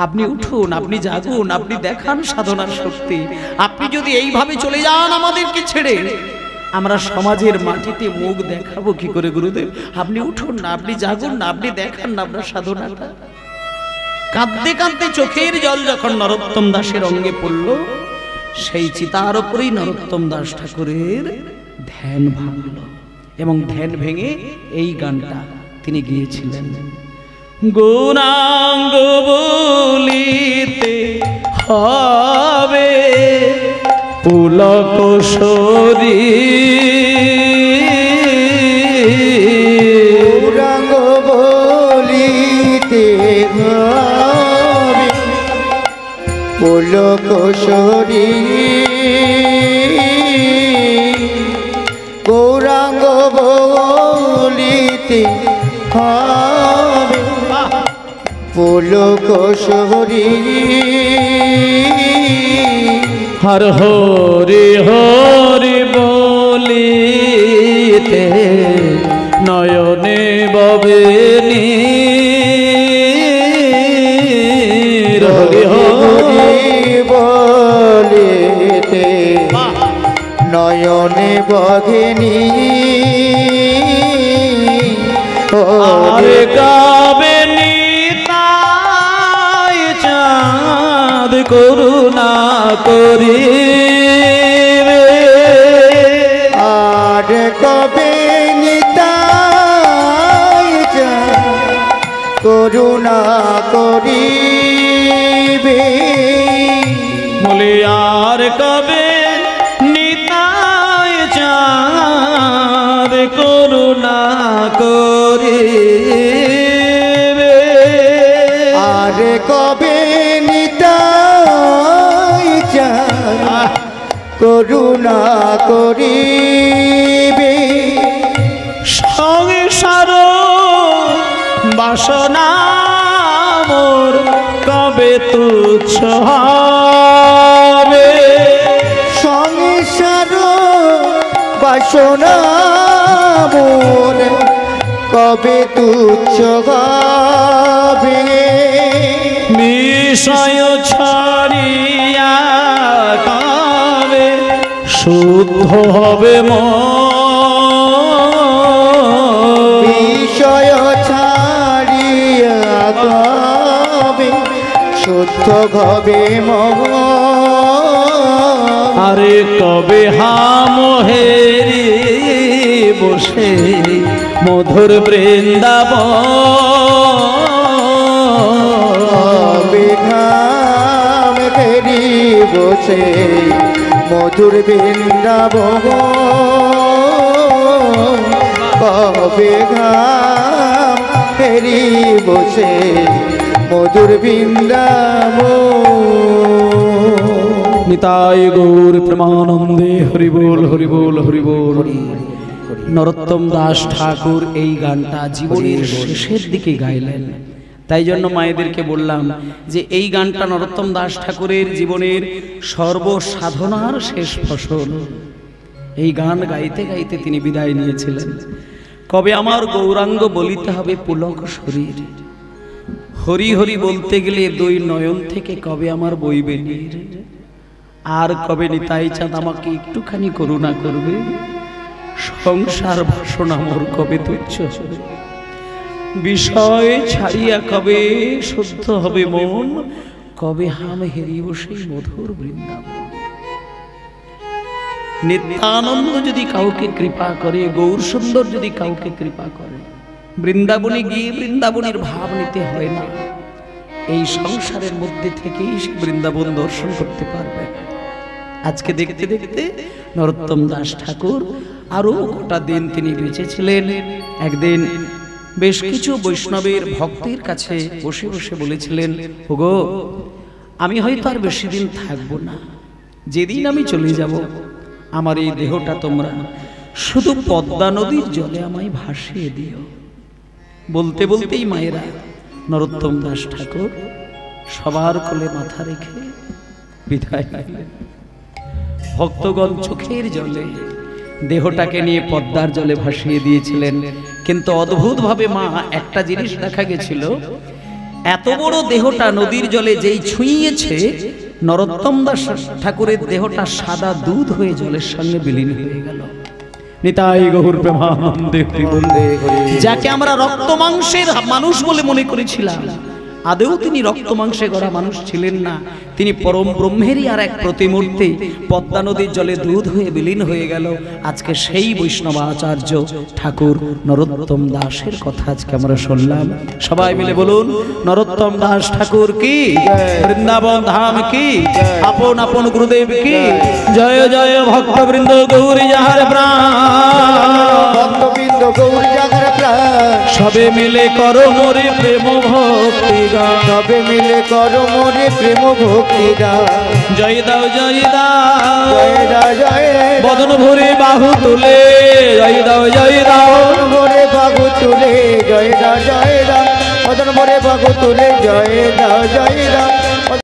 আপনি উঠুন, আপনি জাগুন, আপনি দেখান সাধনার শক্তি। আপনি যদি এইভাবে চলে যান আমাদেরকে ছেড়ে, আমরা সমাজের মাটিতে মুখ দেখাবো কি করে? গুরুদেব, আপনি উঠুন না, আপনি জাগুন না, আপনি দেখান না আপনার সাধনাটা। কাঁদতে কাঁদতে চোখের জল যখন নরোত্তম দাসের অঙ্গে পড়ল, সেই চিতার উপরেই নরোত্তম দাস ঠাকুরের ধ্যান ভাঙল এবং ধ্যান ভেঙে এই গানটা তিনি গিয়েছিলেন, গৌরাঙ্গ বলিতে হবে পুলক সরি, গৌরাঙ্গ বলিতে হবে পুলক সরি, গৌরাঙ্গ বলিতে হবে পুলক সরি, হর হরি হরি বলি বলিতে নয়নে ববে নীর। হরি হরি বলিতে নয়নে বঘিনী আর গাবে নিতাই চাঁদ করুণা করিবে। আর কবে নিতাই চাঁদ করুণা করিবে। বলে আর কবে নিতাই চাঁদ করুণা করিবে। আর কবে নিতাই চাঁদ করুণা করিবে। সংসার বাসনা মোর কবে তুচ্ছ হবে। সংসার বাসনা মোর কবে তুচ্ছ হবে। বিষয় ছাড়িয়া কবে শুদ্ধ হবে মন। বিষয় ছাড়িয়া কবে শুদ্ধ হবে মন। আরে কবে হামহেরি বসে মধুর বৃন্দাবন। ঘাম ঘেরি বসে মধুর বৃন্দাবন। কবে ঘাম ঘেরি বসে মধুর বৃন্দাবন। নিতাই গৌর প্রেমানন্দে হরি বল হরি বল হরি বল। নরোত্তম দাস ঠাকুর এই গানটা জীবনের শেষের দিকে গাইলেন। তাই জন্য মায়েদেরকে বললাম যে এই গানটা নরোত্তম দাস ঠাকুরের জীবনের সর্বসাধনার শেষ ফসল। এই গান গাইতে গাইতে তিনি বিদায় নিয়েছিলেন। কবে আমার গৌরাঙ্গ বলিতে হবে পুলক শরীর। হরি হরি বলতে গেলে দুই নয়ন থেকে কবে আমার বইবে নীর। আর কবে নিতাই চাঁদ আমাকে একটুখানি করুণা করবে। সংসার বাসনা মোর কবে তুচ্ছ হবে। বিষয় ছাড়িয়া কবে শুদ্ধ হবে মন। কবে হাম হেরিব সেই মধুর বৃন্দাবন। নিত্যানন্দ যদি কাউকে কৃপা করে, গৌর সুন্দর যদি কাউকে কৃপা করে, বৃন্দাবনে গিয়ে বৃন্দাবনের ভাব নিতে হয় না। এই সংসারের মধ্যে থেকেই সে বৃন্দাবন দর্শন করতে পারবে। আজকে দেখতে দেখতে নরোত্তম দাস ঠাকুর আরো গোটা দিন তিনি বেঁচে ছিলেন। একদিন বেশ কিছু বৈষ্ণবের ভক্তের কাছে বসে বসে বলেছিলেন, ওগো আমি হয়তো আর বেশি দিন থাকবো না। যেদিন আমি চলে যাব আমার এই দেহটা তোমরা শুধু পদ্মা নদীর জলে আমায় ভাসিয়ে দিও। বলতে বলতেই মায়েরা নরোত্তম দাস ঠাকুর সবার কোলে মাথা রেখে বিদায় নিলেন। ভক্তগণ চোখের জলে দেহটাকে নিয়ে পদ্মার জলে ভাসিয়ে দিয়েছিলেন। কিন্তু অদ্ভুতভাবে মা একটা জিনিস দেখা গেছিল, এত বড় দেহটা নদীর জলে যেই ছুঁয়েছে, নরোত্তম দাস ঠাকুরের দেহটা সাদা দুধ হয়ে জলের সঙ্গে বিলীন হয়ে গেল। নিতাই গৌর প্রেমানন্দে যাকে আমরা রক্ত মাংসের মানুষ বলে মনে করেছিলাম, আদেও তিনি রক্ত মাংসে গড়া মানুষ ছিলেন না। তিনি পরম ব্রহ্মেরই আর এক প্রতিমূর্তি। পদ্মা নদীর জলে দুধ হয়ে বিলীন হয়ে গেল। আজকে সেই বৈষ্ণব আচার্য ঠাকুর নরোত্তম দাসের কথা আজকে আমরা শুনলাম। সবাই মিলে বলুন, নরোত্তম দাস ঠাকুর কি, বৃন্দাবন ধাম কি, আপন আপন গুরুদেব কি। জয় জয় ভক্তবৃন্দ গৌরী যাহার প্রাণ, ভক্তবৃন্দ গৌরী যাহার প্রাণ। সবে মিলে করো মোরে প্রেম ভক্তি গান, সবে মিলে করো মোরে প্রেম ভক্তি গান। জয় দাও জয় দাও, জয় দাও জয় দাও। বদন ভরে বাহু তুলে জয় দাও জয় দাও। বদন ভরে বাহু তুলে জয় দাও জয় দাও। বদন ভরে বাহু তুলে জয় দাও জয় দাও।